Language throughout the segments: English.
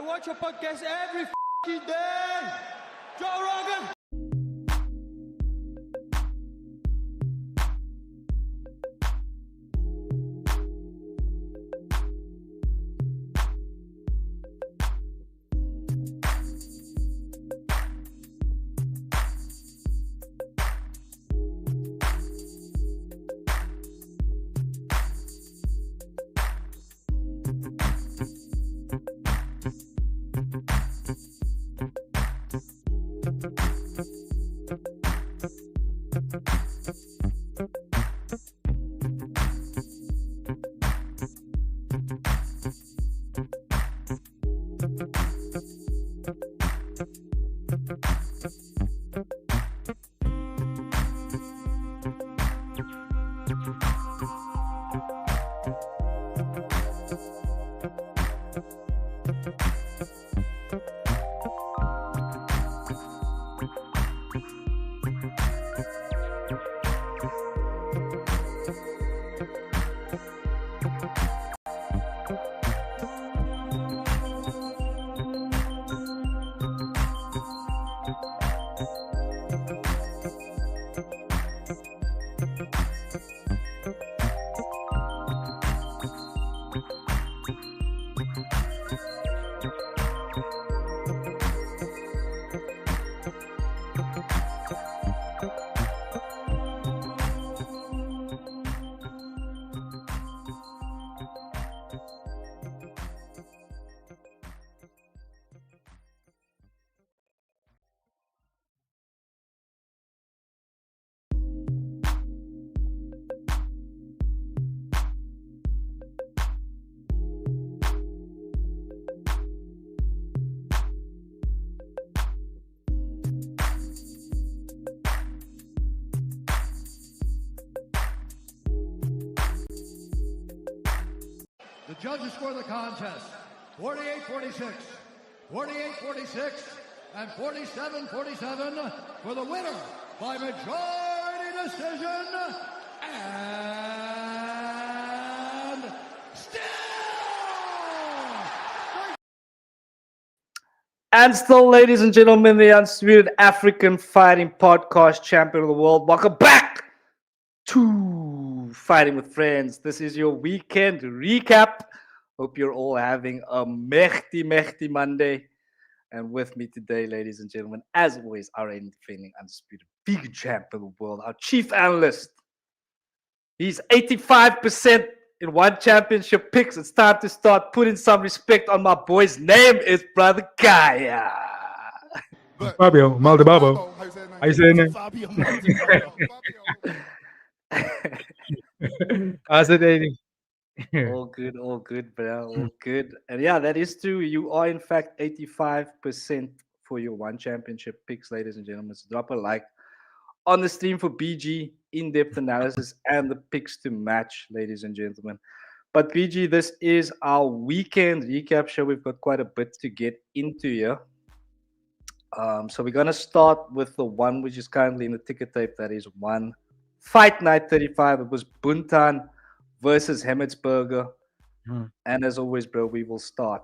watch your podcast every day. Joe Rogan. The judges score the contest 48-46, 48-46, and 47-47 for the winner by majority decision, and And still, ladies and gentlemen, the undisputed African fighting podcast champion of the world. Welcome back to Fighting with Friends. This is your weekend recap. Hope you're all having a mechty Monday. And with me today, ladies and gentlemen, as always, our defending undisputed big champ of the world, our chief analyst. He's 85% in one championship picks. It's time to start putting some respect on my boy's name. Is Brother Kaya. Fabio Maldonado. How you saying it? Fabio Maldonado. How's it, Eddie? All good, bro. All good. And yeah, that is true. You are, in fact, 85% for your one championship picks, ladies and gentlemen. So drop a like on the stream for BG, in-depth analysis, and the picks to match, ladies and gentlemen. But BG, this is our weekend recap show. We've got quite a bit to get into here. So we're going to start with the one which is currently in the ticker tape. That is one Fight Night 35. It was Buntan versus Hemtsberger. And as always, bro, we will start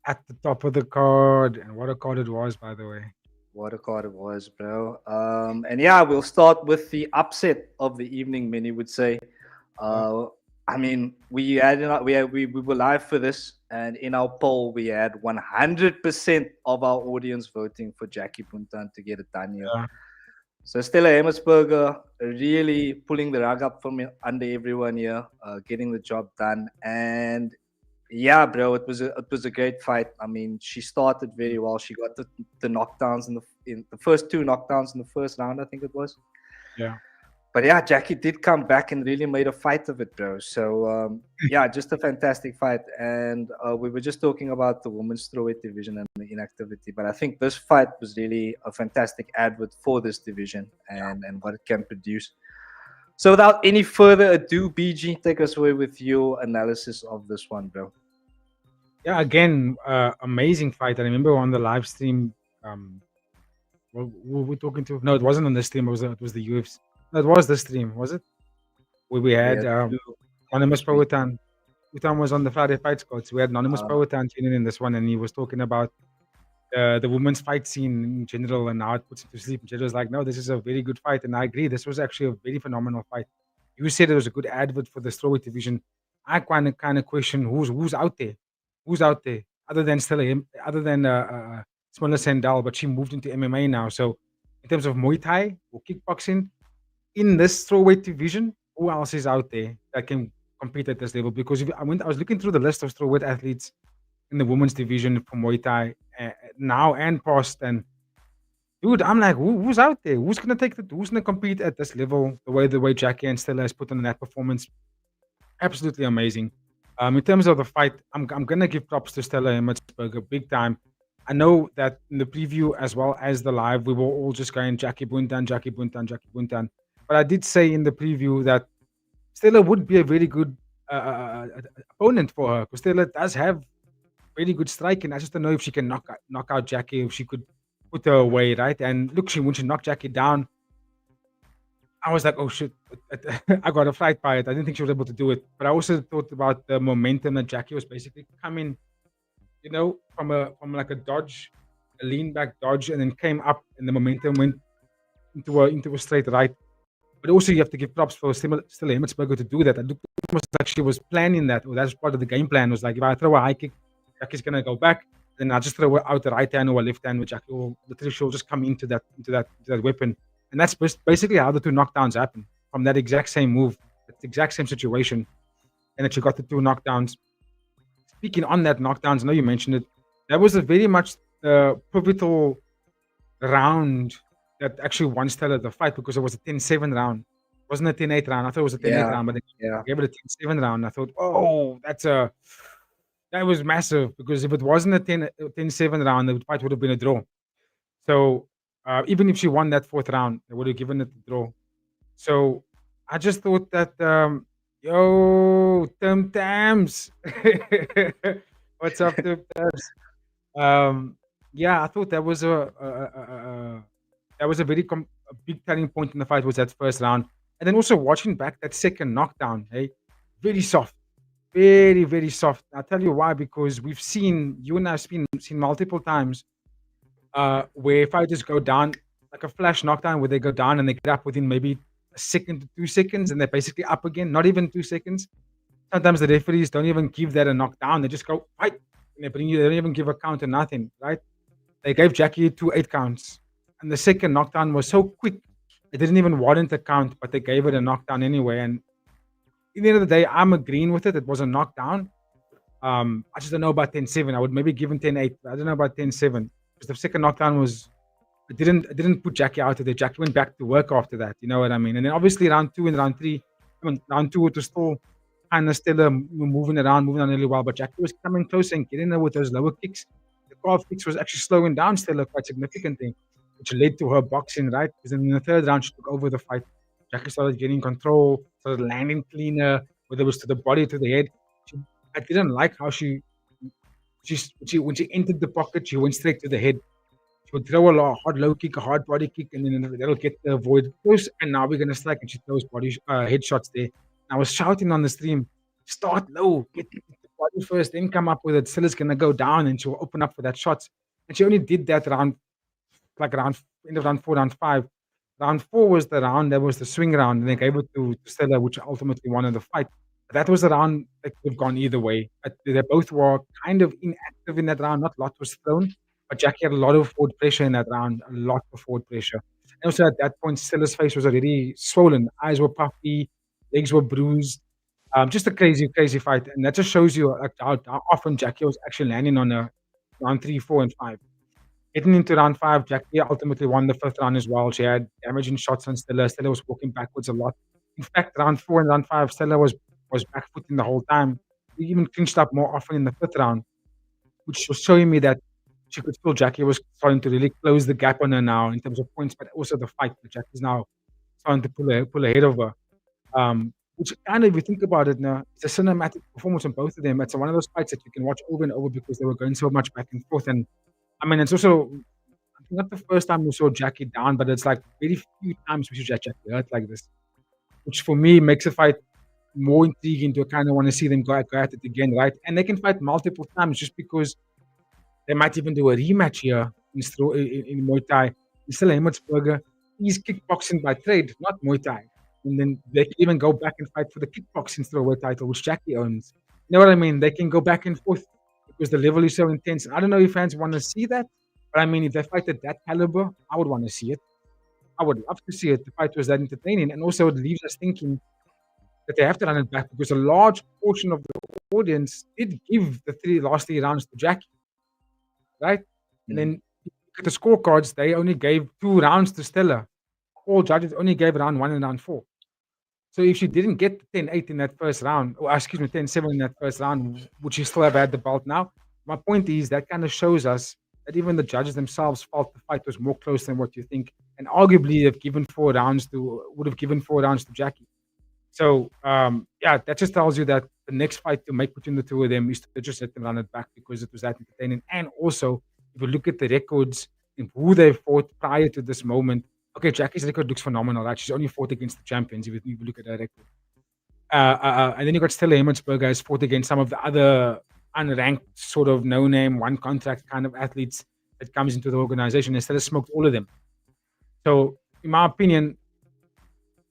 At the top of the card. And what a card it was, by the way. What a card it was, bro. And yeah, we'll start with the upset of the evening, many would say. I mean, we were live for this, and in our poll, we had 100% of our audience voting for Jackie Buntan to get it done here. Yeah. So Stella Hemtsberger really pulling the rug up from under everyone here, getting the job done. And yeah, bro, it was a great fight. I mean, she started very well. She got the knockdowns in the first two knockdowns in the first round, I think it was. Yeah. But yeah, Jackie did come back and really made a fight of it, bro. So yeah, just a fantastic fight. And we were just talking about the women's strawweight division and the inactivity. But I think this fight was really a fantastic advert for this division and what it can produce. So without any further ado, BG, take us away with your analysis of this one, bro. Yeah, again, amazing fight. I remember on the live stream, what were we talking to? No, it wasn't on the stream. It was the UFC. No, it was the stream, was it? Where we had Anonymous Powhatan. Utam was on the Friday Fights Codes. We had Anonymous Powertown tuning in this one, and he was talking about the women's fight scene in general and how it puts him to sleep. And she was like, no, this is a very good fight. And I agree. This was actually a very phenomenal fight. You said it was a good advert for the strawweight division. I kind of question who's out there. Who's out there? Other than Stella, other than Smaller Sandal, but she moved into MMA now. So in terms of Muay Thai or kickboxing, in this strawweight division, who else is out there that can compete at this level? Because if I was looking through the list of strawweight athletes in the women's division for Muay Thai now and past, and dude, I'm like, who's out there? Who's gonna who's gonna compete at this level? The way Jackie and Stella has put on that performance, absolutely amazing. In terms of the fight, I'm gonna give props to Stella Hemtsberger big time. I know that in the preview as well as the live, we were all just going Jackie Buntan, Jackie Buntan, Jackie Buntan. But I did say in the preview that Stella would be a very good opponent for her, because Stella does have really good striking. I just don't know if she can knock out Jackie, if she could put her away, right? And look, when she knocked Jackie down, I was like, oh shit, I got a fright by it. I didn't think she was able to do it. But I also thought about the momentum that Jackie was basically coming, from like a dodge, a lean back dodge, and then came up, and the momentum went into a straight right. But also you have to give props for Stella Hemtsberger to do that. It looked almost like she was planning that, or that's part of the game plan. Was like, if I throw a high kick, Jackie's gonna go back, then I'll just throw out the right hand or a left hand, which Jackie will literally she'll just come into that weapon. And that's basically how the two knockdowns happen from that exact same move, that exact same situation, and that she got the two knockdowns. Speaking on that knockdowns, I know you mentioned it. That was a very much pivotal round that actually won Stella the fight, because it was a 10-7 round. It wasn't a 10-8 round. I thought it was a 10-8 round, but they gave it a 10-7 round. I thought, oh, that was massive, because if it wasn't a 10-7 round, the fight would have been a draw. So even if she won that fourth round, they would have given it a draw. So I just thought that, Tim Tams. What's up, Tim Tams? I thought that was a very big turning point in the fight, was that first round. And then also watching back that second knockdown, hey, very soft. Very, very soft. I'll tell you why, because you and I have seen multiple times where fighters go down, like a flash knockdown, where they go down and they get up within maybe a second to 2 seconds, and they're basically up again, not even 2 seconds. Sometimes the referees don't even give that a knockdown. They just go, fight. And they don't even give a count or nothing, right? They gave Jackie 2 8 counts. And the second knockdown was so quick, it didn't even warrant a count, but they gave it a knockdown anyway. And at the end of the day, I'm agreeing with it. It was a knockdown. I just don't know about 10-7. I would maybe give him 10-8. I don't know about 10-7. Because the second knockdown was, it didn't put Jackie out of there. Jackie went back to work after that. You know what I mean? And then obviously round 2 and round 3, round 2 it was still kind of Stella moving on really well. But Jackie was coming closer and getting there with those lower kicks. The calf kicks was actually slowing down Stella quite significantly, which led to her boxing, right? Because then in the third round, she took over the fight. Jackie started getting control, started landing cleaner, whether it was to the body, to the head. I didn't like how she when she entered the pocket, she went straight to the head. She would throw a hard low kick, a hard body kick, and then that'll get the void close. And now we're gonna strike, and she throws head shots there. And I was shouting on the stream, start low, get the body first, then come up with it. Stella's gonna go down, and she'll open up for that shots. And she only did that end of round 4, round 5. Round 4 was the round that was the swing round, and they gave it to Stella, which ultimately won the fight. But that was the round that could have gone either way. They both were kind of inactive in that round. Not a lot was thrown, but Jackie had a lot of forward pressure in that round, a lot of forward pressure. And also at that point, Stella's face was already swollen. Eyes were puffy, legs were bruised. Just a crazy, crazy fight. And that just shows you how often Jackie was actually landing on a round 3, 4, and 5. Getting into round 5, Jackie ultimately won the 5th round as well. She had damaging shots on Stella. Stella was walking backwards a lot. In fact, round 4 and round 5, Stella was back footing the whole time. We even clinched up more often in the 5th round, which was showing me that she could feel Jackie was starting to really close the gap on her now in terms of points, but also the fight. Jackie's now starting to pull ahead of her. Which kind of, if you think about it now, it's a cinematic performance on both of them. It's one of those fights that you can watch over and over because they were going so much back and forth. And I mean, it's also not the first time we saw Jackie down, but it's like very few times we see Jackie hurt like this, which for me makes a fight more intriguing to kind of want to see them go at it again, right? And they can fight multiple times just because they might even do a rematch here in Muay Thai. Stella Hemtsberger, he's kickboxing by trade, not Muay Thai. And then they can even go back and fight for the kickboxing strawweight title, which Jackie owns. You know what I mean? They can go back and forth because the level is so intense. I don't know if fans want to see that, but I mean, if they fight at that caliber, I would want to see it. I would love to see it. The fight was that entertaining, and also it leaves us thinking that they have to run it back because a large portion of the audience did give the last three rounds to Jackie, right? And then look at the scorecards, they only gave 2 rounds to Stella. All judges only gave round 1 and round 4. So if she didn't get 10-8 in that first round, or excuse me, 10-7 in that first round, would she still have had the belt now? My point is that kind of shows us that even the judges themselves felt the fight was more close than what you think. And arguably would have given 4 rounds to Jackie. So yeah, that just tells you that the next fight to make between the two of them is to just let them run it back because it was that entertaining. And also, if you look at the records and who they fought prior to this moment, okay, Jackie's record looks phenomenal, right? She's only fought against the champions if you look at her record. And then you got Stella Hemtsberger has fought against some of the other unranked sort of no-name, one-contract kind of athletes that comes into the organization. And Stella smoked all of them. So, in my opinion,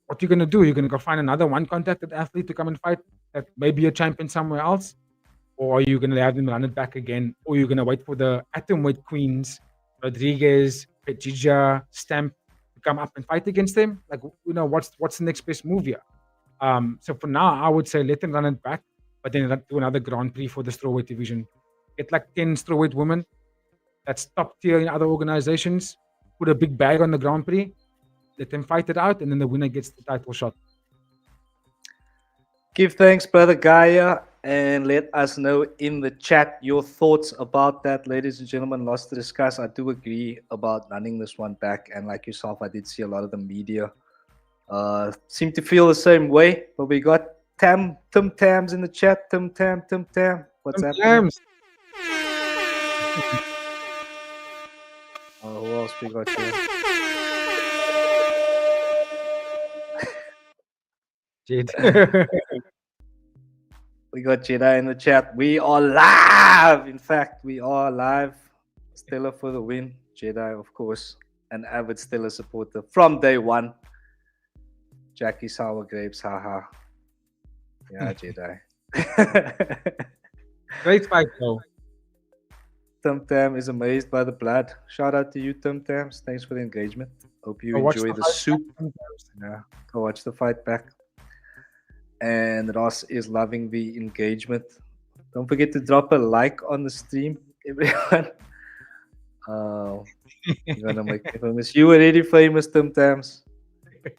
what you're going to do, you're going to go find another one-contacted athlete to come and fight that may be a champion somewhere else? Or are you going to have them run it back again? Or you're going to wait for the atomweight queens, Rodriguez, Petija, Stamp, to come up and fight against them? Like, you know, what's the next best move here? So for now, I would say let them run it back, but then do another Grand Prix for the strawweight division. Get like 10 strawweight women that's top tier in other organizations. Put a big bag on the Grand Prix. Let them fight it out, and then the winner gets the title shot. Give thanks, Brother Gaia, and let us know in the chat your thoughts about that. Ladies and gentlemen, lots to discuss. I do agree about running this one back, and like yourself, I did see a lot of the media seem to feel the same way. But we got Tim Tams in the chat. Tim Tam. What's happening? Who else we got here? We got Jedi in the chat. We are live. In fact, we are live. Stella for the win. Jedi, of course, an avid Stella supporter from day one. Jackie Sour Grapes, haha. Yeah, Jedi. Great fight, though. Tim Tam is amazed by the blood. Shout out to you, Tim Tams. Thanks for the engagement. Hope you enjoy the soup. Yeah, go watch the fight back. And Ross is loving the engagement. Don't forget to drop a like on the stream, everyone. You're gonna make me famous. You already famous, Tim Tams.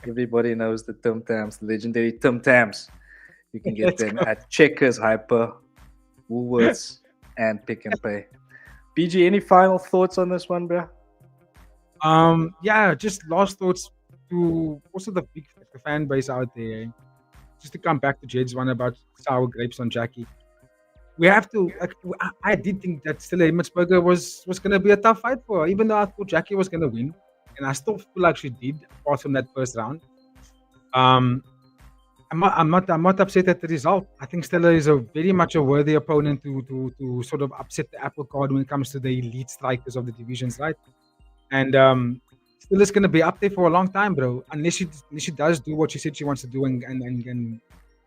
Everybody knows the Tim Tams, the legendary Tim Tams. You can get them at Checkers, Hyper, Woolworths, and Pick and Pay. BG, any final thoughts on this one, bro? Yeah, just last thoughts to also the fan base out there. Just to come back to Jed's one about sour grapes on Jackie. We have to. I did think that Stella Hemtsberger was going to be a tough fight for her, even though I thought Jackie was going to win, and I still feel like she did, apart from that first round. I'm not upset at the result. I think Stella is very much a worthy opponent to sort of upset the apple cart when it comes to the elite strikers of the divisions, right? And Stella's going to be up there for a long time, bro. Unless she does do what she said she wants to do and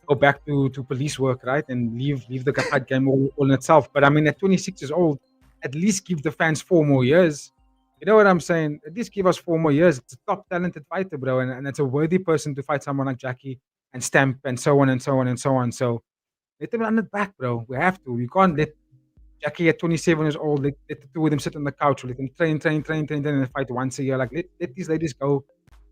go back to police work, right? And leave the fight game all in itself. But I mean, at 26 years old, at least give the fans 4 more years. You know what I'm saying? At least give us 4 more years. It's a top talented fighter, bro. And it's a worthy person to fight someone like Jackie and Stamp and so on and so on and so on. So let them run it back, bro. We have to. We can't let Jackie at 27 years old, let the two of them sit on the couch, let them train, and fight once a year. Like, let these ladies go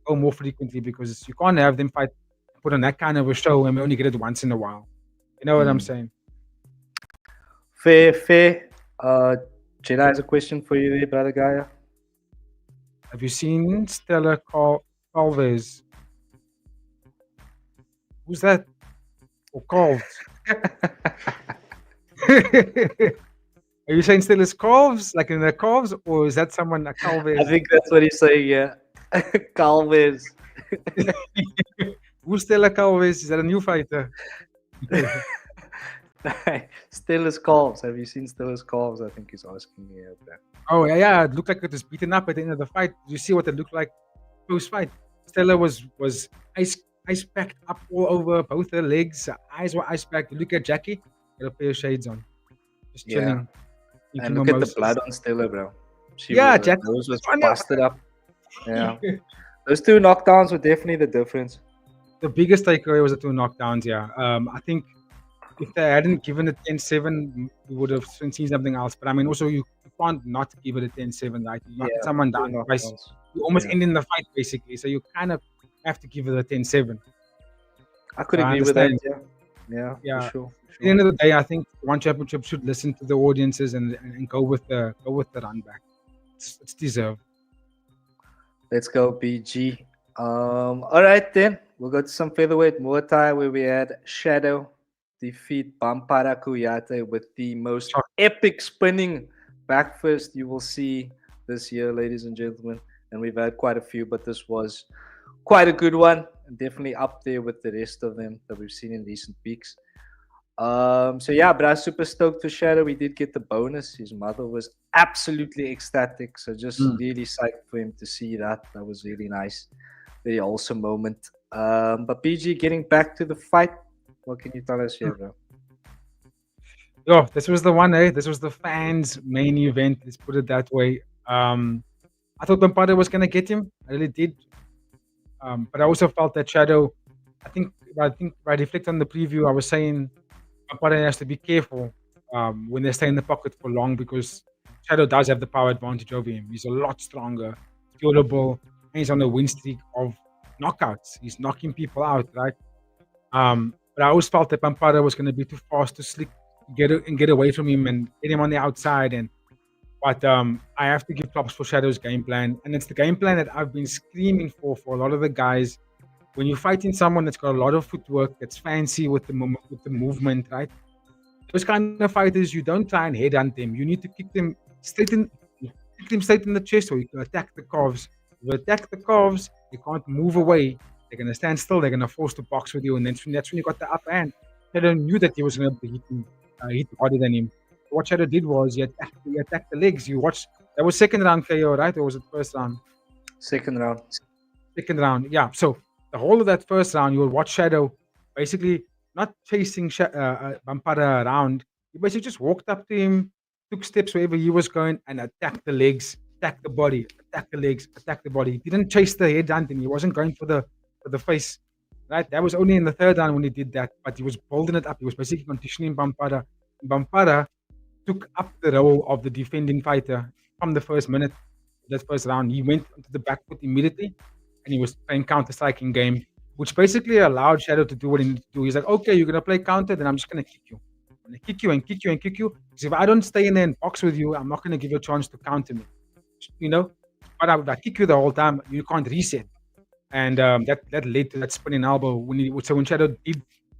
more frequently, because you can't have them put on that kind of a show and we only get it once in a while. You know what I'm saying? Fair. Jedi has a question for you there, Brother Gaia. Have you seen Stella Calves? Who's that? Or Calves? Are you saying Stella's calves, like in the calves, or is that someone a Calves? I think that's what he's saying, yeah. Calves. Who's Who's Stella Calves? Is that a new fighter? Stella's calves. Have you seen Stella's calves? I think he's asking me about. Oh yeah. It looked like it was beaten up at the end of the fight. Did you see what it looked like post-fight? Stella was ice packed up all over both her legs. Her eyes were ice packed. You look at Jackie, got a pair of shades on, just Yeah. chilling. And look at the blood on Stella, bro. Jackie Those was on her. busted up. Yeah. Those 2 knockdowns were definitely the difference. The biggest takeaway was the 2 knockdowns. Yeah, I think if they hadn't given it 10-7, we would have seen something else. But I mean, also you can't not give it a 10-7, right? You knock someone 2 down twice, knockdowns. you almost end in the fight basically. So you kind of have to give it a 10-7. I could I agree with that. understand. Yeah, for sure. At the end of the day, I think one championship should listen to the audiences and go with the run back. It's deserved. Let's go, BG. All right then. We'll go to some featherweight Muay Thai where we had Shadow defeat Bampara Kuyate with the most epic spinning back fist you will see this year, ladies and gentlemen. And we've had quite a few, but this was quite a good one. And definitely up there with the rest of them that we've seen in recent weeks. So yeah, but I was super stoked for Shadow. We did get the bonus. His mother was absolutely ecstatic. So just really psyched for him to see that. That was really nice. Very awesome moment. But BG, getting back to the fight, what can you tell us here, bro? Yo, this was the one, eh? This was the fans' main event. Let's put it that way. I thought Bampara was gonna get him. I really did. But I also felt that Shadow. I think if I reflect on the preview, I was saying Bampara has to be careful when they stay in the pocket for long because Shadow does have the power advantage over him. He's a lot stronger, durable, and he's on a win streak of knockouts. He's knocking people out, right? But I always felt that Bampara was going to be too fast, too slick, get away from him and get him on the outside. But I have to give props for Shadow's game plan, and it's the game plan that I've been screaming for a lot of the guys. When you're fighting someone that's got a lot of footwork, that's fancy with the movement, right? Those kind of fighters, you don't try and headhunt them. You need to kick them straight in the chest, or you can attack the calves. If you attack the calves, they can't move away. They're gonna stand still. They're gonna force the box with you, and that's when you got the upper hand. Shadow knew that he was gonna hit harder than him. What Shadow did was he attacked the legs. You watched that was second round KO, right? Or was it first round? Second round. Second round, yeah. So the whole of that first round, you will watch Shadow basically not chasing Bampara around. He basically just walked up to him, took steps wherever he was going, and attacked the legs, attacked the body, attacked the legs, attacked the body. He didn't chase the head hunting. He wasn't going for the face, right? That was only in the third round when he did that, but he was building it up. He was basically conditioning Bampara. Bampara took up the role of the defending fighter from the first minute of that first round. He went into the back foot immediately, and he was playing counter-striking game, which basically allowed Shadow to do what he needed to do. He's like, okay, you're going to play counter, then I'm just going to kick you. I'm going to kick you and kick you and kick you. Because if I don't stay in there and box with you, I'm not going to give you a chance to counter me. You know? But I kick you the whole time. You can't reset. And that led to that spinning elbow. When Shadow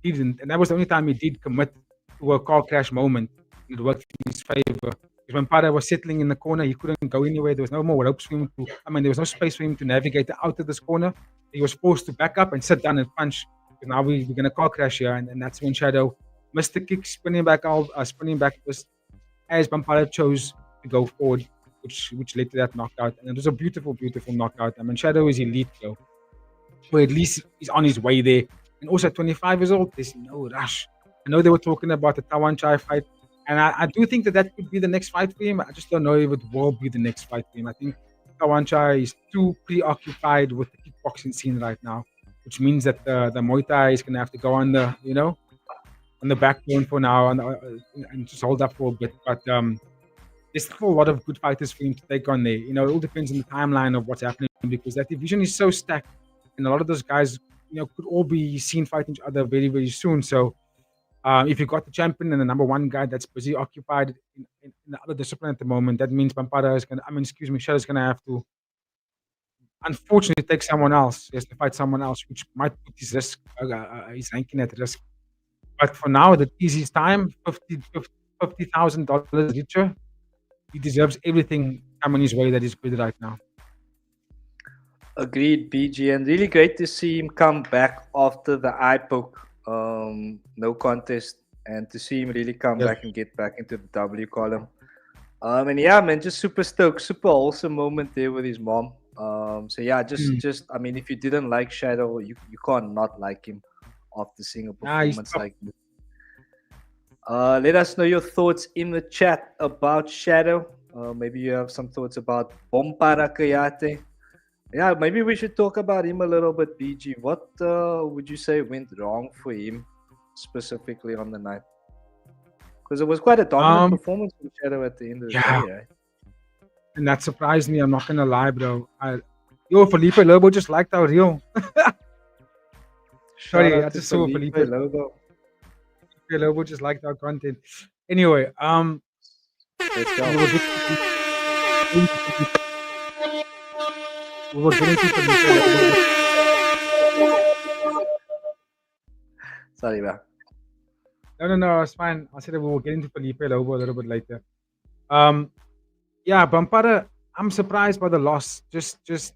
didn't, and that was the only time he did commit to a car crash moment. It worked in his favor. Because when Bampara was settling in the corner, he couldn't go anywhere. There was no more ropes for him there was no space for him to navigate out of this corner. He was forced to back up and sit down and punch. Because now we're going to car crash here. And that's when Shadow missed the kick, spinning back twist, as Bampara chose to go forward, which led to that knockout. And it was a beautiful, beautiful knockout. I mean, Shadow is elite, though. Or at least he's on his way there. And also at 25 years old, there's no rush. I know they were talking about the Tawanchai fight. And I do think that could be the next fight for him. I just don't know if it will be the next fight for him. I think Tawanchai is too preoccupied with the kickboxing scene right now, which means that the Muay Thai is going to have to go on the backbone for now and just hold up for a bit. But there's still a lot of good fighters for him to take on there. It all depends on the timeline of what's happening because that division is so stacked, and a lot of those guys, could all be seen fighting each other very, very soon. So. If you got the champion and the number one guy that's busy occupied in the other discipline at the moment, that means Shadow's going to have to, unfortunately, take someone else. He has to fight someone else, which might put his ranking at risk. But for now, that is his time, $50,000 richer. He deserves everything coming his way that is good right now. Agreed, BG, and really great to see him come back after the eye poke, no contest, and to see him really come Yes. back and get back into the W column. And yeah, man, just super stoked, super wholesome moment there with his mom. So yeah, just I mean, if you didn't like Shadow, you can't not like him after seeing a Nah, he's performance top. like this. Let us know your thoughts in the chat about Shadow. Maybe you have some thoughts about Bompara Kayate. Yeah, maybe we should talk about him a little bit, BG. What would you say went wrong for him specifically on the night? Because it was quite a dominant performance from Shadow at the end of the Yeah. day, right? And that surprised me. I'm not gonna lie, bro. Felipe Lobo just liked our reel. Shout Sorry, out I to just saw Felipe Felipe Lobo. Lobo just liked our content. Anyway, Let's we go. were getting to Felipe Lobo. Sorry, man. No, it's fine. I said that we were getting to Felipe Lobo a little bit later. Yeah, Bampara, I'm surprised by the loss. Just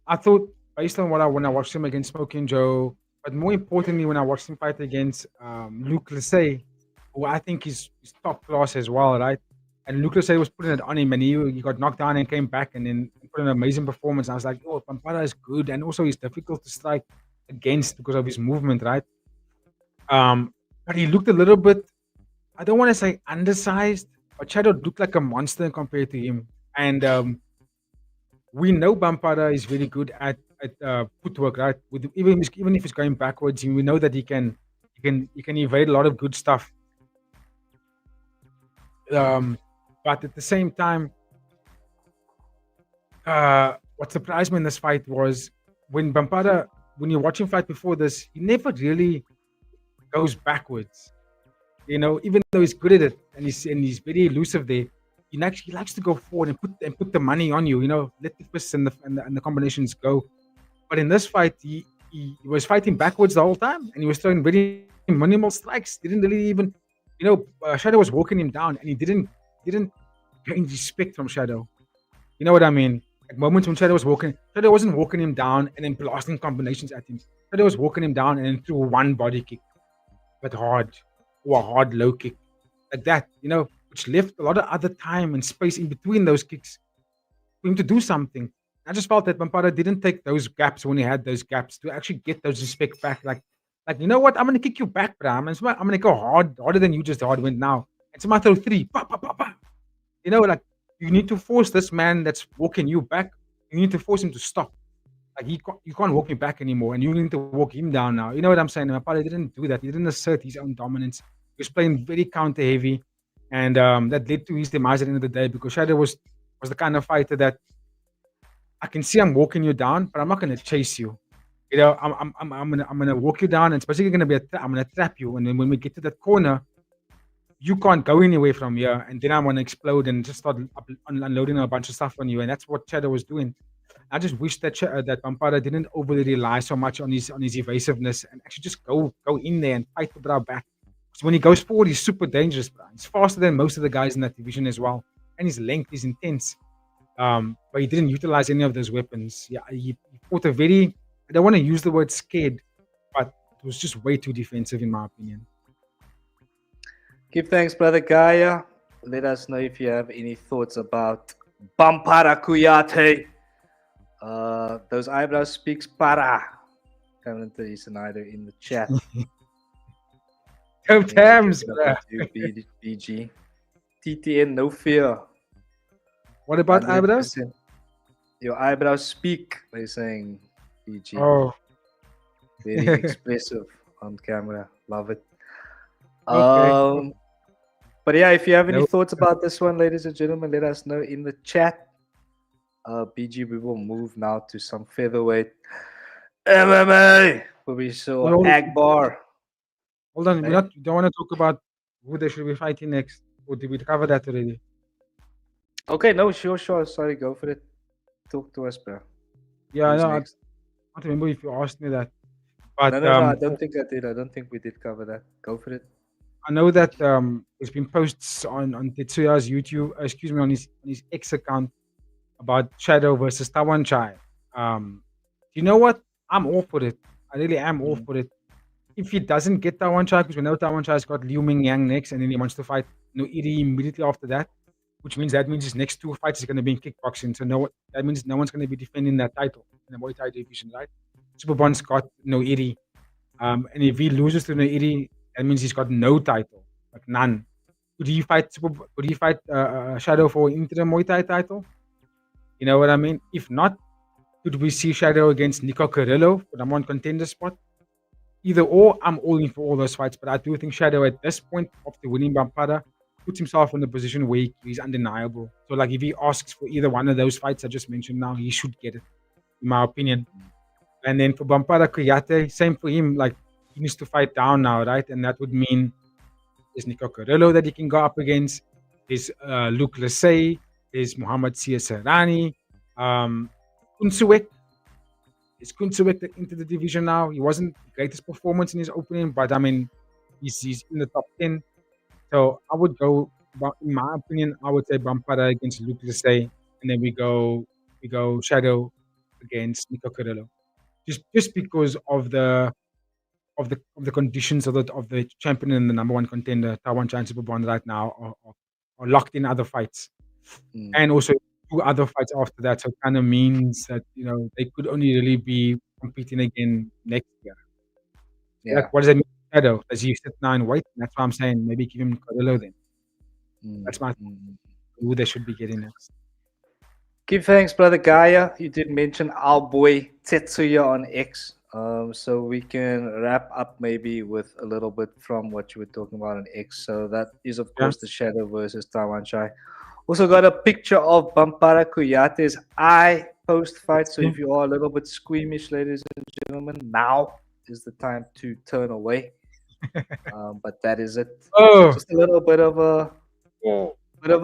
I thought based on when I watched him against Smoking Joe, but more importantly when I watched him fight against Luke Lissay, who I think is top class as well, right? And Luke Lissay was putting it on him, and he got knocked down and came back and then put an amazing performance. I was like, oh, Pampara is good, and also he's difficult to strike against because of his movement, right? But he looked a little bit, I don't want to say undersized, but Shadow looked like a monster compared to him. And we know Bampara is very good at footwork, right? Even if he's going backwards, we know that he can evade a lot of good stuff. But at the same time, what surprised me in this fight was when you watch him fight before this, he never really goes backwards. You know, even though he's good at it and he's very elusive there, he likes to go forward and put the money on you. You know, let the fists and the combinations go. But in this fight, he was fighting backwards the whole time, and he was throwing very minimal strikes. Didn't really even, Shadow was walking him down, and he didn't gain respect from Shadow. You know what I mean? Like moments when Shadow wasn't walking him down and then blasting combinations at him. Shadow was walking him down and then threw one body kick, but hard, or a hard low kick, like that. Which left a lot of other time and space in between those kicks for him to do something. I just felt that Bampara didn't take those gaps when he had those gaps to actually get those respect back. Like you know what? I'm gonna kick you back, Bram. I'm gonna go harder than you just hard went now. And somebody throw three. Pa, pa, pa, pa. Like you need to force this man that's walking you back. You need to force him to stop. Like you can't walk him back anymore, and you need to walk him down now. You know what I'm saying? Bampara didn't do that. He didn't assert his own dominance. He was playing very counter heavy, and that led to his demise at the end of the day because Shadow was the kind of fighter that I can see I'm walking you down, but I'm not going to chase you. I'm gonna walk you down, and it's basically going to be I'm going to trap you, and then when we get to that corner, you can't go anywhere from here, and then I'm going to explode and just start unloading a bunch of stuff on you, and that's what Shadow was doing. I just wish that Bampara didn't overly rely so much on his evasiveness and actually just go in there and fight the bro back. So when he goes forward, he's super dangerous, bro. He's faster than most of the guys in that division as well, and his length is intense. But he didn't utilize any of those weapons. Yeah, he fought a very, I don't want to use the word scared, but it was just way too defensive in my opinion. Give thanks, brother Gaia. Let us know if you have any thoughts about Bampara Kuyate. Those eyebrows speaks para. Commentary Snyder in the chat. Go Tams, bro. BG. TTN, no fear. What about 100%. Eyebrows? Your eyebrows speak, they're saying, BG. Oh. Very expressive on camera. Love it. Okay. But yeah, if you have any thoughts about this one, ladies and gentlemen, let us know in the chat. BG, we will move now to some featherweight MMA, where we saw Akbar. Hold on, don't want to talk about who they should be fighting next, or did we cover that already? Okay, no, sure. Sorry, go for it. Talk to us, bro. Yeah, no, I don't remember if you asked me that. But no, I don't think I did. I don't think we did cover that. Go for it. I know that there's been posts on Tetsuya's YouTube, on his X account about Shadow versus Tawan Chai. You know what? I'm all for it. I really am all Mm. for it. If he doesn't get Taiwan Chai, because we know Taiwan Chai's got Liu Ming Yang next, and then he wants to fight Noiri immediately after that, which means his next two fights is going to be in kickboxing. So that means no one's going to be defending that title in the Muay Thai division, right? Superbond's got Noiri, and if he loses to Noiri, that means he's got no title, like none. Would he fight Shadow for interim Muay Thai title? You know what I mean? If not, could we see Shadow against Nico Carrillo for number one contender spot? Either or, I'm all in for all those fights. But I do think Shadow at this point, after winning Bampada, puts himself in a position where he's undeniable. So, like, if he asks for either one of those fights I just mentioned now, he should get it, in my opinion. And then for Bampada Kuyate, same for him. Like, he needs to fight down now, right? And that would mean there's Nico Carrillo that he can go up against. There's Luke Lasey. There's Muhammad Siasarani. Kunsuwek. Is Kunsuwek into the division now? He wasn't the greatest performance in his opening, but I mean, he's in the top 10. So I would go, in my opinion, I would say Bampada against Luke Lasey, and then we go Shadow against Nico Carrillo. Just because of the conditions of the champion and the number one contender, Taiwan Giant Super Bond right now are locked in other fights. Mm. And also 2 other fights after that. So it kind of means that, they could only really be competing again next year. Yeah. Like, what does that mean? Shadow? Does he sit now in weight? That's why I'm saying maybe give him Carrillo then. That's my who they should be getting next. Give thanks, brother Gaia. You did mention our boy Tetsuya on X. So we can wrap up maybe with a little bit from what you were talking about on X. So that is, of course, the Shadow versus Taiwan Chai. Also got a picture of Bampada Kuyate's eye post-fight. So if you are a little bit squeamish, ladies and gentlemen, now is the time to turn away. But that is it. Oh, Just a little bit of a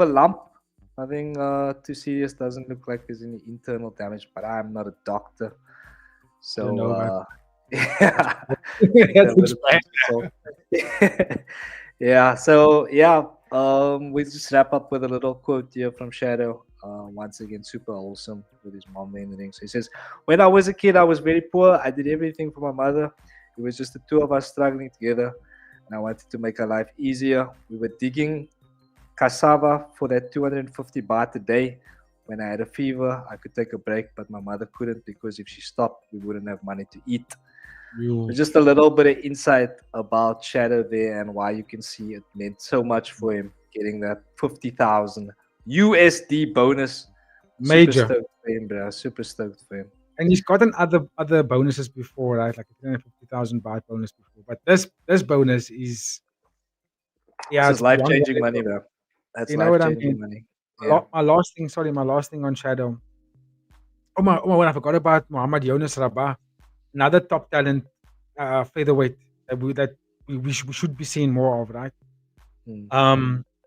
lump. Nothing too serious. Doesn't look like there's any internal damage, but I'm not a doctor. So yeah. Yeah. So yeah. We just wrap up with a little quote here from Shadow. Once again, super awesome with his mom in the ring. So he says, "When I was a kid, I was very poor. I did everything for my mother. It was just the two of us struggling together, and I wanted to make her life easier. We were digging cassava for that 250 baht a day. When I had a fever, I could take a break, but my mother couldn't because if she stopped, we wouldn't have money to eat." Just a little bit of insight about Shadow there and why you can see it meant so much for him getting that 50,000 USD bonus. Major. Super stoked for him, bro. Super stoked for him. And he's gotten other bonuses before, right? Like a 350,000 baht bonus before. But this bonus is This is life-changing money, bro. That's life-changing money. Yeah. My last thing on Shadow. When I forgot about Muhammad Jonas Rabah, another top talent featherweight that we should be seeing more of, right?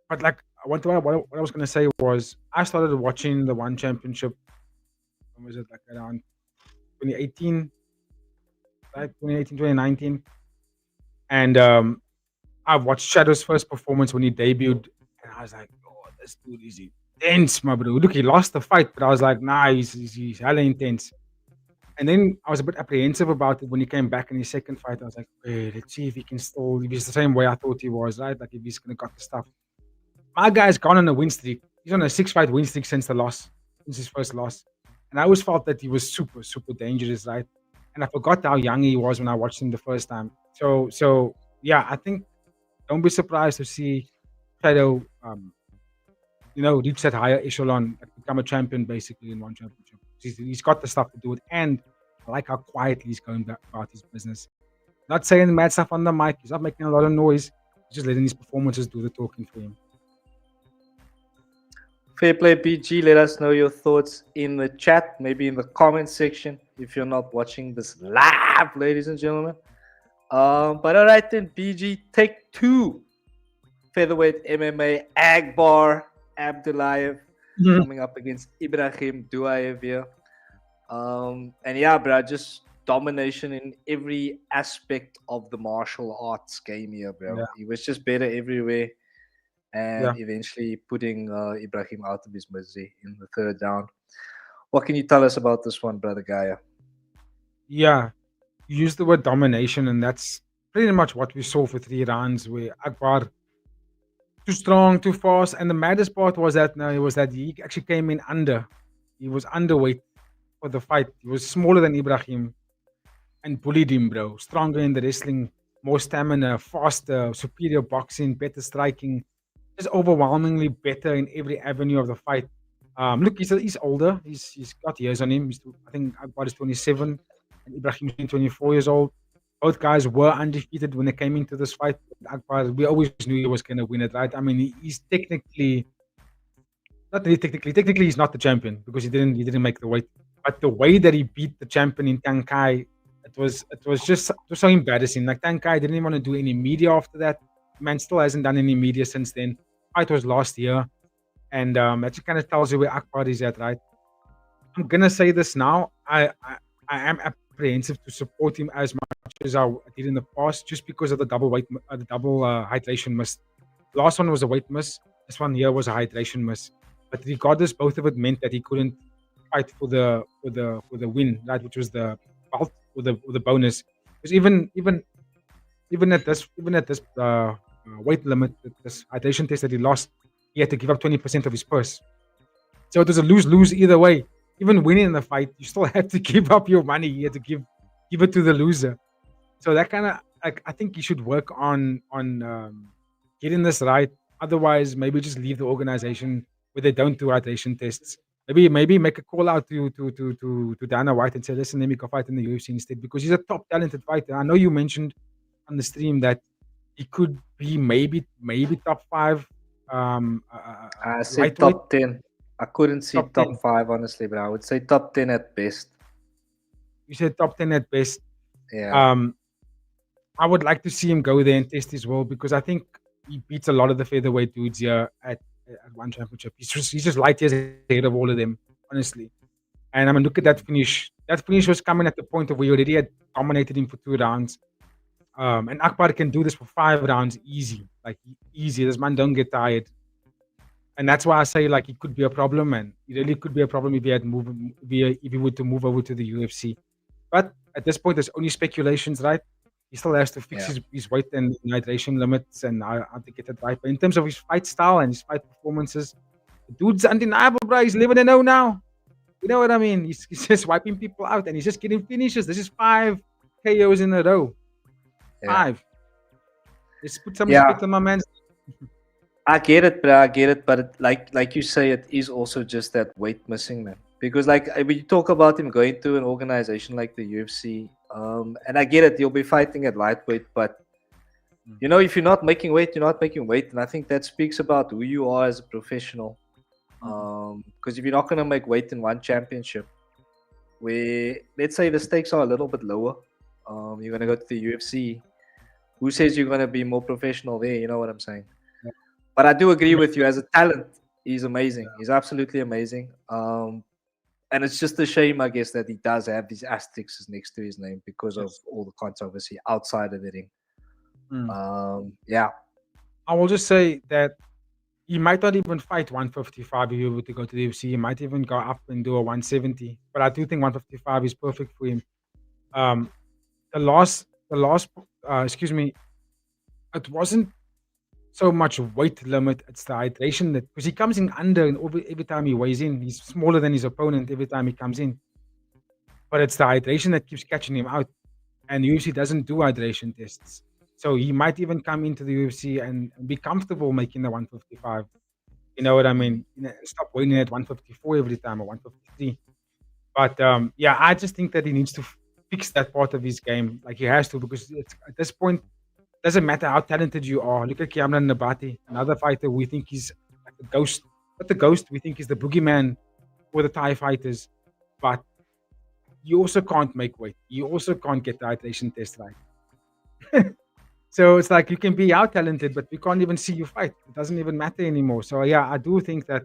But like what I was gonna say was I started watching the One Championship. When was it? Like around 2018, right? 2018, 2019. And I watched Shadow's first performance when he debuted, and I was like, "Oh, this dude is intense, my bro." Look, he lost the fight, but I was like, "Nah, he's hella intense." And then I was a bit apprehensive about it when he came back in his second fight. I was like, "Okay, let's see if he can still, if he's the same way I thought he was, right? Like if he's gonna got the stuff." My guy's gone on a win streak. He's on a 6-fight win streak since his first loss. And I always felt that he was super, super dangerous, right? And I forgot how young he was when I watched him the first time. So yeah, I think don't be surprised to see Shadow, reach that higher echelon, like become a champion basically in One Championship. He's got the stuff to do it, and I like how quietly he's going about his business. Not saying mad stuff on the mic. He's not making a lot of noise. He's just letting his performances do the talking for him. Fair play, BG. Let us know your thoughts in the chat, maybe in the comment section if you're not watching this live, ladies and gentlemen. But all right then, BG, take 2. Featherweight MMA, Agbar Abdullayev coming up against Ibrahim Duayev here. And yeah, bro, just domination in every aspect of the martial arts game here, bro. Yeah. He was just better everywhere. And eventually putting Ibrahim out of his misery in the third round. What can you tell us about this one, brother Gaia? Yeah, you used the word domination, and that's pretty much what we saw for 3 rounds, where Akbar too strong, too fast, and the maddest part was that he actually came in under. He was underweight for the fight. He was smaller than Ibrahim and bullied him, bro. Stronger in the wrestling, more stamina, faster, superior boxing, better striking, just overwhelmingly better in every avenue of the fight. Look, he's older. He's got years on him. I think Akbar is 27 and Ibrahim is 24 years old. Both guys were undefeated when they came into this fight. Akbar, we always knew he was going to win it, right? I mean, he's technically he's not the champion because he didn't make the weight. But the way that he beat the champion in Tankai, it was so embarrassing. Like Tankai didn't even want to do any media after that. Man still hasn't done any media since then. Fight was last year, and that just kind of tells you where Akbar is at, right? I'm gonna say this now. I am apprehensive to support him as much as I did in the past, just because of the double hydration miss. Last one was a weight miss. This one here was a hydration miss. But regardless, both of it meant that he couldn't fight for the win, right? Which was the belt or the bonus. Because even at this weight limit, this hydration test that he lost, he had to give up 20% of his purse. So it was a lose-lose either way. Even winning the fight, you still had to give up your money. You had to give it to the loser. So that kind of, like, I think you should work on getting this right. Otherwise, maybe just leave the organization where they don't do hydration tests. Maybe make a call out to Dana White and say, listen, let me go fight in the UFC instead, because he's a top talented fighter. I know you mentioned on the stream that he could be maybe top 5. I said lightweight. top 10. I couldn't see Top top 10. 5, honestly, but I would say top 10 at best. You said top 10 at best. Yeah. I would like to see him go there and test his will, because I think he beats a lot of the featherweight dudes here at one championship. He's just light years ahead of all of them, honestly. And I mean, look at that finish. That finish was coming at the point of where you already had dominated him for 2 rounds. And Akbar can do this for 5 rounds easy. Like, easy. This man don't get tired. And that's why I say, like, it could be a problem, and it really could be a problem if he were to move over to the UFC. But at this point, there's only speculations, right? He still has to fix his weight and hydration limits, and I have to get it right. But in terms of his fight style and his fight performances, the dude's undeniable, bro. He's 11-0 now. You know what I mean? He's just wiping people out, and he's just getting finishes. This is 5 KOs in a row. 5. Let's put some respect on my man's. I get it, bro. I get it, but like you say, it is also just that weight missing, man. Because like when you talk about him going to an organization like the UFC, and I get it, you'll be fighting at lightweight, but you know, if you're not making weight, you're not making weight, and I think that speaks about who you are as a professional. Because if you're not going to make weight in one championship, where let's say the stakes are a little bit lower, you're going to go to the UFC. Who says you're going to be more professional there? You know what I'm saying? But I do agree with you. As a talent, he's amazing. He's absolutely amazing. And it's just a shame, I guess, that he does have these asterisks next to his name because of all the controversy outside of the ring. I will just say that he might not even fight 155 if he were to go to the UFC. He might even go up and do a 170. But I do think 155 is perfect for him. The last, it wasn't so much weight limit. It's the hydration, that because he comes in under, and every time he weighs in, he's smaller than his opponent every time he comes in. But it's the hydration that keeps catching him out, and the UFC doesn't do hydration tests. So he might even come into the UFC and be comfortable making the 155. You know what I mean? Stop weighing at 154 every time, or 153. But I just think that he needs to fix that part of his game. Like, he has to, because at this point, doesn't matter how talented you are. Look at Cameron Nabati, another fighter we think he's like a ghost. Not the ghost, we think he's the boogeyman for the Thai fighters. But you also can't make weight. You also can't get the hydration test right. So it's like, you can be out talented, but we can't even see you fight. It doesn't even matter anymore. So I do think that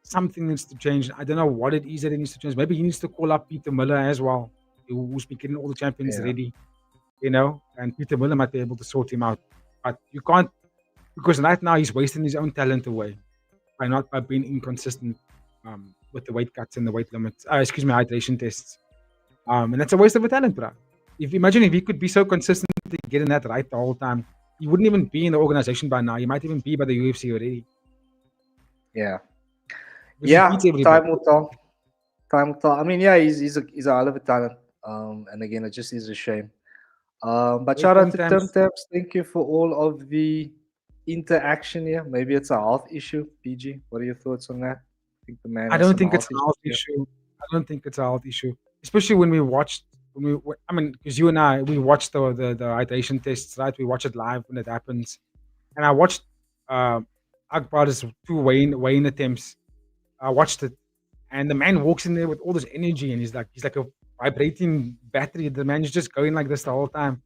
something needs to change. I don't know what it is that it needs to change. Maybe he needs to call up Peter Miller as well, who's been getting all the champions ready. You know, and Peter Miller might be able to sort him out. But you can't, because right now he's wasting his own talent away by being inconsistent. with the weight cuts and the weight limits. Hydration tests. And that's a waste of a talent, bro. Imagine if he could be so consistent to getting that right the whole time, he wouldn't even be in the organization by now. He might even be by the UFC already. Yeah. Because he beats everybody. Time will tell. Time will tell. I mean, yeah, he's a hell of a talent. And again, it just is a shame. But shout out to Tim Taps. Thank you for all of the interaction here. Maybe it's a health issue. PG, what are your thoughts on that? I don't think it's a health issue. I don't think it's a health issue, especially when we watched. Because you and I, we watched the hydration tests, right? We watch it live when it happens, and I watched Akbar's 2 weighing attempts. I watched it, and the man walks in there with all this energy, and he's like a vibrating battery. The man is just going like this the whole time.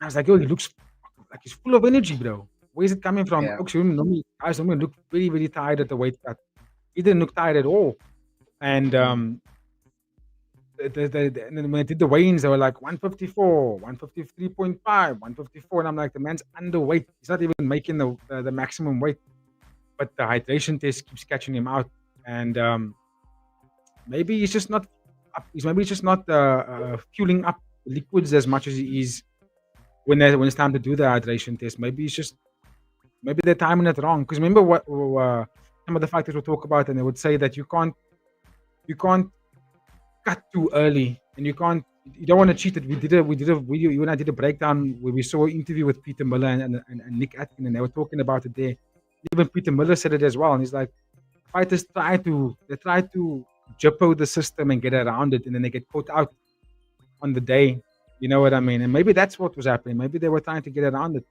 I was like, yo, he looks like he's full of energy, bro. Where is it coming from? Yeah. Guys normally look very, very tired at the weight cut. He didn't look tired at all. And and then when I did the weigh-ins, they were like 154, 153.5, 154. And I'm like, the man's underweight. He's not even making the maximum weight. But the hydration test keeps catching him out. And maybe he's just not fueling up liquids as much as he is when it's time to do the hydration test. Maybe they're timing it wrong. Because remember what some of the fighters would talk about, and they would say that you can't cut too early, and you don't want to cheat it. We did a video. You and I did a breakdown where we saw an interview with Peter Miller and Nick Atkin, and they were talking about it there. Even Peter Miller said it as well, and he's like, fighters try to jippo the system and get around it, and then they get caught out on the day. You know what I mean? And maybe that's what was happening. Maybe they were trying to get around it.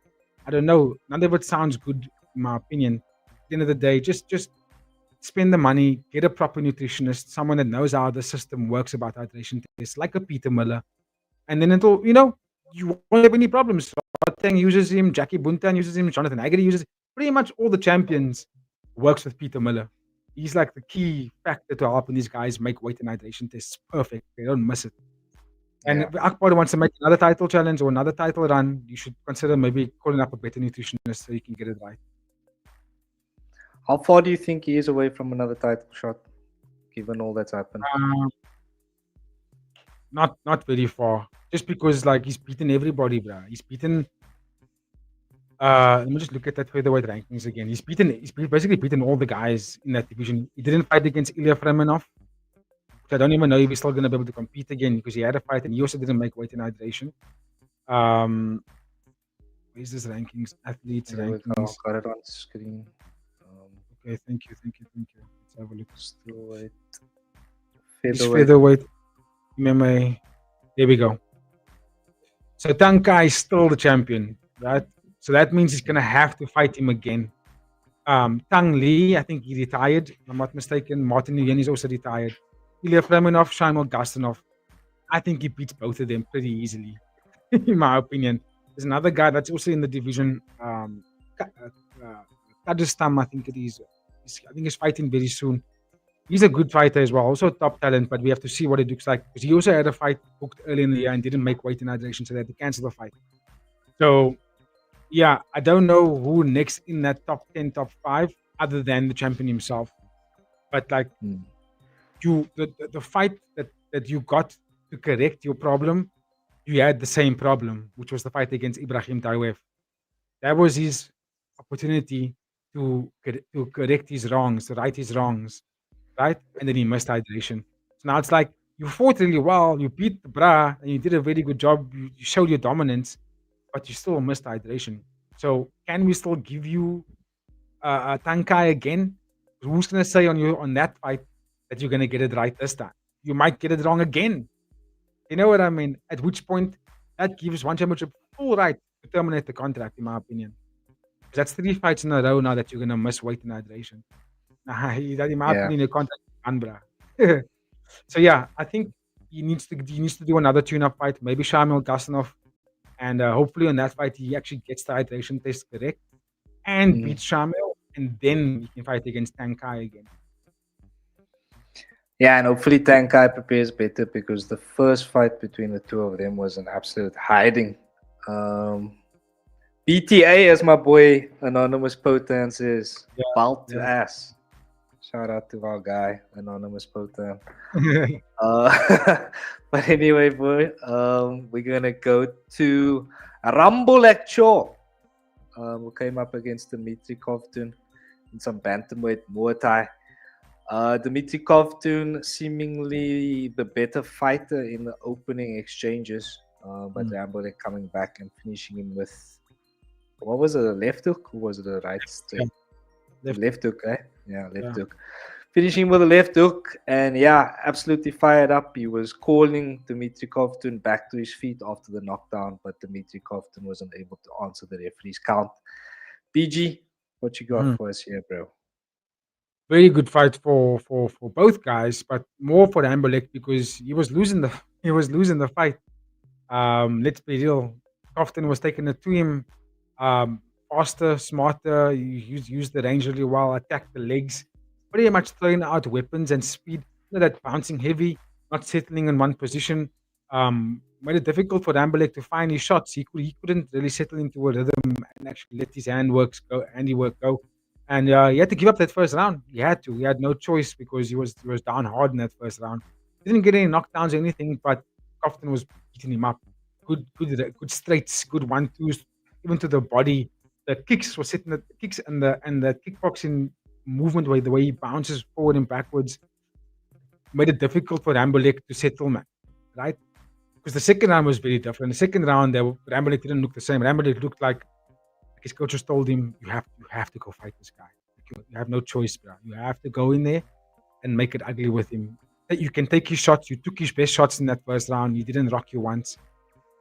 I don't know. None of it sounds good, in my opinion. At the end of the day, just spend the money, get a proper nutritionist, someone that knows how the system works about hydration tests, like a Peter Miller. And then it'll, you won't have any problems. Rotang uses him, Jackie Buntan uses him, Jonathan Haggerty uses him. Pretty much all the champions works with Peter Miller. He's like the key factor to helping these guys make weight and hydration tests perfect. They don't miss it. And if Akbar wants to make another title challenge or another title run, you should consider maybe calling up a better nutritionist so you can get it right. How far do you think he is away from another title shot, given all that's happened? Not very far. Just because he's beaten everybody, bro. He's beaten. Let me just look at that featherweight rankings again. He's basically beaten all the guys in that division. He didn't fight against Ilya Fremenov, which I don't even know if he's still going to be able to compete again because he had a fight and he also didn't make weight in hydration. Where's this rankings? Athletes rankings. Got it on screen. Okay, thank you. Let's have a look. Strawweight. Featherweight. MMA. There we go. So Tankai is still the champion, right? So that means he's going to have to fight him again. Tang Lee, I think he retired, if I'm not mistaken. Martin Nguyen is also retired. Ilya Fremenov, Shaimel Gastonov. I think he beats both of them pretty easily, in my opinion. There's another guy that's also in the division, Kadistam, I think it is. I think he's fighting very soon. He's a good fighter as well, also a top talent, but we have to see what it looks like. Because he also had a fight booked early in the year and didn't make weight in hydration, so they had to cancel the fight. So, yeah, I don't know who next in that top 10, top 5, other than the champion himself. But the fight that you got to correct your problem, you had the same problem, which was the fight against Ibrahim Taiwev. That was his opportunity to correct his wrongs, to right his wrongs, right? And then he missed hydration. So now it's like you fought really well, you beat the bra, and you did a very good job. You showed your dominance, but you still missed hydration. So can we still give you a Tankai again? Who's gonna say on that fight that you're gonna get it right this time? You might get it wrong again. You know what I mean? At which point that gives one championship full right to terminate the contract, in my opinion. That's 3 fights in a row now that you're gonna miss weight and hydration. That in my opinion, your contract is done, bruh. So yeah, I think he needs to do another tune-up fight, maybe Shaimel Gastonov, and hopefully on that fight he actually gets the hydration test correct and beats Shaimel, and then he can fight against Tankai again. Yeah, and hopefully Tankai prepares better because the first fight between the two of them was an absolute hiding. BTA, as my boy Anonymous Potan says, belt to ass. Shout out to our guy, Anonymous Potter. But anyway, boy, we're gonna go to Rumble Actual, who came up against Dmitry Kovtun in some bantamweight Muay Thai. Dmitry Kovtun seemingly the better fighter in the opening exchanges, but Rumble coming back and finishing him with, what was it, a left hook? Or was it a right straight? Left hook, eh? Yeah, left hook. Finishing with a left hook, and yeah, absolutely fired up. He was calling Dmitry Kovtun back to his feet after the knockdown, but Dmitry Kovtun wasn't able to answer the referee's count. BG, what you got for us here, bro? Very good fight for both guys, but more for Ambolek because he was losing the fight. Let's be real. Kovtun was taking it to him. Faster, smarter. He used the range really well. Attacked the legs. Pretty much throwing out weapons and speed. That bouncing heavy, not settling in one position. Made it difficult for Ambolek to find his shots. He couldn't really settle into a rhythm and actually let his handiwork go. And he had to give up that first round. He had to. He had no choice because he was down hard in that first round. He didn't get any knockdowns or anything, but Kovtun was beating him up. Good straights, good 1-2s, even to the body. The kicks were sitting. The kicks and the kickboxing movement, the way he bounces forward and backwards, made it difficult for Ambolek to settle, man. Right? Because the second round was very different. The second round, Ambolek didn't look the same. Ambolek looked like his coach just told him, "You have to go fight this guy. You have no choice, bro. You have to go in there and make it ugly with him. You can take his shots. You took his best shots in that first round. He didn't rock you once.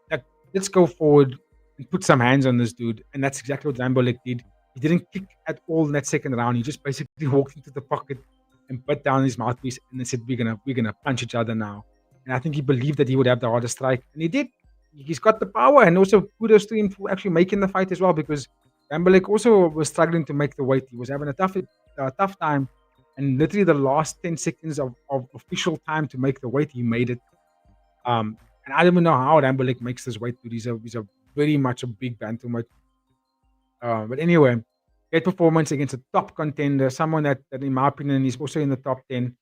Like, let's go forward and put some hands on this dude." And that's exactly what Ambolek did. He didn't kick at all in that second round. He just basically walked into the pocket and put down his mouthpiece and then said, "We're gonna punch each other now." And I think he believed that he would have the hardest strike, and he did. He's got the power, and also kudos to him for actually making the fight as well, because Ambolek also was struggling to make the weight. He was having a tough time, and literally the last 10 seconds of official time to make the weight, he made it. And I don't even know how Ambolek makes this weight, dude. He's a very much a big bantamweight. But anyway, great performance against a top contender, someone that in my opinion is also in the top 10.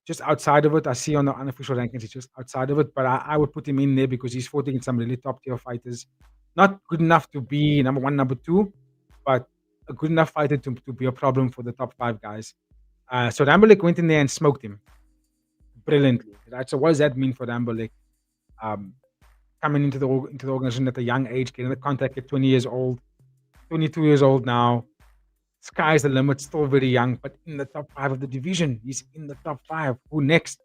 Just outside of it, I see on the unofficial rankings, he's just outside of it, but I would put him in there because he's fought against some really top tier fighters. Not good enough to be number 1, number 2, but a good enough fighter to be a problem for the top 5 guys. So Ambolek went in there and smoked him brilliantly. Right? So what does that mean for Ambolek? Coming into the organization at a young age, getting the contact at 20 years old, 22 years old now. Sky's the limit, still very young, but in the top 5 of the division. He's in the top 5. Who next?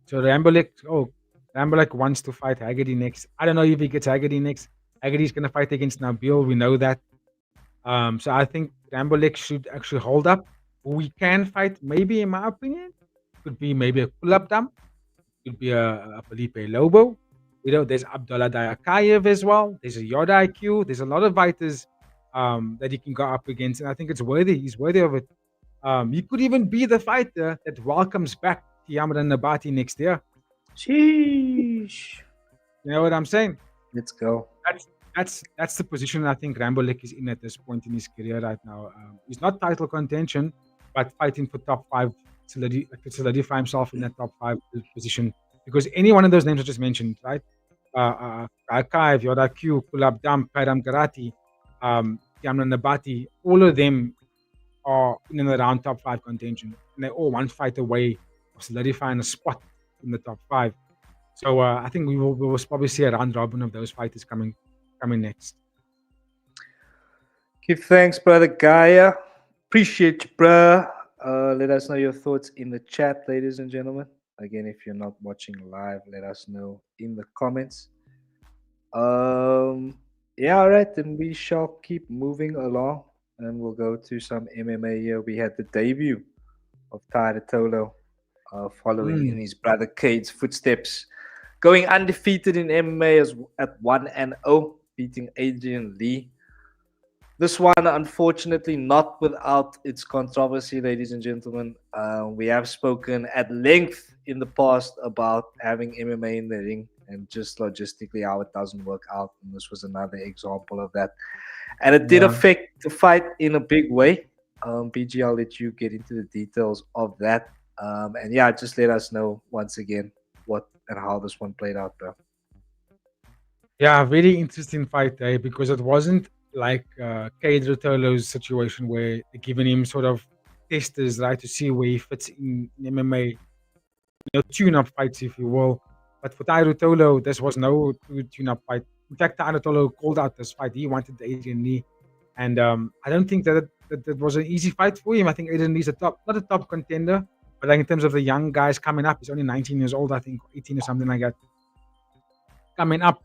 So Ambolek wants to fight Haggerty next. I don't know if he gets Haggerty next. Haggerty's going to fight against Nabil. We know that. So I think Ambolek should actually hold up. Who we can fight, maybe in my opinion, could be maybe a Kulabdam. Could be a Felipe Lobo. There's Abdullah Dayakayev as well. There's a Yoda IQ. There's a lot of fighters that he can go up against, and I think it's worthy. He's worthy of it. He could even be the fighter that welcomes back Tiamra Nabati next year. Sheesh. You know what I'm saying? Let's go. That's the position I think Ambolek is in at this point in his career right now. He's not title contention, but fighting for top 5 to solidify himself in that top 5 position. Because any one of those names I just mentioned, right? Archive, Yoda Q, Kulabdam, Kairam Garati, Tiamra Nabati, all of them are in and around top 5 contention. And they're all one fight away of solidifying a spot in the top 5. So I think we will probably see a round robin of those fighters coming next. Give thanks, brother Gaia. Appreciate you, bruh. Let us know your thoughts in the chat, ladies and gentlemen. Again, if you're not watching live, let us know in the comments. Yeah, all right, then we shall keep moving along, and we'll go to some MMA here. We had the debut of Tyler Tolo, following in his brother Cade's footsteps, going undefeated in MMA at 1-0, beating Adrian Lee. This one, unfortunately, not without its controversy, ladies and gentlemen. We have spoken at length in the past about having MMA in the ring and just logistically how it doesn't work out. And this was another example of that. And it did affect the fight in a big way. BG, I'll let you get into the details of that. And yeah, just let us know once again what and how this one played out, bro. Yeah, very interesting fight, because it wasn't like Cade Rotolo's situation where they're giving him sort of testers, right, to see where he fits in MMA, tune-up fights, if you will. But for Tai Rotolo, this was no tune-up fight. In fact, Tai Rotolo called out this fight. He wanted the Adrian Lee. And I don't think that it was an easy fight for him. I think Adrian Lee's not a top contender, but like in terms of the young guys coming up, he's only 19 years old, I think, 18 or something like that. Coming up,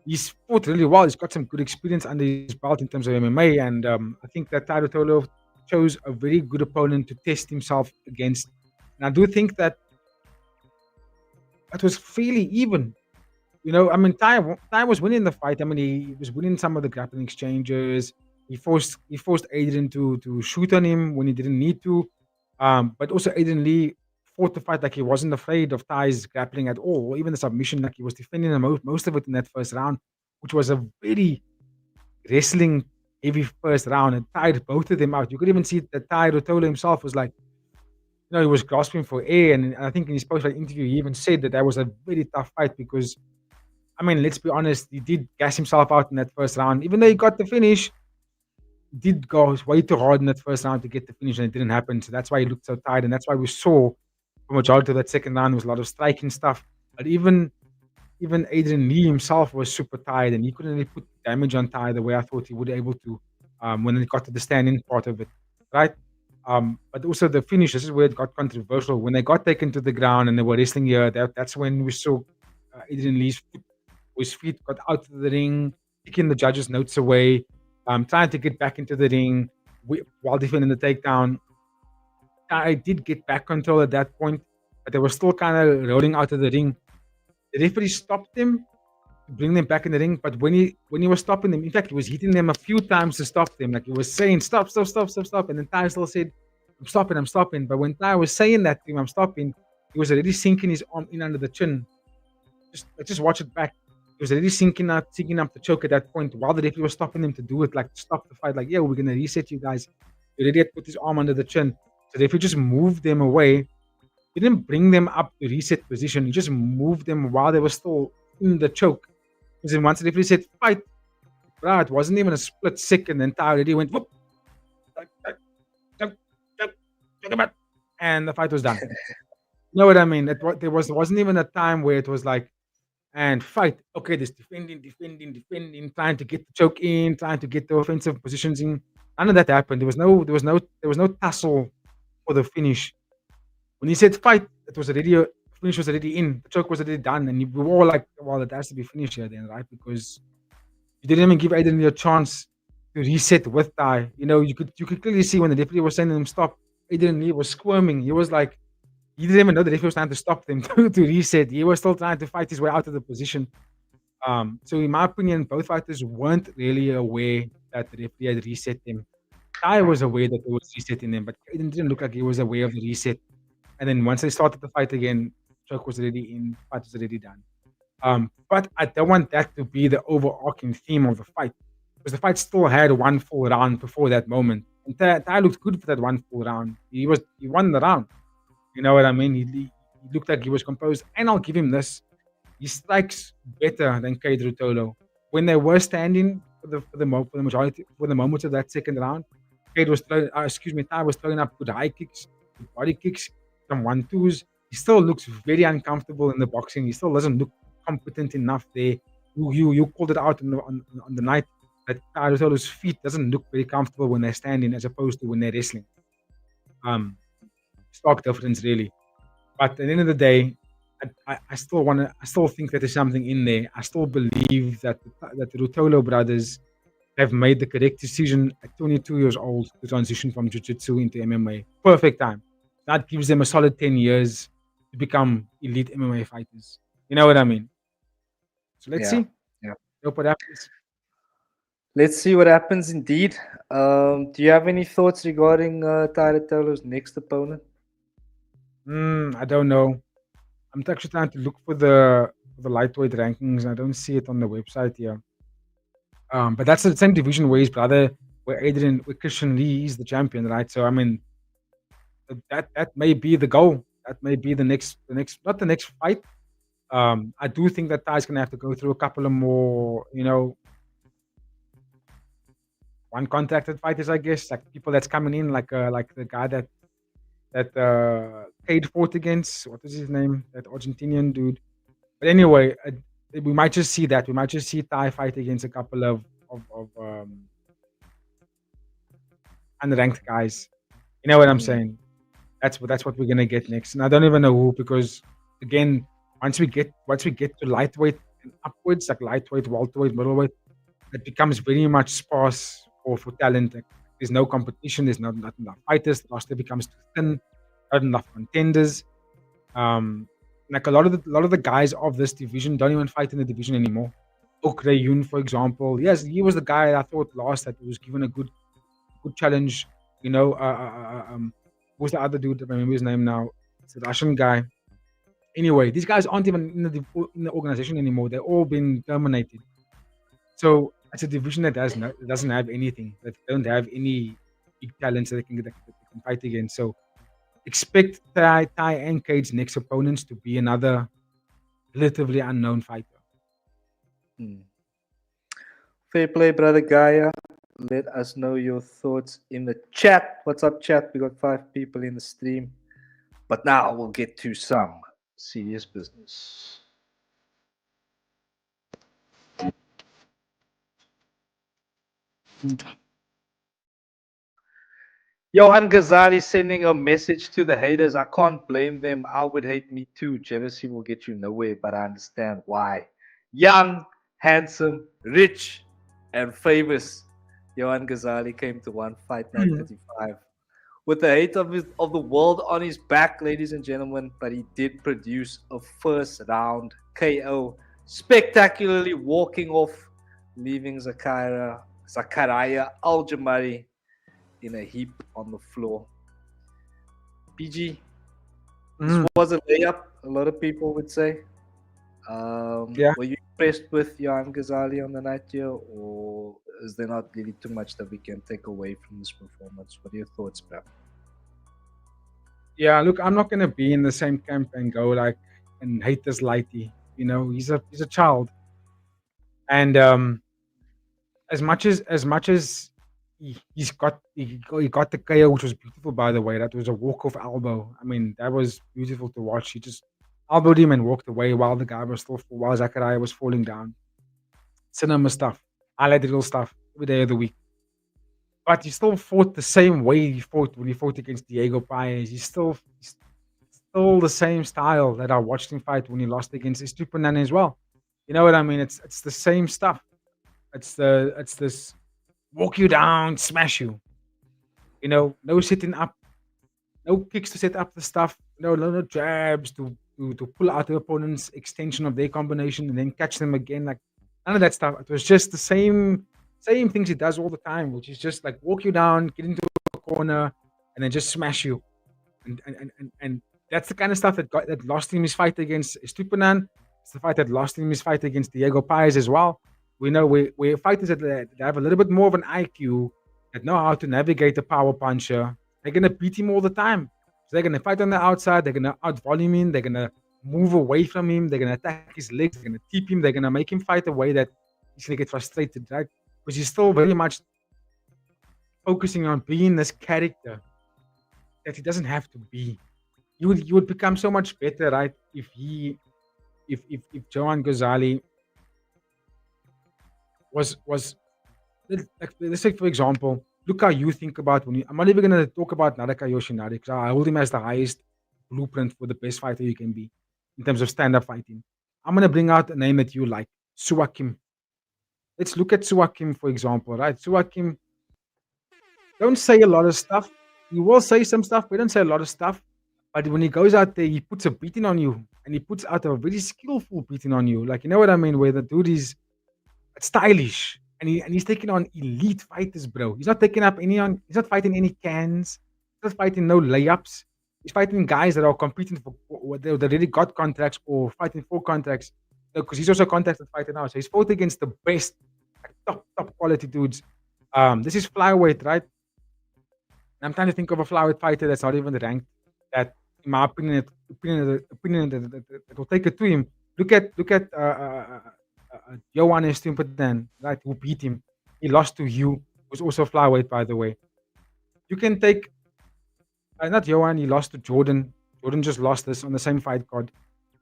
he's fought really well. He's got some good experience under his belt in terms of MMA, and I think that Tai Rotolo chose a very good opponent to test himself against. And I do think that it was fairly even. I mean, Tai was winning the fight. I mean, he was winning some of the grappling exchanges. He forced Adrian to shoot on him when he didn't need to. But also Adrian Lee fought the fight like he wasn't afraid of Tai's grappling at all, or even the submission, like he was defending most of it in that first round, which was a very wrestling heavy first round, and tired both of them out. You could even see that Tai Rotolo himself was like, he was grasping for air, and I think in his post-fight interview, he even said that was a very tough fight because, I mean, let's be honest, he did gas himself out in that first round. Even though he got the finish, he did go way too hard in that first round to get the finish, and it didn't happen. So that's why he looked so tired, and that's why we saw the majority of that second round was a lot of striking stuff. But even Adrian Lee himself was super tired, and he couldn't really put damage on Tai the way I thought he would be able to when it got to the stand-in part of it, right? But also the finish, this is where it got controversial. When they got taken to the ground and they were wrestling here, that's when we saw Adrian Lee's his feet got out of the ring, taking the judges' notes away, trying to get back into the ring while defending the takedown. I did get back control at that point, but they were still kind of rolling out of the ring. The referee stopped them to bring them back in the ring, but when he was stopping them, in fact, he was hitting them a few times to stop them. Like he was saying, stop, and then Tai still said, I'm stopping. But when Tai was saying that to him, I'm stopping, he was already sinking his arm in under the chin. Just watch it back. He was already sinking up the choke at that point while the referee was stopping him to do it, like to stop the fight. Like, yeah, we're gonna reset you guys. He already had put his arm under the chin. So the referee just moved them away. He didn't bring them up to reset position. He just moved them while they were still in the choke. Because then once the referee said fight, bro, it wasn't even a split second. Then Tai already went whoop, and the fight was done. You know what I mean? There wasn't even a time where it was like, and fight. Okay, there's defending, trying to get the choke in, trying to get the offensive positions in. None of that happened. There was no tussle for the finish. When he said fight, finish was already in. The choke was already done, and we were all like, well, it has to be finished here then, right? Because you didn't even give Adrian a chance to reset with Tai. You could clearly see when the referee was saying to him stop, Adrian Lee was squirming. He was like, he didn't even know the referee was trying to stop them to reset. He was still trying to fight his way out of the position. So in my opinion, both fighters weren't really aware that the referee had reset them. Tai was aware that he was resetting them, but it didn't look like he was aware of the reset. And then once they started the fight again, choke was already in, fight was already done. But I don't want that to be the overarching theme of the fight, because the fight still had one full round before that moment. And Tai looked good for that one full round. He won the round. You know what I mean? He looked like he was composed, and I'll give him this: he strikes better than Cade Rotolo. When they were standing for the moments of that second round, Tai was throwing up good high kicks, good body kicks, some 1-2s. He still looks very uncomfortable in the boxing. He still doesn't look competent enough there. You called it out on the night that Tai Rotolo's feet doesn't look very comfortable when they're standing as opposed to when they're wrestling. Stark difference, really. But at the end of the day, I still think that there's something in there. I still believe that the Rotolo brothers have made the correct decision at 22 years old to transition from jiu-jitsu into MMA. Perfect time. That gives them a solid 10 years to become elite MMA fighters. You know what I mean? So let's see. Yeah. Hope what happens. Let's see what happens indeed. Do you have any thoughts regarding Tai Rotolo's next opponent? I don't know. I'm actually trying to look for the lightweight rankings. I don't see it on the website here. But that's the same division where his brother where Christian Lee is the champion, right? So I mean, that may be the goal. That may be not the next fight. I do think that Ty's gonna have to go through a couple of more, one contracted fighters, I guess, like people that's coming in, like the guy that Cade fought against. What is his name? That Argentinian dude. But anyway, we might just see that. We might just see Ty fight against a couple of unranked guys. You know what I'm saying? That's what we're gonna get next. And I don't even know who, because again, once we get to lightweight and upwards, like lightweight, welterweight, middleweight, it becomes very much sparse for talent. Like, there's no competition. There's not enough fighters. The roster becomes too thin. Not enough contenders. Like a lot of the guys of this division don't even fight in the division anymore. Ok Rayun, for example, yes, he was the guy I thought last that was given a good challenge. Who's the other dude? I remember his name now. It's the Russian guy. Anyway, these guys aren't even in the organization anymore. They're all been terminated. So it's a division that doesn't have anything. That don't have any big talents that they can fight against. So expect Ty and Cade's next opponents to be another relatively unknown fighter. Fair play, brother Gaia. Let us know your thoughts in the chat. What's up, chat? We got 5 people in the stream. But now we'll get to some serious business. Johan Ghazali sending a message to the haters. I can't blame them. I would hate me too. Jealousy will get you nowhere, but I understand why. Young, handsome, rich, and famous. Johan Ghazali came to one fight, Night35, with the hate of the world on his back, ladies and gentlemen. But he did produce a first round KO, spectacularly walking off, leaving Zakaria Al-Jamari in a heap on the floor. PG, this was a layup, a lot of people would say. Yeah. Were you impressed with Johan Ghazali on the night here, or is there not really too much that we can take away from this performance? What are your thoughts, bro? Yeah, look, I'm not gonna be in the same camp and go and hate this lighty. He's a child, and as much as he got the KO, which was beautiful, by the way. That was a walk-off elbow. I mean, that was beautiful to watch. He just elbowed him and walked away while Zakaria was falling down. Cinema stuff, highlight reel stuff every day of the week. But he still fought the same way he fought when he fought against Diego Paez. He's still the same style that I watched him fight when he lost against Estupinan as well. You know what I mean? It's the same stuff. It's this walk you down, smash you. No sitting up, no kicks to set up the stuff, no jabs to pull out the opponent's extension of their combination and then catch them again. Like none of that stuff. It was just the same things he does all the time, which is just like walk you down, get into a corner, and then just smash you. And that's the kind of stuff that lost him his fight against Estupinan. It's the fight that lost him his fight against Diego Paez as well. We know we're fighters that have a little bit more of an IQ, that know how to navigate a power puncher. They're going to beat him all the time. So they're going to fight on the outside. They're going to out-volume him. They're going to move away from him. They're going to attack his legs. They're going to tip him. They're going to make him fight a way that he's going to get frustrated, right? Because he's still very much focusing on being this character that he doesn't have to be. You would become so much better, right? If Johan Ghazali was like, let's say for example, look how you think about I'm not even gonna talk about Naraka Yoshinari because I hold him as the highest blueprint for the best fighter you can be in terms of stand-up fighting. I'm gonna bring out a name that you like, Suakim. Let's look at Suakim, for example, right? Suakim don't say a lot of stuff. He will say some stuff, but he don't say a lot of stuff. But when he goes out there, he puts a beating on you, and he puts out a very skillful beating on you. Like, you know what I mean? Where the dude is stylish, and he's taking on elite fighters, bro. He's not taking up he's not fighting any cans. He's not fighting no layups. He's fighting guys that are competing for what they already got contracts or fighting for contracts. Because he's also a contracted fighter now. So he's fought against the best, like, top quality dudes. This is flyweight, right? I'm trying to think of a flyweight fighter that's not even ranked. That, in my opinion, that will take it to him. Look at Johan Estupiñán, right? Who beat him? He lost to Hugh, who's also flyweight, by the way. You can take not Johan. He lost to Jordan. Jordan just lost this on the same fight card.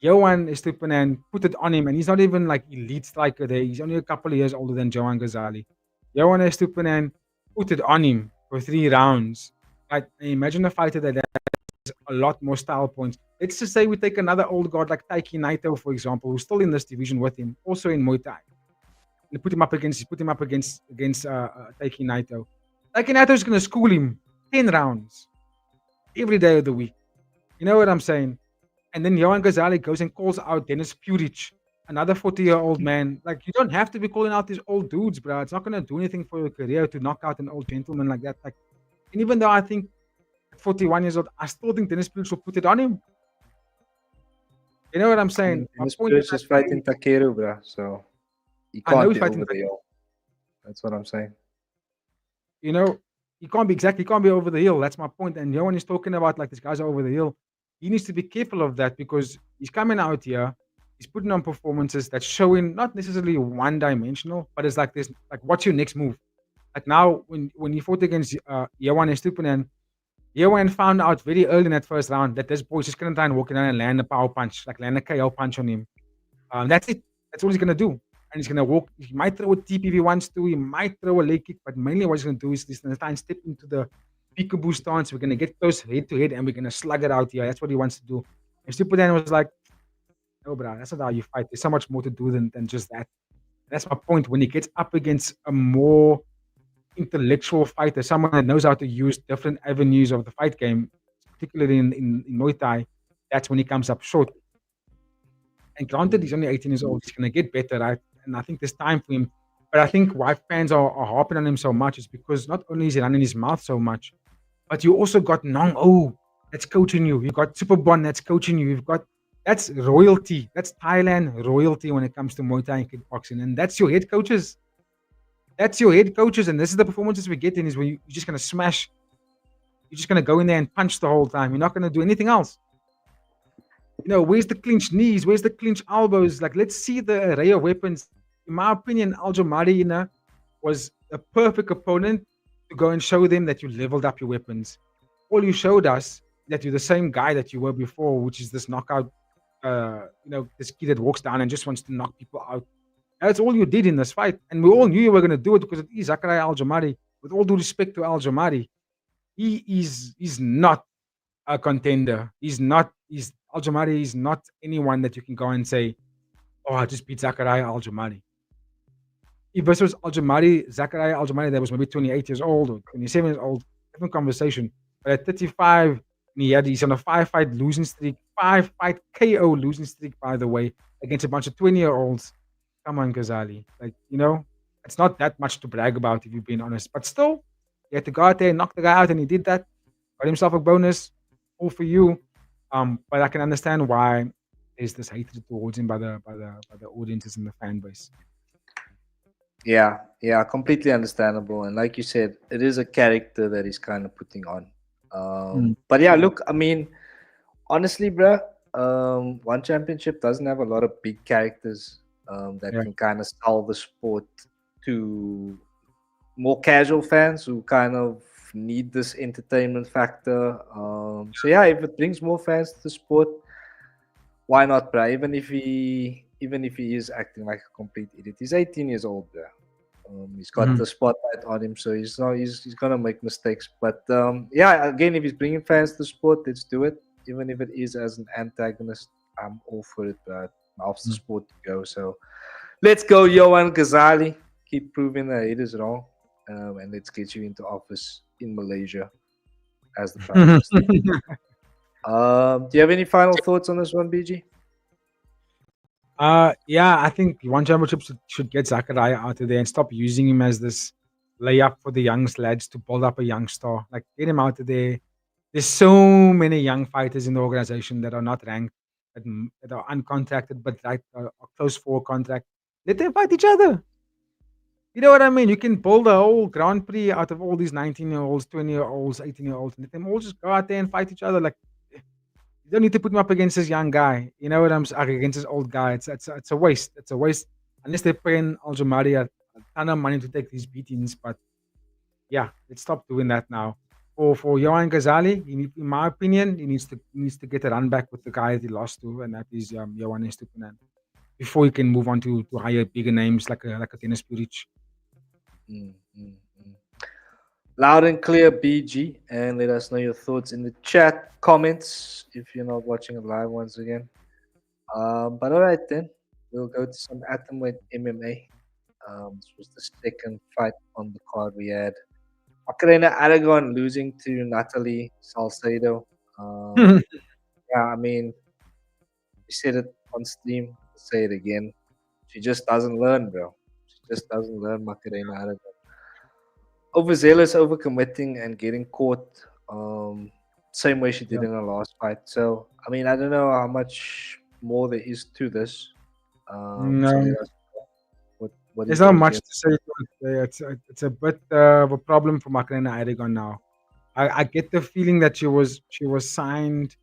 Johan Estupiñán put it on him, and he's not even like elite striker there. He's only a couple of years older than Johan Ghazali. Johan Estupiñán put it on him for 3 rounds. Like, imagine a fighter that has a lot more style points. Let's just say we take another old guard like Taiki Naito, for example, who's still in this division with him, also in Muay Thai. And put him up against Taiki Naito. Taiki Naito is going to school him 10 rounds every day of the week. You know what I'm saying? And then Johan Ghazali goes and calls out Dennis Puric, another 40-year-old man. Like, you don't have to be calling out these old dudes, bro. It's not going to do anything for your career to knock out an old gentleman like that. Like, and even though I think at 41 years old, I still think Dennis Puric will put it on him. You know what I'm saying? Dennis Puric is fighting Takeru, bro. So he can't be over the hill. That's what I'm saying. You know, he can't be over the hill. That's my point. And Johan is talking about like these guys are over the hill. He needs to be careful of that because he's coming out here, he's putting on performances that's showing not necessarily one-dimensional, but it's like this, like, what's your next move? Like now, when he fought against Johan Estupiñán, Johan found out very early in that first round that this boy's just going to try and walk down and land a power punch, like land a KO punch on him. That's it. That's all he's going to do. And he's going to walk. He might throw a TP if he wants to. He might throw a leg kick, but mainly what he's going to do is he's going to try and step into the peekaboo stance. We're going to get close head to head and we're going to slug it out here. That's what he wants to do. And Estupiñán was like, no, bro, that's not how you fight. There's so much more to do than just that. And that's my point. When he gets up against a more intellectual fighter, someone that knows how to use different avenues of the fight game, particularly in Muay Thai, that's when he comes up short. And granted, he's only 18 years old. He's going to get better, right? And I think there's time for him. But I think why fans are harping on him so much is because not only is he running his mouth so much, but you also got Nong O that's coaching you. You got Superbon that's coaching you. You've got that's royalty. That's Thailand royalty when it comes to Muay Thai and kickboxing. And that's your head coaches. That's your head coaches. And this is the performances we get in is where you're just going to smash. You're just going to go in there and punch the whole time. You're not going to do anything else. You know, where's the clinch knees? Where's the clinch elbows? Like, let's see the array of weapons. In my opinion, Aljamaari was a perfect opponent to go and show them that you leveled up your weapons. All you showed us that you're the same guy that you were before, which is this knockout, this kid that walks down and just wants to knock people out. That's all you did in this fight. And we all knew you were going to do it because it is Zakaria Aljamaari. With all due respect to Aljamaari, he's not a contender. Aljamaari is not anyone that you can go and say, oh, I just beat Zakaria Aljamaari. If this was Zakaria Aljamaari that was maybe 28 years old or 27 years old, different conversation. But at 35, he's on a 5-fight losing streak, 5-fight KO losing streak, by the way, against a bunch of 20-year-olds. Come on, Ghazali. Like, it's not that much to brag about if you're being honest. But still, he had to go out there and knock the guy out, and he did that. Got himself a bonus. All for you. But I can understand why there's this hatred towards him by the audiences and the fan base. Yeah, completely understandable. And like you said, it is a character that he's kind of putting on. But yeah, look, I mean, honestly, bro, One Championship doesn't have a lot of big characters that can kind of sell the sport to more casual fans who kind of need this entertainment factor. So yeah, if it brings more fans to the sport, why not, bro? Even if he is acting like a complete idiot, he's 18 years old, bro. He's got the spotlight on him, so he's gonna make mistakes. But yeah, again, if he's bringing fans to the sport, let's do it. Even if it is as an antagonist, I'm all for it, bro. Off the sport to go. So let's go, Johan Ghazali. Keep proving that it is wrong, and let's get you into office in Malaysia as the prime minister. Do you have any final thoughts on this one, BG? Yeah, I think One Championship should get Zakaria out of there and stop using him as this layup for the young lads to build up a young star. Like, get him out of there. There's so many young fighters in the organization that are not ranked, that are uncontracted, but like are close for contract. Let them fight each other. You know what I mean? You can build a whole Grand Prix out of all these 19-year-olds, 20-year-olds, 18-year-olds, and let them all just go out there and fight each other. Like, you don't need to put him up against this young guy. You know what I'm saying? Against this old guy. It's a waste. It's a waste. Unless they're paying Aljamari a ton of money to take these beatings. But yeah, let's stop doing that now. For Johan Ghazali, in my opinion, he needs to get a run back with the guy that he lost to, and that is Johan Estupinan. Before he can move on to higher, bigger names like a Dennis Buric. Mm, mm, mm. Loud and clear, BG, and let us know your thoughts in the chat comments if you're not watching it live once again. But all right then, we'll go to some atomweight MMA. This was the second fight on the card we had. Macarena Aragon losing to Natalie Salcedo. Yeah, I mean, we said it on stream. I'll say it again. She just doesn't learn, bro. She just doesn't learn, Macarena Aragon. Overzealous, overcommitting, and getting caught. Same way she did Yeah. in her last fight. So, I mean, I don't know how much more there is to this. So No. let us know what There's is not your much guess? to say. It's a bit of a problem for Macarena Aragon now. I get the feeling that she was signed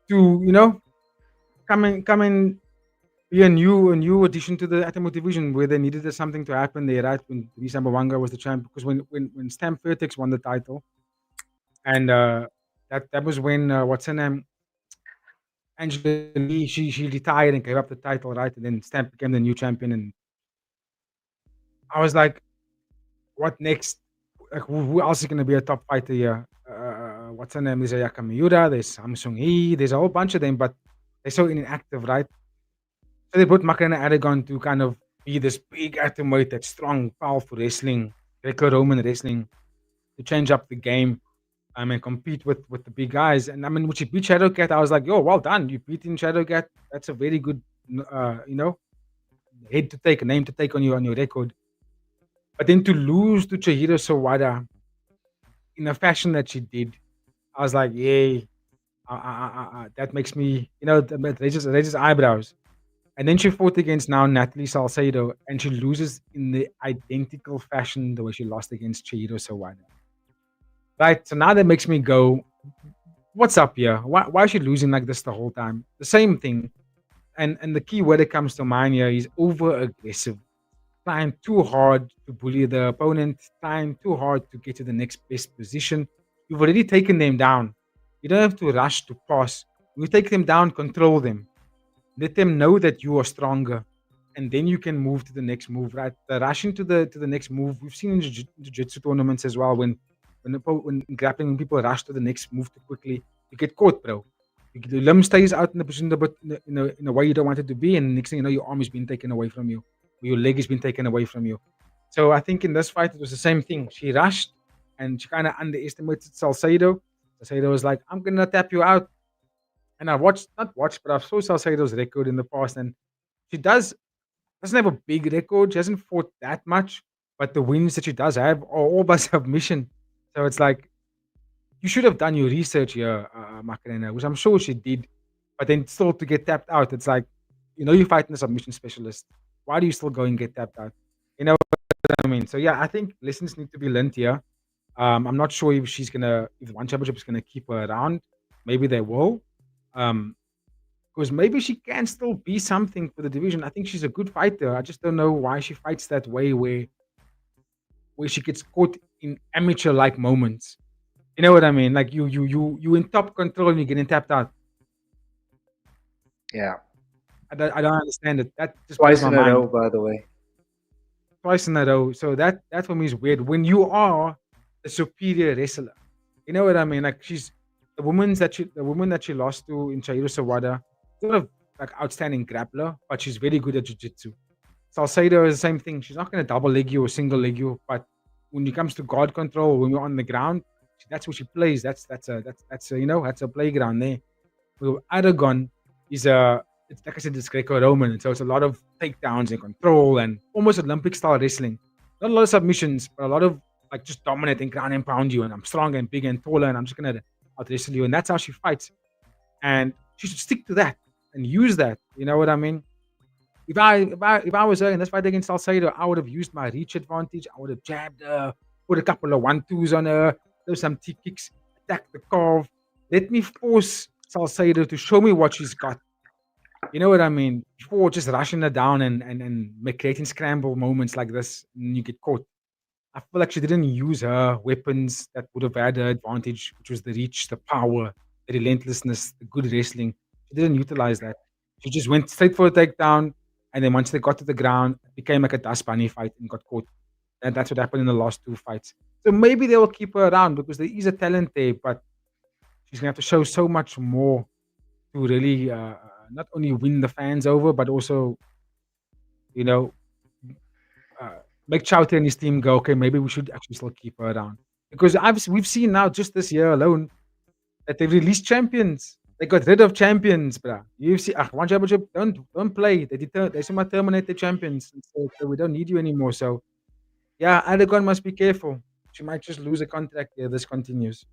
to come and be a new addition to the Atomweight division where they needed something to happen there, right? When Lisa Mbawanga was the champ, because when Stam Fairtex won the title, and that was when what's her name, Angela Lee, she retired and gave up the title, right? And then Stamp became the new champion, and I was like, what next? Like, who else is going to be a top fighter here? What's her name? There's Ayaka Miura, there's Samsung Hee, there's a whole bunch of them, but they're so inactive, right? So they put Macarena Aragon to kind of be this big atomweight that's strong, powerful wrestling, Greco-Roman wrestling, to change up the game and compete with the big guys. And I mean, when she beat Shadowcat, I was like, yo, well done. You beating Shadowcat. That's a very good, head to take, a name to take on your record. But then to lose to Chihiro Sawada in a fashion that she did, I was like, yay. That makes me, that raises eyebrows. And then she fought against now Natalie Salcedo, and she loses in the identical fashion the way she lost against Chihiro Sawada. Right, so now that makes me go, what's up here? Why is she losing like this the whole time? The same thing. And the key word that comes to mind here is over aggressive. Trying too hard to bully the opponent, trying too hard to get to the next best position. You've already taken them down. You don't have to rush to pass. You take them down, control them. Let them know that you are stronger. And then you can move to the next move, right? The rushing to the next move. We've seen in jiu-jitsu tournaments as well when grappling, when people rush to the next move too quickly, you get caught, bro. The limb stays out in the position, but in a way you don't want it to be, and next thing you know, your arm is being taken away from you, or your leg has been taken away from you. So I think in this fight it was the same thing. She rushed and she kind of underestimated Salcedo. Salcedo was like, "I'm gonna tap you out." And I not watched, but I've saw Salcedo's record in the past, and she doesn't have a big record. She hasn't fought that much, but the wins that she does have are all by submission. So it's like, you should have done your research here, Macarena, which I'm sure she did. But then still to get tapped out, it's like, you're fighting a submission specialist. Why do you still go and get tapped out? You know what I mean? So yeah, I think lessons need to be learned here. I'm not sure if if one championship is gonna keep her around. Maybe they will. Because maybe she can still be something for the division. I think she's a good fighter. I just don't know why she fights that way where she gets caught in amateur-like moments. You know what I mean? Like you in top control and you're getting tapped out. Yeah. I don't understand it. That just Twice blows in my a mind. row, by the way. Twice in a row. So that for me is weird. When you are a superior wrestler, you know what I mean? Like the woman that she lost to in Chihiro Sawada, sort of like outstanding grappler, but she's very good at jiu-jitsu. Salcedo is the same thing. She's not going to double leg you or single leg you, but when it comes to guard control, when we're on the ground, that's what she plays. That's a playground there. Well, Aragon is it's like I said, it's Greco-Roman, so it's a lot of takedowns and control and almost Olympic style wrestling. Not a lot of submissions, but a lot of like just dominating, ground and pound you, and I'm stronger and bigger and taller, and I'm just gonna out wrestle you, and that's how she fights. And she should stick to that and use that. You know what I mean? if I was her in this fight against Salcedo, I would have used my reach advantage. I would have jabbed her, put a couple of 1-2s on her, do some T kicks, attack the calf. Let me force Salcedo to show me what she's got. You know what I mean? Before just rushing her down and creating scramble moments like this, and you get caught. I feel like she didn't use her weapons that would have had her advantage, which was the reach, the power, the relentlessness, the good wrestling. She didn't utilize that. She just went straight for a takedown, and then once they got to the ground, it became like a dust bunny fight and got caught. And that's what happened in the last 2 fights. So maybe they will keep her around because there is a talent there, but she's gonna have to show so much more to really not only win the fans over, but also, you know, make Chowta and his team go, okay, maybe we should actually still keep her around. Because we've seen now just this year alone that they released champions. They got rid of champions, bruh. UFC, one championship, don't play. They somehow terminate the champions. And so we don't need you anymore. So yeah, Aragon must be careful. She might just lose a contract if this continues.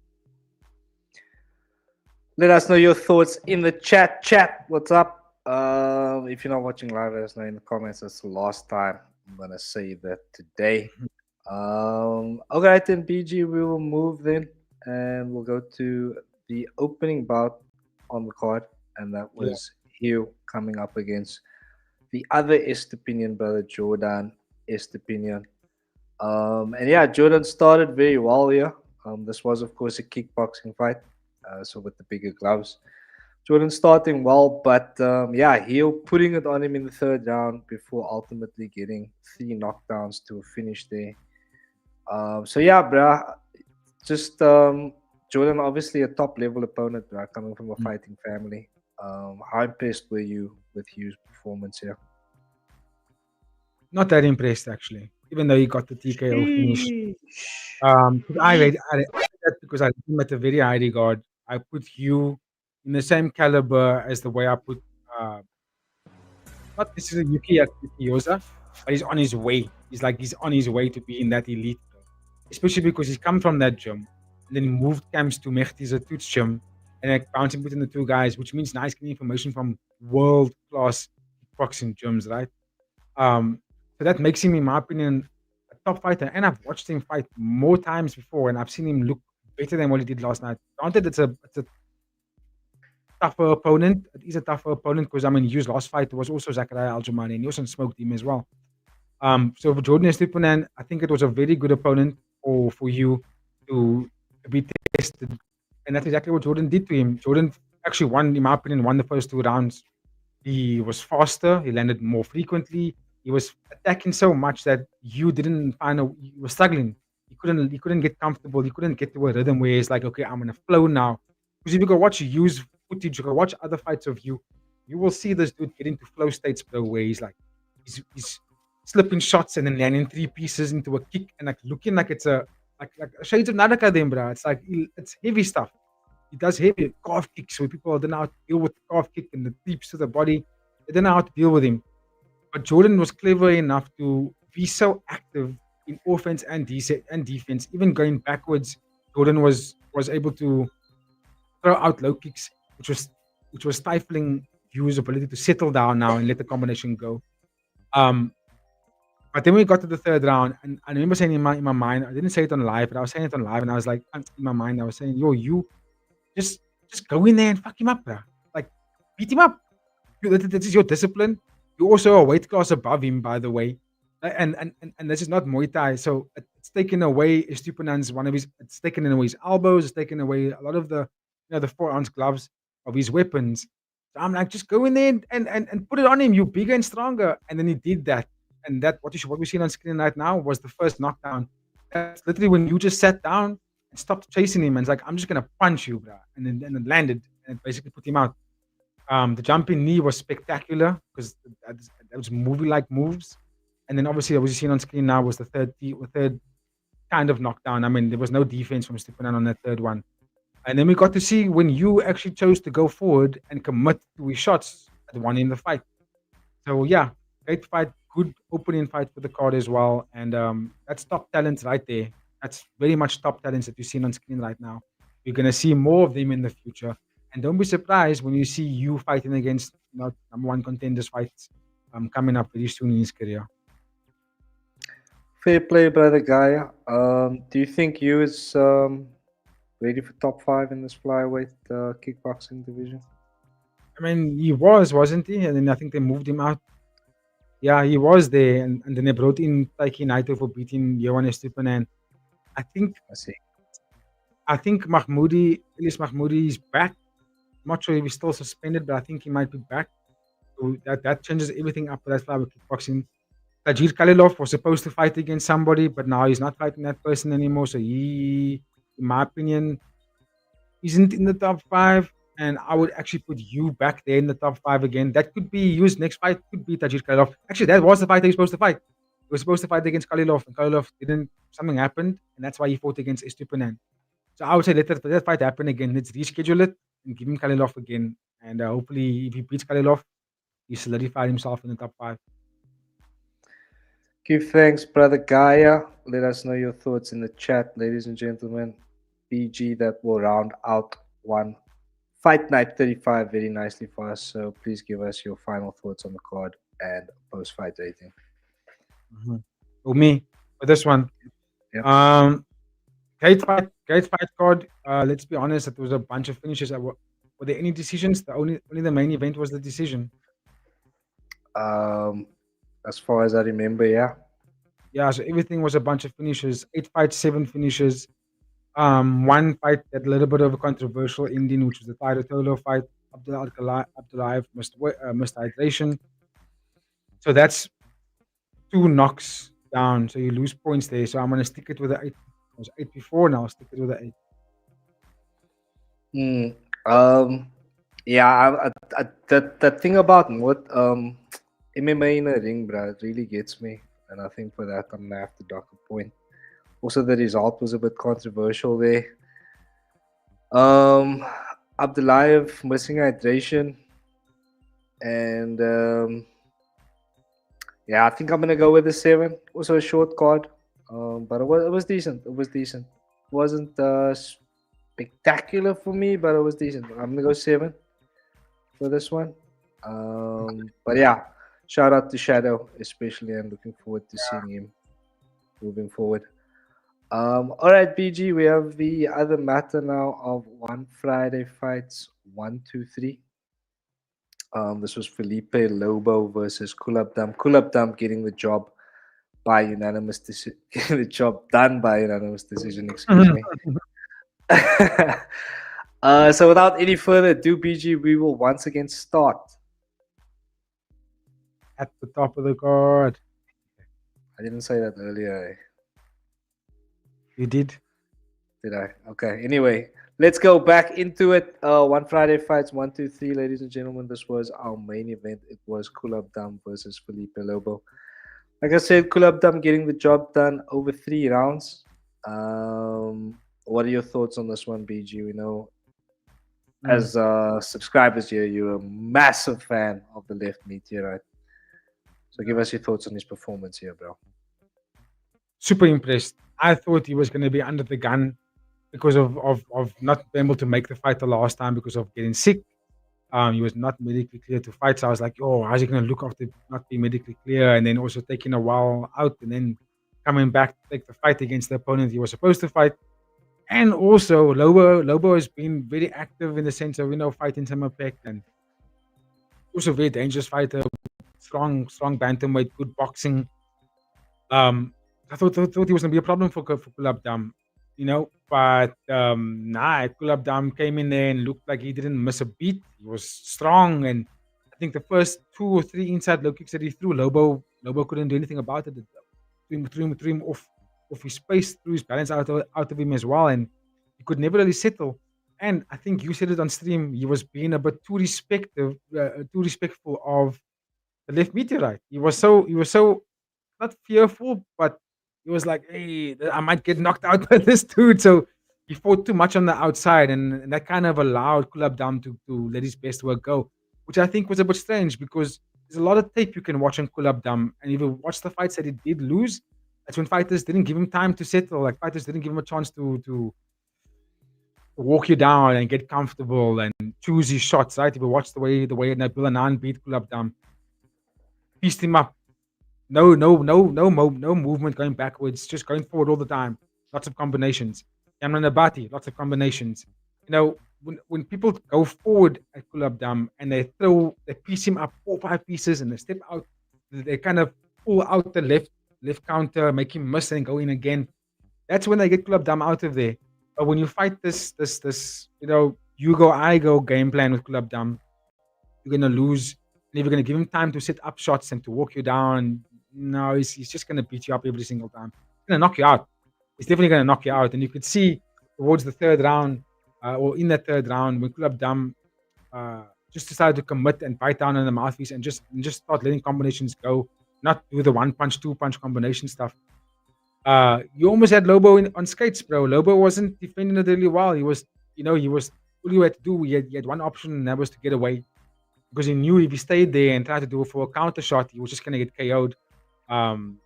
Let us know your thoughts in the chat. Chat, what's up? If you're not watching live, let us know in the comments. That's the last time I'm gonna say that today. Okay, then BG, we will move then, and we'll go to the opening bout on the card, and that was Hugh coming up against the other Estepinian brother, Jordan Estepinian. And yeah, Jordan started very well here. This was, of course, a kickboxing fight, so with the bigger gloves. Jordan starting well, but yeah, Heel putting it on him in the 3rd round before ultimately getting 3 knockdowns to a finish there. So yeah, bruh, just Jordan, obviously a top level opponent, bruh, coming from a fighting family. How impressed were you with Hugh's performance here? Not that impressed actually, even though he got the TKO finish. I read that because I put him at a very high regard. I put Hugh in the same caliber as the way I put not necessarily Yuki Yosa, but he's on his way. He's on his way to be in that elite, especially because he's come from that gym and then he moved camps to Mechti's Atuts gym and like bouncing between the 2 guys, which means nice getting information from world class boxing gyms, right? So that makes him, in my opinion, a top fighter. And I've watched him fight more times before, and I've seen him look better than what he did last night. Granted, it's a tougher opponent. It is a tougher opponent because I mean, Hugh's last fight was also Zachariah Aljamani, and he also smoked him as well. So for Jordan Estupiñán, I think it was a very good opponent for Hugh to be tested, and that's exactly what Jordan did to him. Jordan actually won, in my opinion, won the first 2 rounds. He was faster. He landed more frequently. He was attacking so much that Hugh didn't he was struggling. He couldn't get comfortable. He couldn't get to a rhythm where he's like, okay, I'm gonna flow now. Because if you go watch Hugh's footage, you go watch other fights of Hugh, you will see this dude get into flow states, bro, where he's like, he's slipping shots and then landing 3 pieces into a kick and like looking like it's a shades of Nadaka then, bro. It's like it's heavy stuff. He does heavy calf kicks where people don't know how to deal with the calf kick and the deeps to the body. They don't know how to deal with him. But Jordan was clever enough to be so active in offense and defense. Even going backwards, Jordan was able to throw out low kicks, which was stifling Hugh's ability to settle down now and let the combination go. But then we got to the 3rd round, and I remember saying in my mind, I didn't say it on live, but I was saying it on live, and I was like, in my mind, I was saying, yo, you just go in there and fuck him up, bro. Like, beat him up. This is your discipline. You're also a weight class above him, by the way. And this is not Muay Thai. So it's taken away Estupiñán's it's taken away his elbows, it's taken away a lot of the the 4-ounce gloves of his weapons. So I'm like, just go in there and put it on him. You're bigger and stronger. And then he did that. And that what we're seeing on screen right now was the first knockdown. That's literally when you just sat down and stopped chasing him and it's like, I'm just gonna punch you, bro. And then landed and basically put him out. The jumping knee was spectacular because that was movie-like moves. And then obviously, what we're seeing on screen now was the third kind of knockdown. I mean, there was no defense from Estupiñán on that 3rd one. And then we got to see when you actually chose to go forward and commit to his shots at one in the fight. So yeah, great fight, good opening fight for the card as well. And that's top talent right there. That's very much top talents that you're seeing on screen right now. You're going to see more of them in the future. And don't be surprised when you see you fighting against number 1 contenders fights coming up very soon in his career. Fair play, brother Gaia. Do you think you is ready for top 5 in this flyweight kickboxing division? I mean, he was, wasn't he? And then I think they moved him out. Yeah, he was there, and then they brought in Taiki Naito for beating Johannes Stupinan. I think I see. Elias Mahmoudi is back. I'm not sure if he's still suspended, but I think he might be back. So that changes everything up for that flyweight kickboxing. Tajir Kalilov was supposed to fight against somebody, but now he's not fighting that person anymore. So he, in my opinion, isn't in the top 5. And I would actually put you back there in the top 5 again. That could be Yu's next fight, could be Tajir Kalilov. Actually, that was the fight he was supposed to fight. He was supposed to fight against Kalilov, and Kalilov didn't, something happened, and that's why he fought against Estupinan. So I would say let that fight happen again. Let's reschedule it and give him Kalilov again. And hopefully, if he beats Kalilov, he solidified himself in the top 5. Give thanks, brother Gaia. Let us know your thoughts in the chat, ladies and gentlemen. BG, that will round out one Fight Night 35 very nicely for us. So please give us your final thoughts on the card and post-fight rating. For me, for this one, Yep. great fight card. Let's be honest, it was a bunch of finishes. Were there any decisions? Only the main event was the decision. As far as I remember, yeah. Yeah, so everything was a bunch of finishes. 8 fights, 7 finishes. One fight that a little bit of a controversial ending, which was the Tairo Tolo fight. Abdullayev missed hydration. So that's 2 knocks down. So you lose points there. So I'm gonna stick it with the 8. It was 8 before, now I'll stick it with the 8. Yeah, the thing about what MMA in a ring, bro, it really gets me, and I think for that I'm gonna have to dock a point. Also, the result was a bit controversial there. Abdullayev missing hydration, and yeah, I think I'm gonna go with the 7. Also a short card, but it was decent. It was decent. It wasn't spectacular for me, but it was decent. I'm gonna go 7 for this one. But yeah, shout out to Shadow especially, and looking forward to seeing him moving forward. All right, BG, we have the other matter now of One Friday Fights 1, 2, 3. This was Felipe Lobo versus Kulabdam. Kulabdam getting the job by unanimous decision. Getting the job done by unanimous decision. Excuse me. So without any further ado, BG, we will once again start At the top of the card. I didn't say that earlier. You did. Did I? Okay. Anyway, let's go back into it. One Friday Fights 1, 2, 3, ladies and gentlemen. This was our main event. It was Kulabdam versus Felipe Lobo. Like I said, Kulabdam getting the job done over 3 rounds. What are your thoughts on this one, BG? We know as subscribers here, you're a massive fan of the left meteorite. So give us your thoughts on his performance here, bro. Super impressed. I thought he was going to be under the gun because of not being able to make the fight the last time because of getting sick. He was not medically clear to fight. So I was like, oh, how's he going to look after not being medically clear? And then also taking a while out and then coming back to take the fight against the opponent he was supposed to fight. And also, Lobo has been very active in the sense of, fighting some impact and also very dangerous fighter, strong bantamweight, good boxing. I thought he was going to be a problem for Kulabdam, but Kulabdam came in there and looked like he didn't miss a beat. He was strong, and I think the first 2 or 3 inside low kicks that he threw, Lobo couldn't do anything about it. Threw him off his space, threw his balance out of him as well, and he could never really settle. And I think you said it on stream, he was being a bit too respectful of the left meteorite. He was so not fearful, but he was like, hey, I might get knocked out by this dude. So he fought too much on the outside, and that kind of allowed Kulabdam to let his best work go, which I think was a bit strange because there's a lot of tape you can watch on Kulabdam, and if you watch the fights that he did lose, that's when fighters didn't give him time to settle. Like fighters didn't give him a chance to walk you down and get comfortable and choose his shots, right? If you watch the way Nabil Anan beat Kulabdam, pieced him up. No movement going backwards, just going forward all the time. Lots of combinations. Cameron Abati, lots of combinations. When people go forward at Kulabdam and they piece him up 4 or 5 pieces and they step out, they kind of pull out the left counter, make him miss and go in again. That's when they get Kulabdam out of there. But when you fight this, you go, I go game plan with Kulabdam, you're gonna lose. And if you're gonna give him time to set up shots and to walk you down, no, he's just gonna beat you up every single time. He's gonna knock you out. He's definitely gonna knock you out. And you could see towards the third round, or in that third round, when Kulabdam just decided to commit and bite down on the mouthpiece and just start letting combinations go, not do the 1-punch, 2-punch combination stuff. You almost had Lobo on skates, bro. Lobo wasn't defending it really well. He was all you had to do. He had one option, and that was to get away, because he knew if he stayed there and tried to do it for a counter shot, he was just gonna get KO'd. And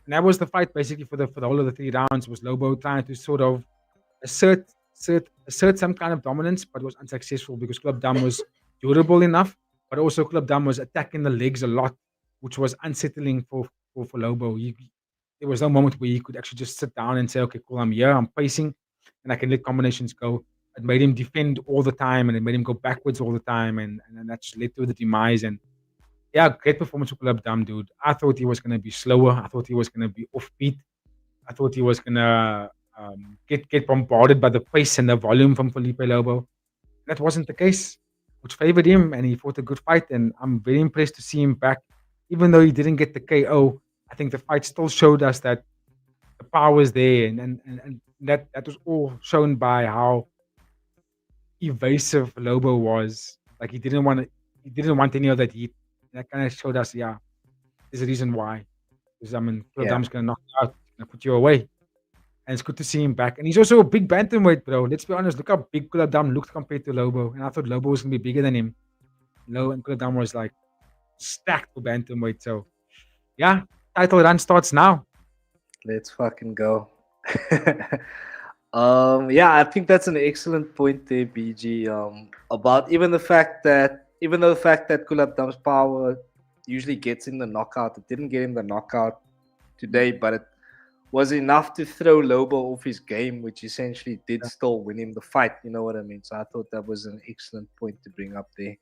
that was the fight basically for the whole of the 3 rounds. Was Lobo trying to sort of assert some kind of dominance, but was unsuccessful because Kulabdam was durable enough, but also Kulabdam was attacking the legs a lot, which was unsettling for Lobo. There was no moment where he could actually just sit down and say, okay, cool, I'm here, I'm pacing, and I can let combinations go. It made him defend all the time, and it made him go backwards all the time, and that just led to the demise. And yeah, great performance for Kulabdam, dude. I thought he was going to be slower. I thought he was going to be offbeat. I thought he was going to get bombarded by the pace and the volume from Felipe Lobo. That wasn't the case, which favored him, and he fought a good fight. And I'm very impressed to see him back. Even though he didn't get the KO, I think the fight still showed us that the power was there, and that was all shown by how evasive Lobo was. Like he didn't want any of that heat. That kind of showed us, yeah, there's a reason why. Because Kulabdam's gonna knock you out, gonna put you away. And it's good to see him back. And he's also a big bantamweight, bro. Let's be honest. Look how big Kulabdam looked compared to Lobo. And I thought Lobo was gonna be bigger than him. And Kulabdam was like stacked for bantamweight. So yeah, title run starts now. Let's fucking go. Yeah, I think that's an excellent point there, BG. About even the fact that Kulabdam's power usually gets him the knockout, it didn't get him the knockout today, but it was enough to throw Lobo off his game, which essentially did still win him the fight. You know what I mean? So I thought that was an excellent point to bring up there.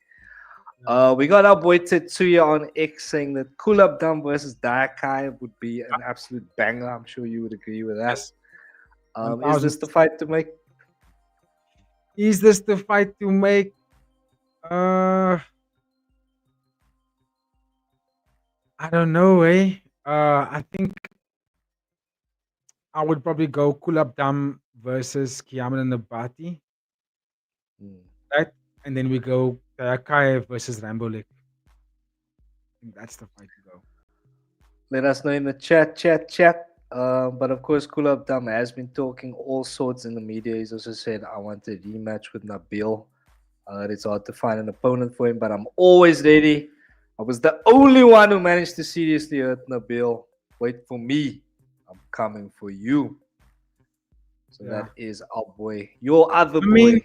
We got our boy Tetsuya on X saying that Kulabdam versus Dayakai would be an absolute banger. I'm sure you would agree with that. Is this the fight to make? Is this the fight to make? I don't know, eh? I think I would probably go Kulabdam versus Kiaman Nabati. Right? And then we go Dayakai versus Rambolik. I think that's the fight to go. Let us know in the chat. But of course, Kulabdam has been talking all sorts in the media. He's also said, I want a rematch with Nabil. It's hard to find an opponent for him, but I'm always ready. I was the only one who managed to seriously hurt Nabil. Wait for me. I'm coming for you. So that is our boy. Your other boy,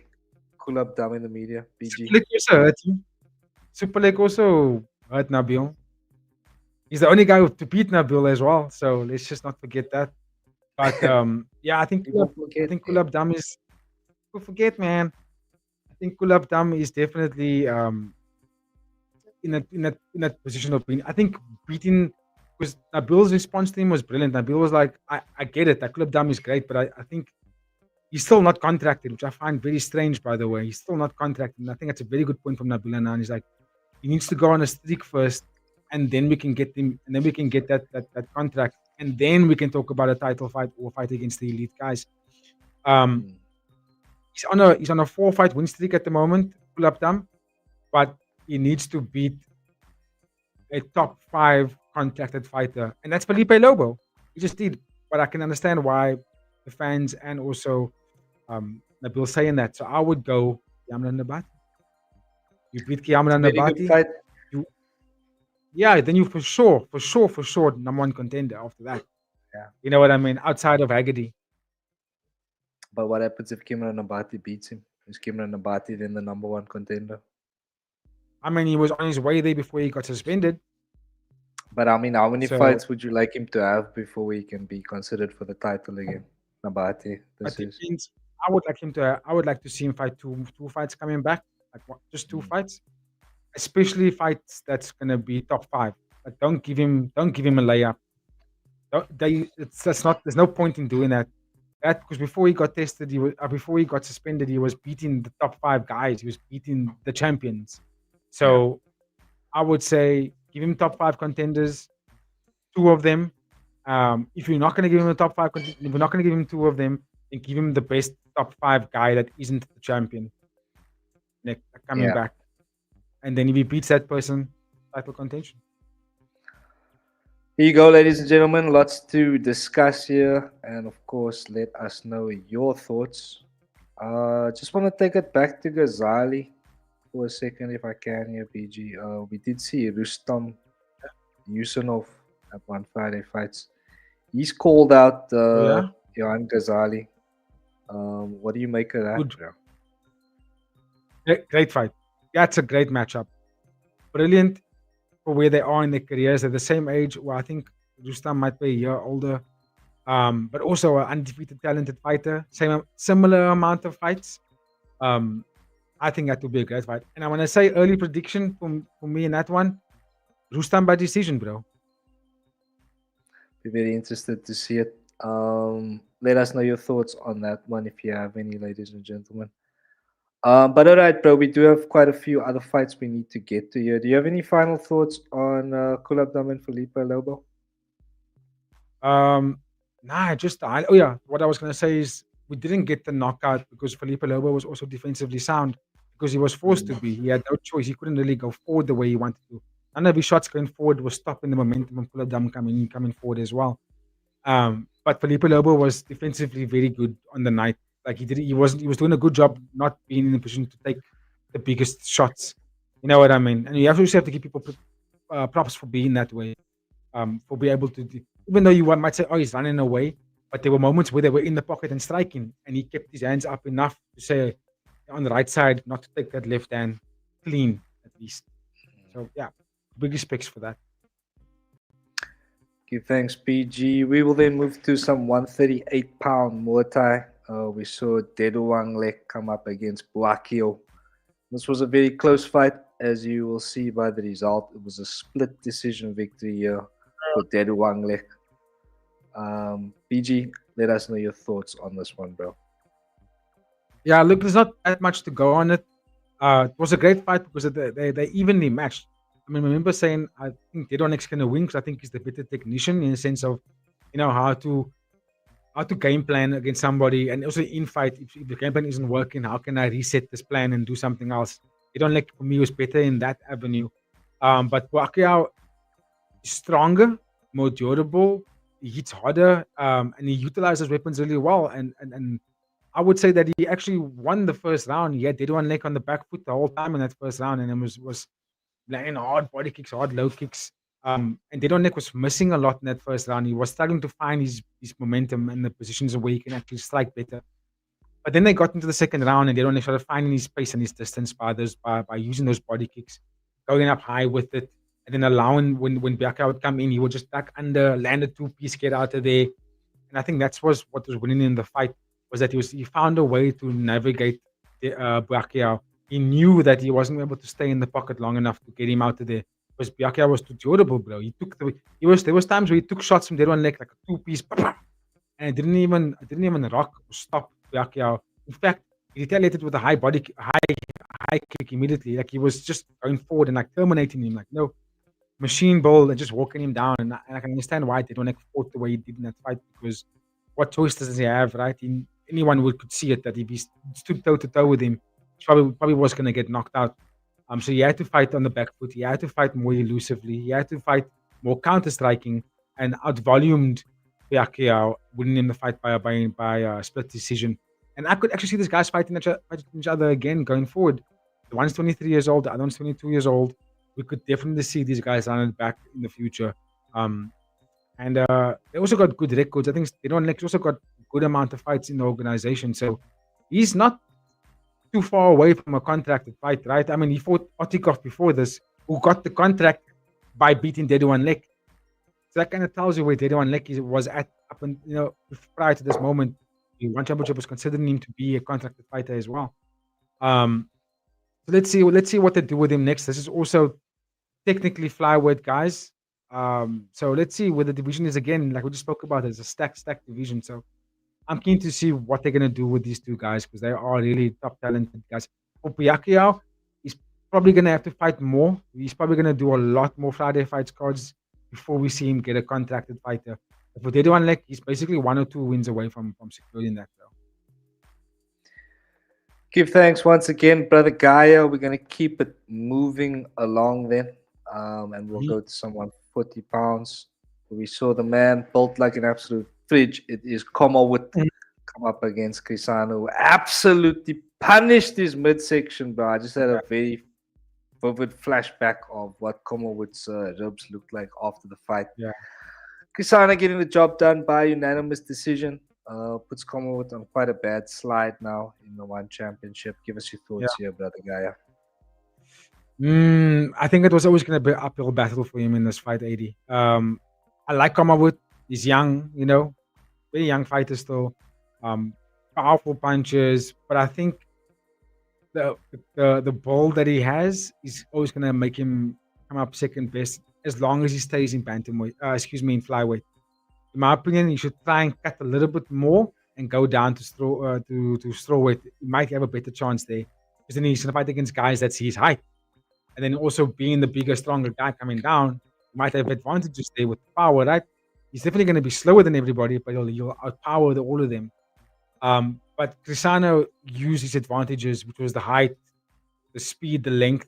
Kulabdam in the media. BG. Super Leg also hurt Nabil. He's the only guy to beat Nabil as well. So let's just not forget that. But yeah, I think Kulabdam is. Don't forget, man. I think Kulabdam is definitely in that position of being. I think beating, because Nabil's response to him was brilliant. Nabil was like, I get it. That Kulabdam is great, but I think he's still not contracted, which I find very strange, by the way. He's still not contracted. And I think that's a very good point from Nabil now. And he's like, he needs to go on a streak first, and then we can get him, and then we can get that contract, and then we can talk about a title fight or fight against the elite guys. He's on a 4-fight win streak at the moment, Kulabdam, but he needs to beat a top 5 contracted fighter, and that's Felipe Lobo. He just did, but I can understand why the fans and also Nabil saying that. So I would go Kiaman Nabati. You beat Kiaman Nabati. Yeah, then you for sure, number 1 contender after that. Yeah. You know what I mean? Outside of Haggerty. But what happens if Kiaman Nabati beats him? Is Kiaman Nabati then the number 1 contender? I mean, he was on his way there before he got suspended. But I mean, how many So fights would you like him to have before he can be considered for the title again? Nabati, at this the is. end, I would like to see him fight two fights coming back, like just two Mm. fights, especially fights that's gonna be top 5. Like don't give him a layup. That's not. There's no point in doing that. That because before he got tested, before he got suspended, he was beating the top 5 guys. He was beating the champions. Yeah. So I would say give him top 5 contenders, 2 of them. If you're not going to give him the top 5, if you're not going to give him 2 of them, then give him the best top 5 guy that isn't the champion coming Yeah. back. And then if he beats that person, title contention. Here you go, ladies and gentlemen. Lots to discuss here, and of course, let us know your thoughts. Just want to take it back to Ghazali for a second, if I can here, PG. We did see Rustam Yusunov at one Friday fights. He's called out Oh yeah, Johan Ghazali. What do you make of that, good, bro? great fight. That's a great matchup. Brilliant for where they are in their careers. They're the same age. Well, I think Rustam might be a year older, but also an undefeated, talented fighter. Similar amount of fights. I think that will be a great fight. And I want to say early prediction for me in that one, Rustam by decision, bro. Be very interested to see it. Let us know your thoughts on that one if you have any, ladies and gentlemen. But all right, bro, we do have quite a few other fights we need to get to here. Do you have any final thoughts on Kulabdam and Felipe Lobo? Oh yeah, what I was gonna say is we didn't get the knockout because Felipe Lobo was also defensively sound because he was forced to be. He had no choice. He couldn't really go forward the way he wanted to. None of his shots going forward was stopping the momentum of Kulabdam coming forward as well. But Felipe Lobo was defensively very good on the night. Like he was doing a good job not being in a position to take the biggest shots. You know what I mean? And you also have to give people props for being that way. For being able to, even though you might say, oh, he's running away, but there were moments where they were in the pocket and striking, and he kept his hands up enough to say on the right side not to take that left hand clean at least. So yeah, big respects for that. Okay, thanks, PG. We will then move to some 138-pound Muay Thai. We saw Deduang Lek come up against Buakio. This was a very close fight, as you will see by the result. It was a split decision victory here for Deduang Lek. PG, let us know your thoughts on this one, bro. Yeah, look, there's not that much to go on it. It was a great fight because they evenly matched. I mean, I remember saying I think Deduang Lek's gonna win because I think he's the better technician in the sense of how to game plan against somebody, and also in fight, if the game plan isn't working, how can I reset this plan and do something else? Deduang Lek for me was better in that avenue. But Pacquiao is stronger, more durable, he hits harder, and he utilizes weapons really well. And I would say that he actually won the first round. He had Deduang Lek on the back foot the whole time in that first round, and it was laying hard body kicks, hard low kicks. And Deduang Lek was missing a lot in that first round. He was struggling to find his momentum and the positions where he can actually strike better. But then they got into the second round and Deduang Lek started finding his space and his distance by using those body kicks, going up high with it, and then allowing when Pacquiao would come in, he would just duck under, land a two-piece, get out of there. And I think what was winning in the fight was that he found a way to navigate Pacquiao. He knew that he wasn't able to stay in the pocket long enough to get him out of there. Because Pacquiao was too durable, bro. There was times where he took shots from Deduang Lek like a two-piece, and it didn't even rock or stop Pacquiao. In fact, he retaliated with a high kick immediately. Like he was just going forward and like terminating him. Like no machine ball and just walking him down. And I can understand why Deduang Lek fought the way he did in that fight because what choice does he have, right? Anyone could see it that if he stood toe to toe with him, he probably was going to get knocked out. So he had to fight on the back foot. He had to fight more elusively. He had to fight more counter-striking and out-volumed Pacquiao, winning in the fight by a split decision. And I could actually see these guys fighting each other again going forward. The one's 23 years old, the other one's 22 years old. We could definitely see these guys running back in the future. And they also got good records. I think Deduang Lek's also got a good amount of fights in the organization. So he's not too far away from a contracted fight, right? I mean, he fought Otikov before this, who got the contract by beating Deduang Lek. that kind of tells you where Dedewan Lekki was at up and prior to this moment. The One Championship was considering him to be a contracted fighter as well. So let's see what they do with him next. This is also technically flyweight, guys. So let's see where the division is again. Like we just spoke about, it's a stacked division. So I'm keen to see what they're gonna do with these two guys because they are really top talented guys. For Pacquiao, he's probably gonna have to fight more. He's probably gonna do a lot more Friday fights cards before we see him get a contracted fighter. But for Dedewan Lekki, he's basically 1 or 2 wins away from securing that. Though. Give thanks once again, brother Gaia. We're gonna keep it moving along then, and we'll go to someone 40 pounds. We saw the man built like an absolute fridge. It is Como would come up against Crisano. Absolutely punished his midsection, bro. I just had a very vivid flashback of what Como Wood's ribs looked like after the fight. Yeah. Crisano getting the job done by unanimous decision. Puts Como Wood on quite a bad slide now in the One Championship. Give us your thoughts here, brother Gaia. I think it was always going to be an uphill battle for him in this fight, 80. I like Kamawood. He's young, very young fighter still. Powerful punches, but I think the ball that he has is always going to make him come up second best as long as he stays in bantamweight. In flyweight. In my opinion, he should try and cut a little bit more and go down to strawweight. He might have a better chance there because then he's going to fight against guys that's his height. And then also being the bigger, stronger guy coming down, he might have advantages there with power, right? He's definitely going to be slower than everybody, but he'll outpower all of them. But Crisano used his advantages, which was the height, the speed, the length.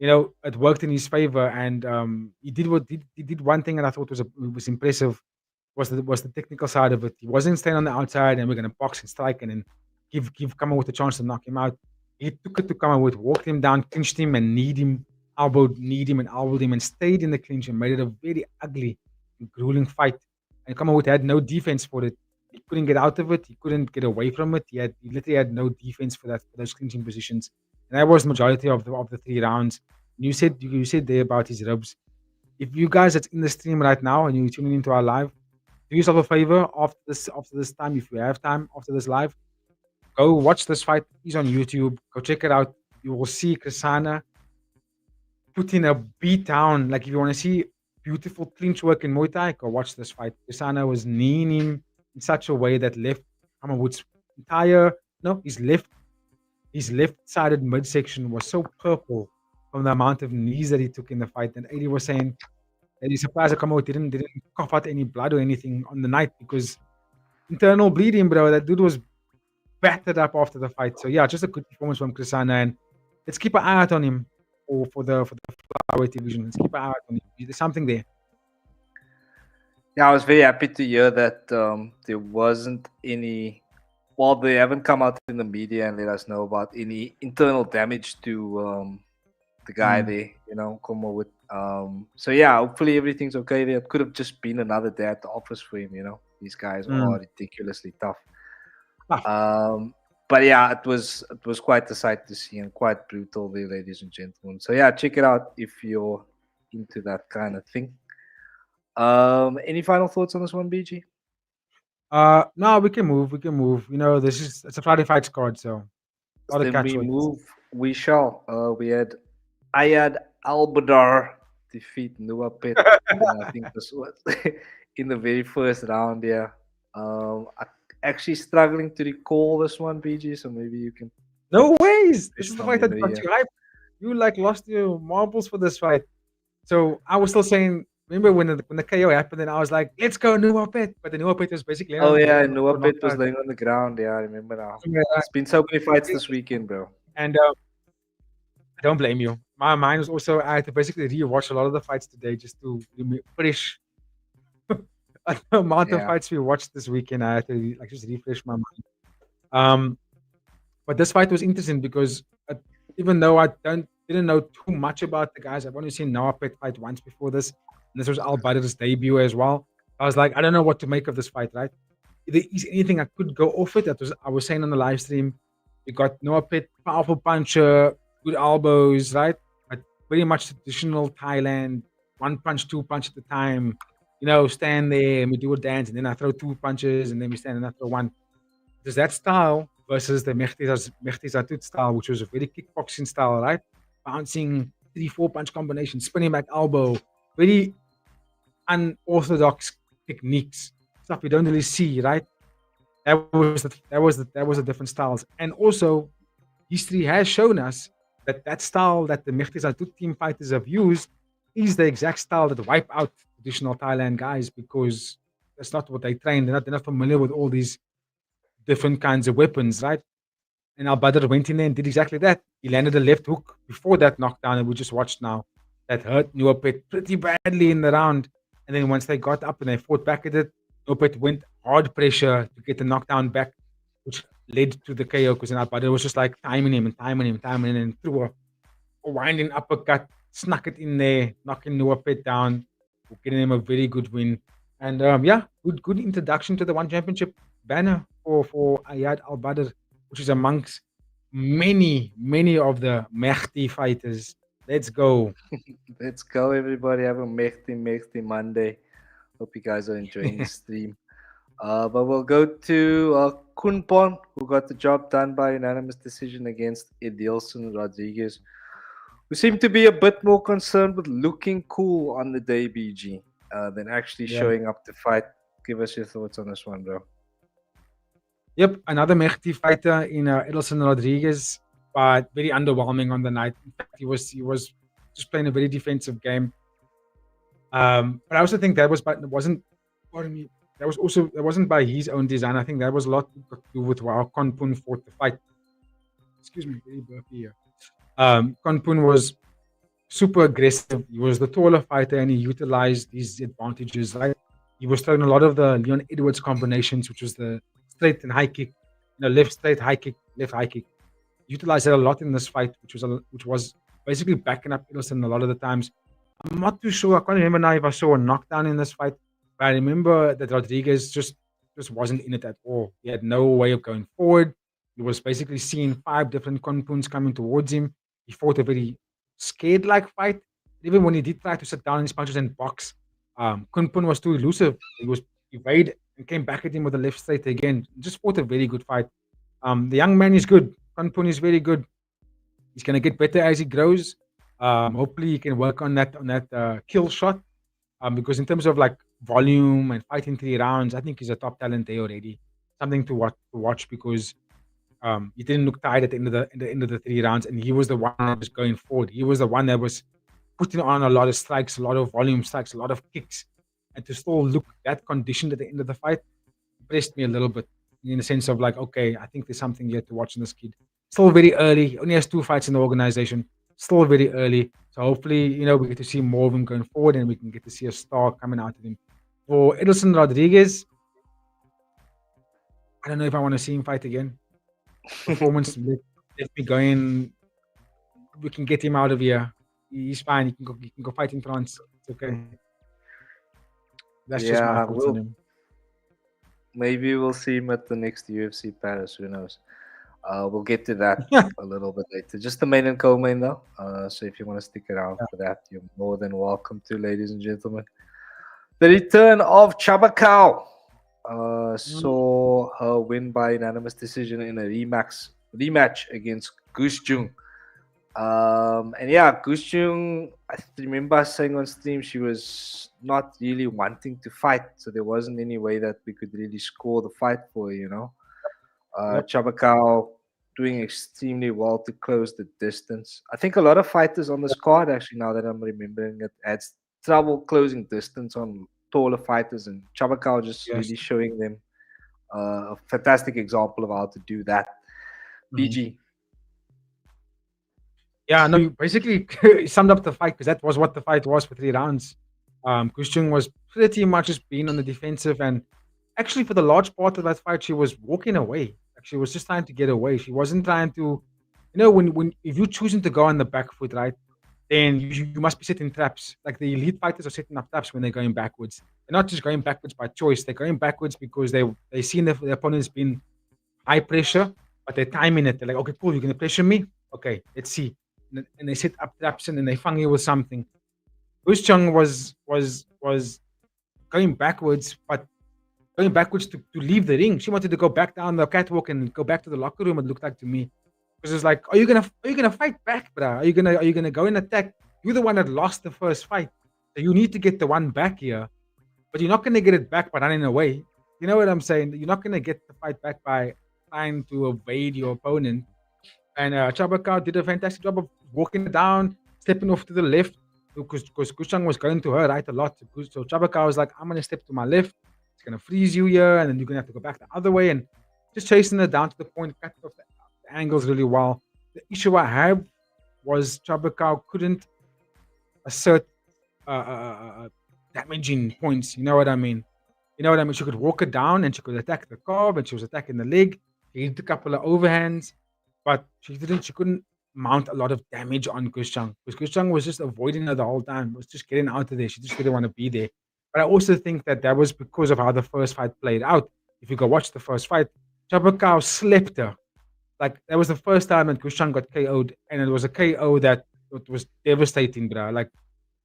It worked in his favor, and he did one thing that I thought was impressive. Was the technical side of it. He wasn't staying on the outside and we're going to box and strike and then give Kamawood a chance to knock him out. He took it to Kamawood, walked him down, clinched him and kneed him, elbowed him and stayed in the clinch and made it a very ugly, grueling fight. And Kamawood had no defense for it. He couldn't get out of it. He couldn't get away from it. He literally had no defense for those clinching positions. And that was the majority of the 3 rounds. You said there about his ribs. If you guys that's in the stream right now and you're tuning into our live, do yourself a favor after this time, if you have time after this live, go watch this fight. He's on YouTube. Go check it out. You will see Crisano put in a beat down. Like if you want to see beautiful clinch work in Muay Thai, go watch this fight. Crisano was kneeing him in such a way that left Kamawood's his left-sided midsection was so purple from the amount of knees that he took in the fight. And 80 was saying that he's surprised that Kamawood didn't cough out any blood or anything on the night because internal bleeding, bro. That dude was battered up after the fight. So yeah, just a good performance from Crisano, and let's keep an eye out on him for the flyweight division. Let's keep an eye out on him. There's something there. Yeah, I was very happy to hear that there wasn't any. Well, they haven't come out in the media and let us know about any internal damage to the guy there. Como with. So yeah, hopefully everything's okay there. It could have just been another day at the office for him. These guys are ridiculously tough. But yeah, it was quite a sight to see and quite brutal there, ladies and gentlemen. So yeah, check it out if you're into that kind of thing. Any final thoughts on this one, BG? No, we can move. It's a Friday fights card, so then we move. We shall. We had Ayad Albadar defeat Nuapet. I think this was in the very first round. Yeah. Actually struggling to recall this one, BG. So maybe you can. No ways. This is the fight that got you hyped. You lost your marbles for this fight. So I was still saying. Remember when the KO happened, and I was like, "Let's go, Nuapet." But the Nuapet was basically. Oh yeah, Nuapet was laying on the ground. Yeah, I remember now. Yeah. It's been so many fights this weekend, bro. And I don't blame you. My mind was also I had to basically rewatch a lot of the fights today just to refresh the amount of fights we watched this weekend. I had to just refresh my mind. But this fight was interesting because even though I didn't know too much about the guys, I've only seen Nuapet fight once before this. And this was Al Badr's debut as well. I was like, I don't know what to make of this fight, right? If there is anything I could go off it, I was saying on the live stream, we got Nuapet, powerful puncher, good elbows, right? But very much traditional Thailand, one punch, two punch at a time, stand there and we do a dance, and then I throw 2 punches, and then we stand and I throw one. There's that style versus the Mehdi Zatut style, which was a very kickboxing style, right? Bouncing 3-4 punch combination, spinning back elbow, very unorthodox techniques, stuff we don't really see, right? That was the different styles, and also history has shown us that that style that the Mehdi Zatut team fighters have used is the exact style that wipe out traditional Thailand guys because that's not what they train. They're not familiar with all these different kinds of weapons, right? And Al Badr went in there and did exactly that. He landed a left hook before that knockdown, and we just watched now that hurt Nuapet pretty badly in the round. And then once they got up and they fought back at it, Nuapet went hard pressure to get the knockdown back, which led to the KO because Al Badr was just like timing him and timing him, timing him, and threw a winding uppercut, snuck it in there, knocking Nuapet down, getting him a very good win. And yeah, good introduction to the one championship banner for Ayad Al Badr, which is amongst many of the Mehdi fighters. Let's go. Let's go, everybody. Have a Mehdi Monday. Hope you guys are enjoying the stream. But we'll go to Kunpon, who got the job done by unanimous decision against Edilson Rodriguez, who seemed to be a bit more concerned with looking cool on the day, BG, than actually Yeah. showing up to fight. Give us your thoughts on this one, bro. Yep, another Mehdi fighter in Edilson Rodriguez, but very underwhelming on the night. In fact, he was just playing a very defensive game. But I also think that wasn't. Pardon me. That wasn't by his own design. I think that was a lot to do with how Konpun fought the fight. Excuse me, very burpy here. Konpun was super aggressive. He was the taller fighter and he utilized his advantages. Right, he was throwing a lot of the Leon Edwards combinations, which was the straight and high kick, left straight high kick, left high kick. Utilized that a lot in this fight, which was basically backing up Edilson a lot of the times. I'm not too sure. I can't remember now if I saw a knockdown in this fight, but I remember that Rodriguez just wasn't in it at all. He had no way of going forward. He was basically seeing 5 different Konpuns coming towards him. He fought a very scared-like fight. Even when he did try to sit down in his punches and box, Kunpun was too elusive. He was evade and came back at him with a left straight again. Just fought a very good fight. The young man is good. Kunpun is very good. He's gonna get better as he grows. Hopefully, he can work on that kill shot. Because in terms of like volume and fighting 3 rounds, I think he's a top talent there already. Something to watch because he didn't look tired at the end of the 3 rounds, and he was the one that was going forward. He was the one that was putting on a lot of strikes, a lot of volume strikes, a lot of kicks, and to still look that conditioned at the end of the fight impressed me a little bit in the sense of like, okay, I think there's something here to watch in this kid. Still very early. He only has 2 fights in the organization. Still very early. So hopefully, we get to see more of him going forward, and we can get to see a star coming out of him. For Edilson Rodriguez, I don't know if I want to see him fight again. Performance let me go in. We can get him out of here. He's fine. He can go fight in France. It's okay. That's just my Yeah, thoughts on him. maybe we'll see him at the next UFC Paris. Who knows? We'll get to that a little bit later. Just the main and co-main though. So if you want to stick around for that, you're more than welcome to, ladies and gentlemen. The return of Chabacao saw her win by unanimous decision in a rematch against Goose Jung. And yeah, Goose Jung, I remember us saying on stream she was not really wanting to fight, so there wasn't any way that we could really score the fight for her. Yep. Chabacao doing extremely well to close the distance. I think a lot of fighters on this card, actually, now that I'm remembering it, had trouble closing distance on taller fighters, and Chabacao just Yes. really showing them a fantastic example of how to do that. BG. Yeah, no, you basically summed up the fight because that was what the fight was for 3 rounds. Kushung was pretty much just being on the defensive, and actually for the large part of that fight, she was walking away. Like, she was just trying to get away. She wasn't trying to, when if you're choosing to go on the back foot, right, then you must be setting traps. Like the elite fighters are setting up traps when they're going backwards. They're not just going backwards by choice. They're going backwards because they seen their opponents being high pressure, but they're timing it. They're like, okay, cool, you're gonna pressure me. Okay, let's see. And they set up traps and then they fang you with something. Bushchung was going backwards, but going backwards to leave the ring. She wanted to go back down the catwalk and go back to the locker room. It looked like to me, because it's like, are you gonna fight back, bruh? Are you gonna go and attack? You're the one that lost the first fight, so you need to get the one back here. But you're not gonna get it back by running away. You know what I'm saying? You're not gonna get the fight back by trying to evade your opponent. And Chabakao did a fantastic job of walking down, stepping off to the left, because Kushang was going to her right a lot. So Chabakao was like, I'm going to step to my left. It's going to freeze you here, and then you're going to have to go back the other way. And just chasing her down to the point, cut off the angles really well. The issue I have was Chabakao couldn't assert damaging points. You know what I mean? She could walk her down and she could attack the curb, and she was attacking the leg. She hit a couple of overhands, but she couldn't mount a lot of damage on Gushang, because Gushang was just avoiding her the whole time, was just getting out of there. She just didn't want to be there. But I also think that was because of how the first fight played out. If you go watch the first fight, Chabakao slept her. Like, that was the first time that Gushang got KO'd, and it was a KO that was devastating, bro. Like,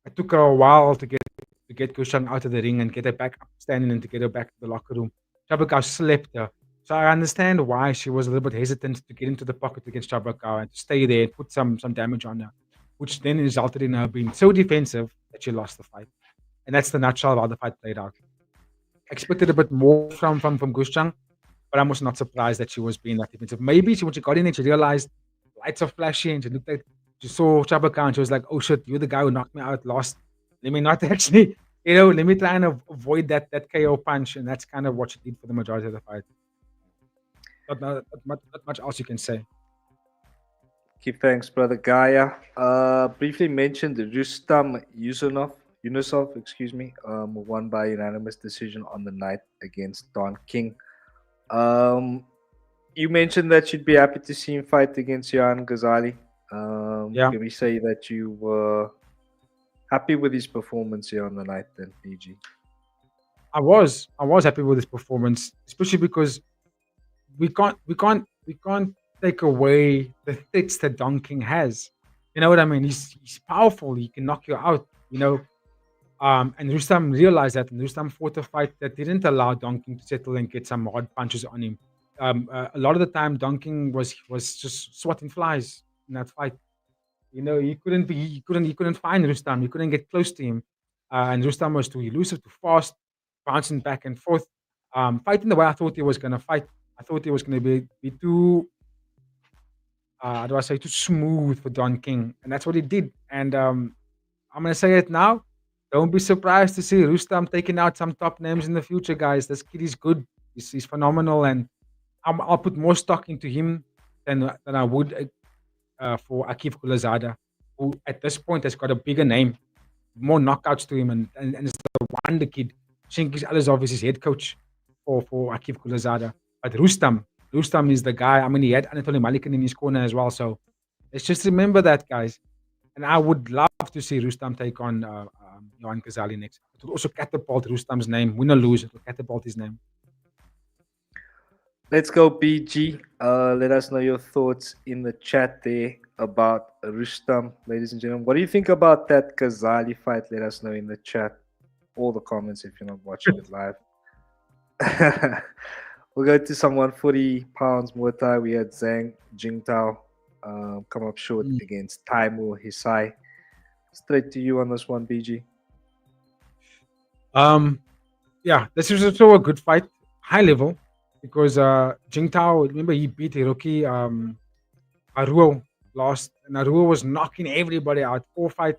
it took her a while to get Gushang out of the ring and get her back up standing and to get her back to the locker room. Chabakao slept her. So I understand why she was a little bit hesitant to get into the pocket against Chabakao and to stay there and put some damage on her, which then resulted in her being so defensive that she lost the fight. And that's the nutshell of how the fight played out. I expected a bit more from Gushang, but I'm also not surprised that she was being that defensive. Maybe when she got in and she realized lights are flashing and she saw Chabakao and she was like, oh shit, you're the guy who knocked me out last. Let me not actually, let me try and avoid that KO punch. And that's kind of what she did for the majority of the fight. Not much else you can say. Keep thanks, brother Gaia. Briefly mentioned Rustam Yunusov, won by unanimous decision on the night against Don King. You mentioned that you'd be happy to see him fight against Yohan Ghazali. Can we say that you were happy with his performance here on the night then, PG? I was happy with his performance, especially because we can't take away the threats that Don King has. You know what I mean? He's powerful. He can knock you out. And Rustam realized that, and Rustam fought a fight that didn't allow Don King to settle and get some hard punches on him. A lot of the time, Don King was just swatting flies in that fight. He couldn't find Rustam. He couldn't get close to him, and Rustam was too elusive, too fast, bouncing back and forth, fighting the way I thought he was going to fight. I thought he was going to be too, too smooth for Don King, and that's what he did. And I'm going to say it now. Don't be surprised to see Rustam taking out some top names in the future, guys. This kid is good. He's phenomenal, and I'll put more stock into him than I would for Akif Kulazada, who at this point has got a bigger name, more knockouts to him, and it's the wonder kid. Shinkish Alizov is his head coach for Akif Kulazada. But Rustam is the guy. I mean, he had Anatoly Malikin in his corner as well. So let's just remember that, guys. And I would love to see Rustam take on Yohan Ghazali next. It will also catapult Rustam's name. Win or lose, it will catapult his name. Let's go, BG. Let us know your thoughts in the chat there about Rustam, ladies and gentlemen. What do you think about that Ghazali fight? Let us know in the chat. All the comments if you're not watching it live. We'll go to some 140 pounds Muay Thai. We had Zhang Jingtao come up short against Taimur Hisai. Straight to you on this one, BG. This was also a good fight, high level, because Jingtao, remember, he beat Hiroki Aruo last, and Aruo was knocking everybody out. 4-fight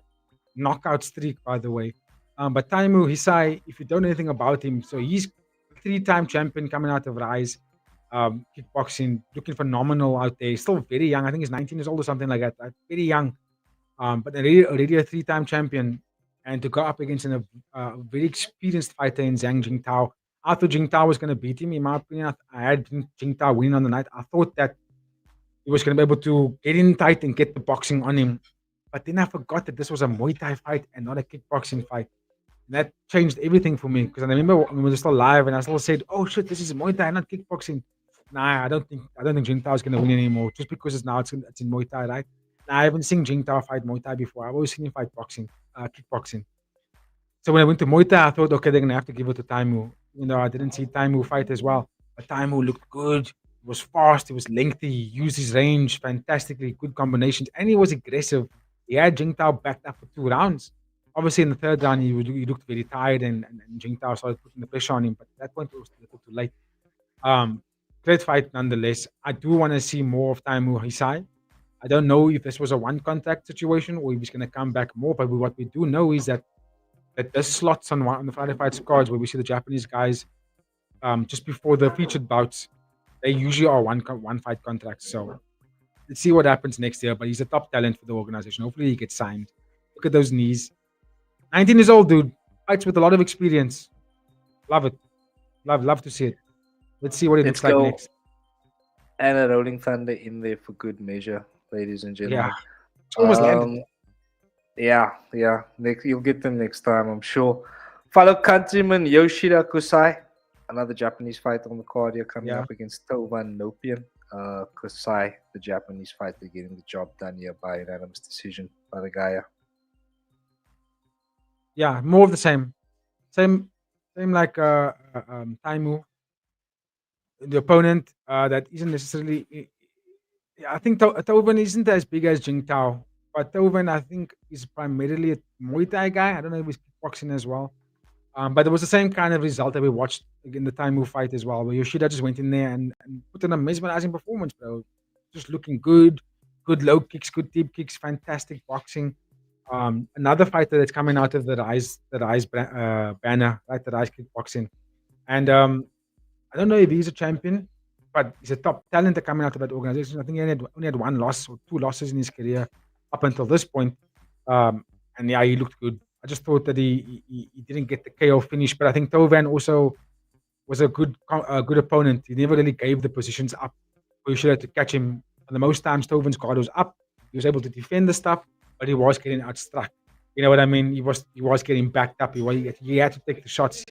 knockout streak, by the way. But Taimur Hisai, if you don't know anything about him, so he's 3-time champion coming out of Rise, kickboxing, looking phenomenal out there. He's still very young. I think he's 19 years old or something like that. Very young, but already a 3-time champion. And to go up against a very experienced fighter in Zhang Jingtao, I thought Jingtao was going to beat him. In my opinion, I had Jingtao winning on the night. I thought that he was going to be able to get in tight and get the boxing on him. But then I forgot that this was a Muay Thai fight and not a kickboxing fight. And that changed everything for me, because I remember when we were still live and I still said, oh shit, this is Muay Thai, not kickboxing. Nah, I don't think Jingtao is going to win anymore, just because it's in Muay Thai, right? Now, I haven't seen Jingtao fight Muay Thai before. I've always seen him fight kickboxing. So when I went to Muay Thai, I thought, okay, they're gonna have to give it to Taimu. I didn't see Taimu fight as well, but Taimu looked good. He was fast. He was lengthy. He used his range fantastically. Good combinations, and he was aggressive. He had Jingtao backed up for 2 rounds. Obviously, in the third round, he looked very tired, and Jingtao started putting the pressure on him. But at that point, it was a little too late. Um, Great fight nonetheless. I do want to see more of Taimu Hisai. I don't know if this was a one contact situation or if he's going to come back more. But what we do know is that there's slots on the Friday Fights cards where we see the Japanese guys just before the featured bouts. They usually are one fight contracts. So let's see what happens next year. But he's a top talent for the organization. Hopefully he gets signed. Look at those knees. 19 years old, dude. Fights with a lot of experience. Love it. Love to see it. Let's see what it Let's looks like go. next. And a Rolling Thunder in there for good measure, ladies and gentlemen. Yeah. It's almost landed. Yeah. You'll get them next time, I'm sure. Fellow countryman Yoshida Kusai, another Japanese fight on the card here coming up against Tovan Nopian. Kusai, the Japanese fighter, getting the job done here by unanimous decision by the guy. Yeah, more of the same. Same like Taimu. The opponent that isn't necessarily. I think Tovan isn't as big as Jingtao, but Tovan I think is primarily a Muay Thai guy. I don't know if he's kickboxing as well. But it was the same kind of result that we watched in the Taimu fight as well, where Yoshida just went in there and put in a mesmerizing performance, bro. Just looking good low kicks, good deep kicks, fantastic boxing. Another fighter that's coming out of the Rise banner, right? The Rise kickboxing, and I don't know if he's a champion, but he's a top talent coming out of that organization. I think he only had one loss or two losses in his career up until this point. And yeah, he looked good. I just thought that he didn't get the KO finish, but I think Tovan also was a good opponent. He never really gave the positions up. You should have to catch him. And the most times Tovan's guard was up. He was able to defend the stuff, but he was getting outstruck. You know what I mean? He was getting backed up. He had to take the shots.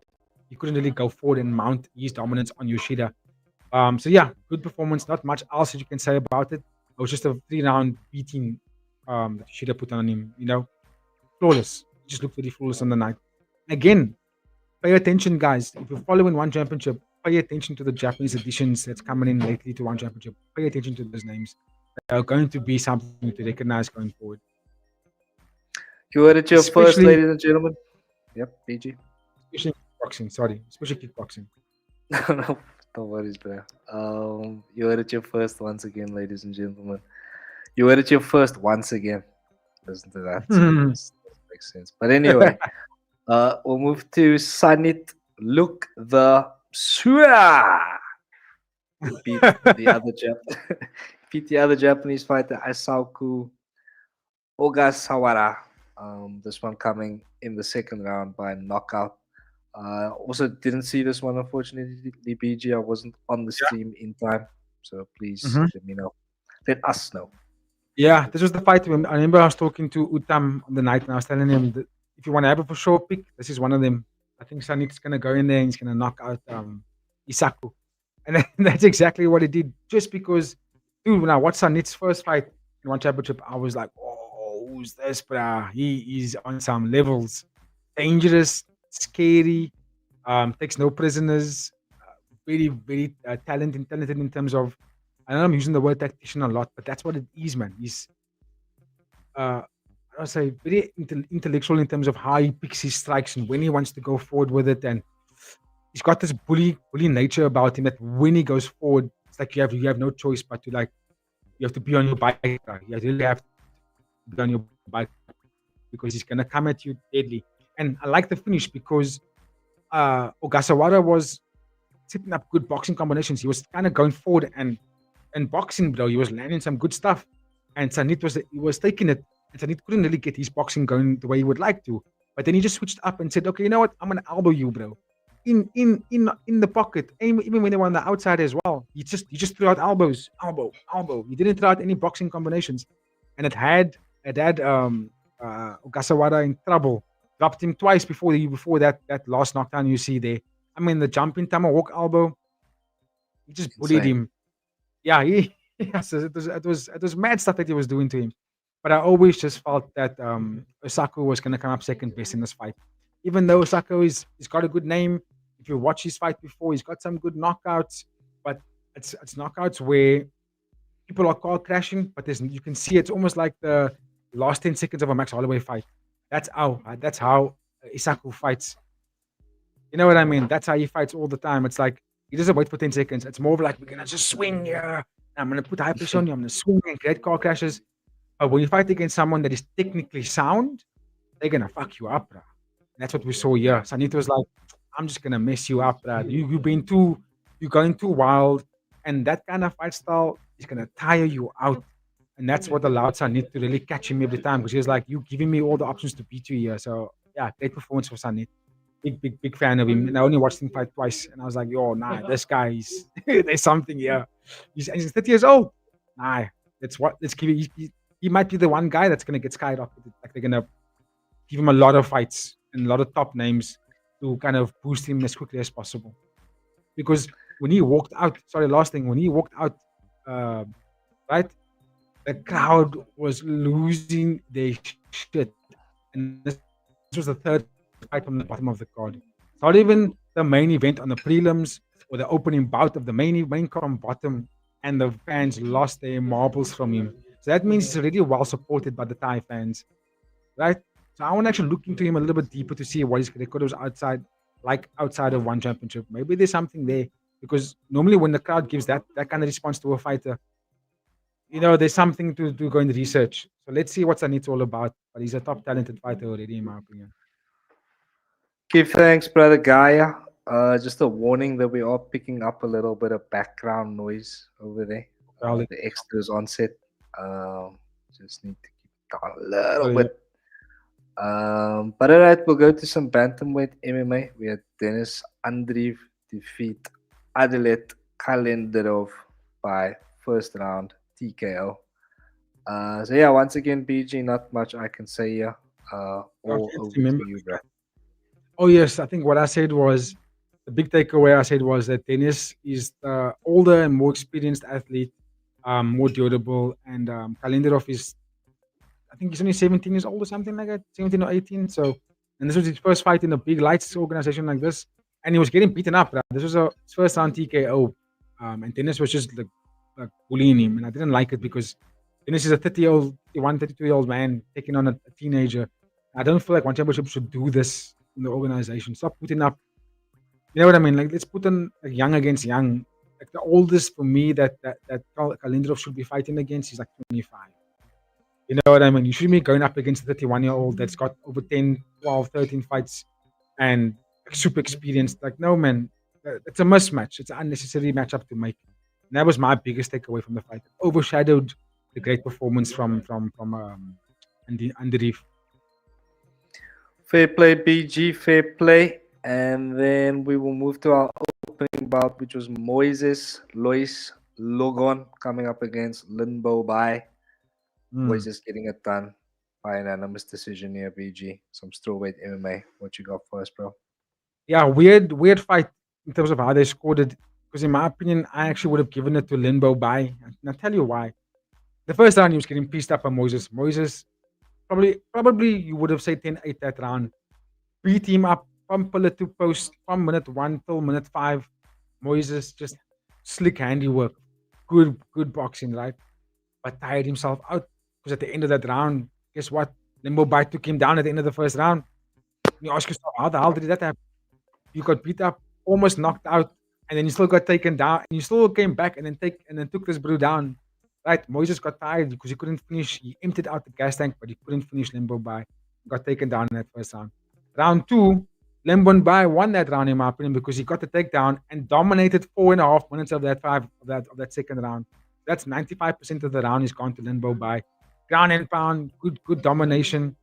He couldn't really go forward and mount his dominance on Yoshida. So yeah, good performance. Not much else that you can say about it. It was just a 3-round beating that Yoshida put on him. Flawless. He just looked very flawless on the night. Again, pay attention, guys. If you're following One Championship, pay attention to the Japanese editions that's coming in lately to One Championship. Pay attention to those names. They are going to be something to recognize going forward. You heard it here first, ladies and gentlemen. Yep, PG. Especially kickboxing. No worries, bro. You heard it here first once again, ladies and gentlemen. You heard it here first once again. Listen to that. Doesn't make sense. But anyway, we'll move to Sanit Look the Sua. Beat the other Japanese fighter, Asaku Ogasawara. This one coming in the second round by knockout. Also didn't see this one, unfortunately, BG. I wasn't on the stream in time, so please let me know. Let us know. Yeah, this was the fight. I remember I was talking to Utam on the night, and I was telling him that if you want to have a for sure pick, this is one of them. I think Sanit's gonna go in there and he's gonna knock out Isaku, and that's exactly what he did. Just because, dude, when I watched Sanit's first fight in One Championship, I was like, "Oh, who's this, bruh? He is on some levels, dangerous, scary, takes no prisoners, very, very talented in terms of." I know I'm using the word tactician a lot, but that's what it is, man. He's, I'll say, very intellectual in terms of how he picks his strikes and when he wants to go forward with it. And he's got this bully nature about him that when he goes forward, it's like you have no choice but to you have to be on your bike. You really have to be on your bike because he's gonna come at you deadly. And I like the finish because Ogasawara was setting up good boxing combinations. He was kind of going forward and boxing, bro. He was landing some good stuff, and Sanit was taking it. And Sanit couldn't really get his boxing going the way he would like to. But then he just switched up and said, "Okay, you know what? I'm gonna elbow you, bro, in the pocket, even when they were on the outside as well. He just threw out elbows, elbow. He didn't throw out any boxing combinations, and it had Ogasawara in trouble. Dropped him twice before that last knockdown you see there. I mean, the jumping tomahawk elbow, he just bullied him. Yeah, so it was mad stuff that he was doing to him. But I always just felt that Osaku was going to come up second best in this fight. Even though Sako he's got a good name, if you watch his fight before, he's got some good knockouts, but it's knockouts where people are car crashing, but you can see it's almost like the last 10 seconds of a Max Holloway fight. That's how Isaku fights. You know what I mean? That's how he fights all the time. It's like he doesn't wait for 10 seconds. It's more of like, we're gonna just swing here. I'm gonna put high pressure on you. I'm gonna swing and create car crashes. But when you fight against someone that is technically sound, they're gonna fuck you up, bro. That's what we saw here. Sanito was like, I'm just gonna mess you up, bro. You're going too wild, and that kind of fight style is gonna tire you out. And that's what allowed Sanit to really catch him every time, because he was like, you giving me all the options to beat you here. So yeah, great performance for Sanit. Big fan of him. And I only watched him fight twice, and I was like, yo, nah, this guy is there's something here. He's 30 years old. Nah, let's give it. He might be the one guy that's gonna get skyrocketed. Like they're gonna give him a lot of fights and a lot of top names to kind of boost him as quickly as possible. Because when he walked out, last thing, when he walked out, right, the crowd was losing their shit. And this was the third fight from the bottom of the card. It's not even the main event on the prelims or the opening bout of the main card from bottom, and the fans lost their marbles from him. So that means he's already well supported by the Thai fans, right? So I want to actually look into him a little bit deeper to see what his record was outside of one championship. Maybe there's something there, because normally when the crowd gives that kind of response to a fighter, there's something to go in the research. So let's see what Sanit's all about. But he's a top talented fighter already, in my opinion. Give thanks, brother Gaia. Just a warning that we are picking up a little bit of background noise over there. The extras on set. Just need to keep it down a little bit. But all right, we'll go to some bantamweight MMA. We had Denis Andreev defeat Adelet Kalenderov by first round TKO. So yeah, once again, BG, not much I can say here. All over to you, bro. Oh yes, I think what I said was the big takeaway. I said was that Denis is the older and more experienced athlete, more durable, and Kalenderov is, I think he's only 17 years old or something like that, 17 or 18. So, and this was his first fight in a big lights organization like this, and he was getting beaten up. Right? This was a first round TKO, and Denis was just like bullying him, and I didn't like it because Denis is a 32-year-old man taking on a teenager. I don't feel like one championship should do this in the organization. Stop putting up, you know what I mean? Like, let's put on like young against young. Like the oldest for me that Kalenderov should be fighting against is like 25. You know what I mean? You shouldn't be going up against a 31-year-old that's got over 10, 12, 13 fights and super experienced. Like, no, man, it's a mismatch. It's an unnecessary matchup to make. And that was my biggest takeaway from the fight. It overshadowed the great performance from Andreev. Fair play, BG, fair play. And then we will move to our opening bout, which was Moises Lois Logon coming up against Linbo Bai. Moises getting it done by an unanimous decision here, BG. Some strawweight MMA. What you got for us, bro? Yeah, weird fight in terms of how they scored it. Because in my opinion, I actually would have given it to Linbo Bai. And I'll tell you why. The first round, he was getting pissed up by Moises. Moises, probably you would have said 10-8 that round. Beat him up from pillar to post from minute 1 till minute 5. Moises just slick handiwork. Good boxing, right? But tired himself out. Because at the end of that round, guess what? Linbo Bai took him down at the end of the first round. You ask yourself, how the hell did that happen? You got beat up, almost knocked out, and then you still got taken down, and you still came back and then took this brew down. Right? Moises got tired because he couldn't finish. He emptied out the gas tank, but he couldn't finish Linbo Bai. Got taken down in that first round. Round 2, Linbo Bai won that round in my opinion because he got the takedown and dominated 4.5 minutes of that second round. That's 95% of the round is gone to Linbo Bai. Ground and pound, good domination.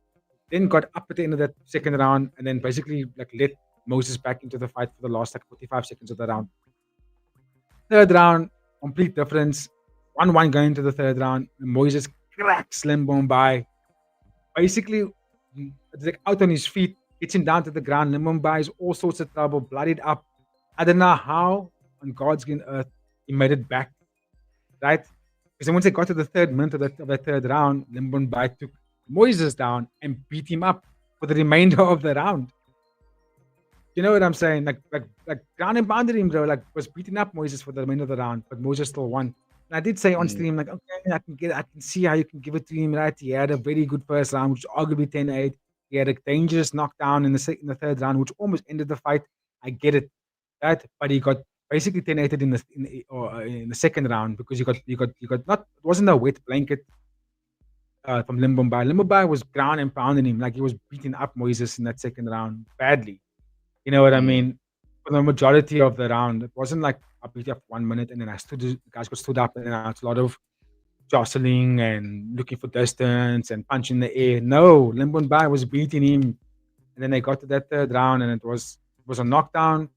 Then got up at the end of that second round and then basically like let Moses back into the fight for the last like 45 seconds of the round. Third round, complete difference. 1-1 going into the third round. Moses cracks Linbo Bai. Basically, like out on his feet, gets him down to the ground. Linbo Bai is all sorts of trouble, bloodied up. I don't know how on God's green earth he made it back. Right? Because then once they got to the third minute of that third round, Linbo Bai took Moises down and beat him up for the remainder of the round. You know what I'm saying? Like ground and pounded him, bro. Like was beating up Moses for the remainder of the round, but Moses still won. And I did say on stream, like, okay, I can see how you can give it to him, right? He had a very good first round, which was arguably 10-8. He had a dangerous knockdown in the third round, which almost ended the fight. I get it, right? But he got basically 10-8 in the second round because you got not it wasn't a wet blanket from Limbombai. Limbombai was ground and pounding him like he was beating up Moises in that second round badly. You know what I mean? For the majority of the round, it wasn't like I beat you up 1 minute and then the guys got stood up and then it's a lot of jostling and looking for distance and punching in the air. No, Limbombai was beating him, and then they got to that third round and it was a knockdown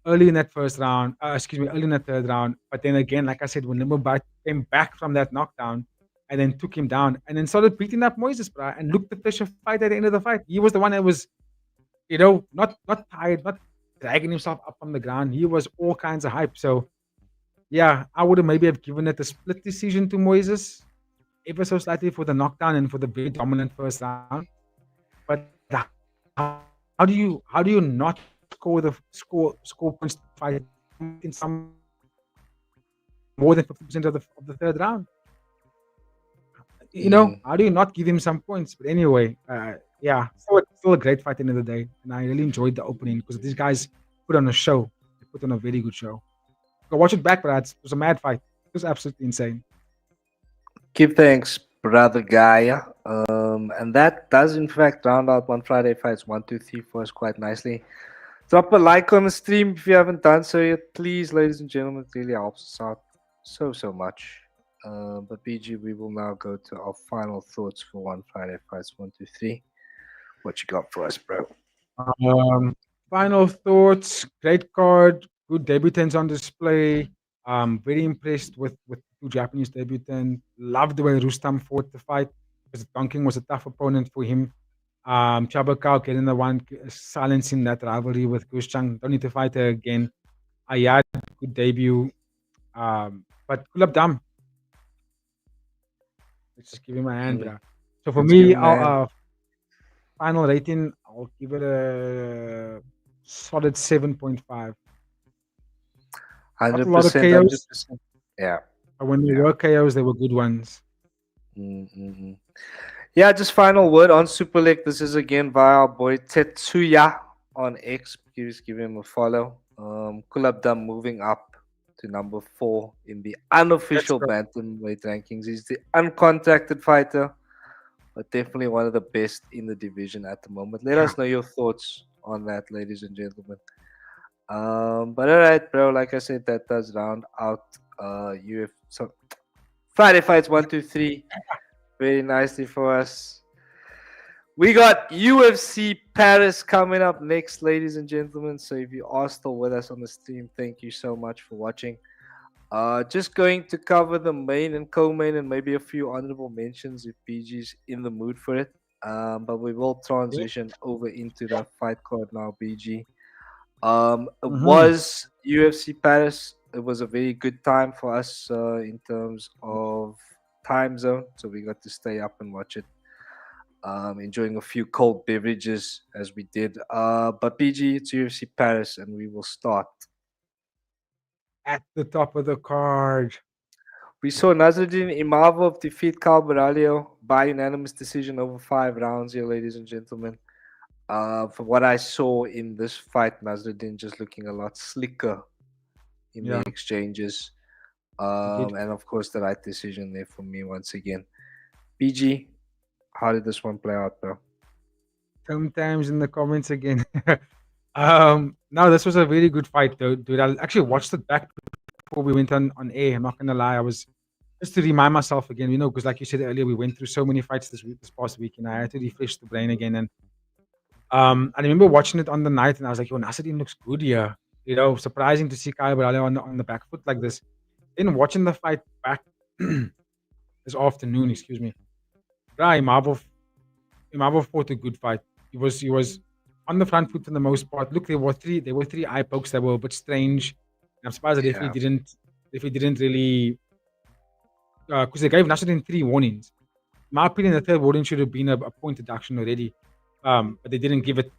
early in that first round. Early in the third round. But then again, like I said, when Limbombai came back from that knockdown and then took him down and then started beating up Moises, bro, and looked the fish of fight at the end of the fight. He was the one that was, not tired, not dragging himself up from the ground. He was all kinds of hype. So yeah, I would have maybe have given it a split decision to Moises, ever so slightly for the knockdown and for the very dominant first round. But how do you not score points to fight in some more than 50% of the third round? How do you not give him some points? But anyway, yeah, still a great fight at the end of the day, and I really enjoyed the opening because these guys put on a show. They put on a very good show. Go watch it back, but it was a mad fight. It was absolutely insane. Give thanks, brother Gaia. And that does in fact round out One Friday Fights 1, 2, 3 for us quite nicely. Drop a like on the stream if you haven't done so yet, please, ladies and gentlemen. It really helps us out so much. But BG, we will now go to our final thoughts for One Friday Fights 1, 2, 3. What you got for us, bro? Final thoughts. Great card. Good debutants on display. Very impressed with two Japanese debutants. Loved the way Rustam fought the fight because Tonking was a tough opponent for him. Chabakao getting the one, silencing that rivalry with Gushchang. Don't need to fight her again. Ayad, good debut. But Kulabdam, let's just give him a hand, bro. So for me, our final rating, I'll give it a solid 7.5. 100%. A lot of KOs. 100%. Yeah. But when they were KOs, they were good ones. Yeah, just final word on Super League. This is again via our boy Tetsuya on X. Please give him a follow. Kulabdam moving up to number 4 in the unofficial bantamweight rankings. He's the uncontacted fighter, but definitely one of the best in the division at the moment. Let us know your thoughts on that, ladies and gentlemen. But all right, bro. Like I said, that does round out UFC Friday Fights 1, 2, 3 very nicely for us. We got UFC Paris coming up next, ladies and gentlemen. So if you are still with us on the stream, thank you so much for watching. Just going to cover the main and co-main and maybe a few honorable mentions if BG's in the mood for it. But we will transition over into the fight card now, BG. It was UFC Paris. It was a very good time for us in terms of time zone. So we got to stay up and watch it. Enjoying a few cold beverages as we did. But BG, it's UFC Paris, and we will start at the top of the card. We saw Nasruddin Imavov defeat Carl Baralio by unanimous decision over 5 rounds here, ladies and gentlemen. From what I saw in this fight, Nasruddin just looking a lot slicker in the exchanges. And of course, the right decision there for me once again. BG, how did this one play out, bro? Sometimes in the comments again. No, this was a very good fight, though, dude. I actually watched it back before we went on air. I'm not gonna lie, I was just to remind myself again, because like you said earlier, we went through so many fights this past week, and I had to refresh the brain again. And I remember watching it on the night, and I was like, "Yo, Nasruddin looks good here." Surprising to see Kyle Baralho on the back foot like this. Then watching the fight back this afternoon, excuse me. Imavov fought a good fight. He was on the front foot for the most part. Look, there were three eye pokes that were a bit strange. I'm surprised that if he didn't really, because they gave Nasruddin 3 warnings. In my opinion, the third warning should have been a point deduction already, but they didn't give it.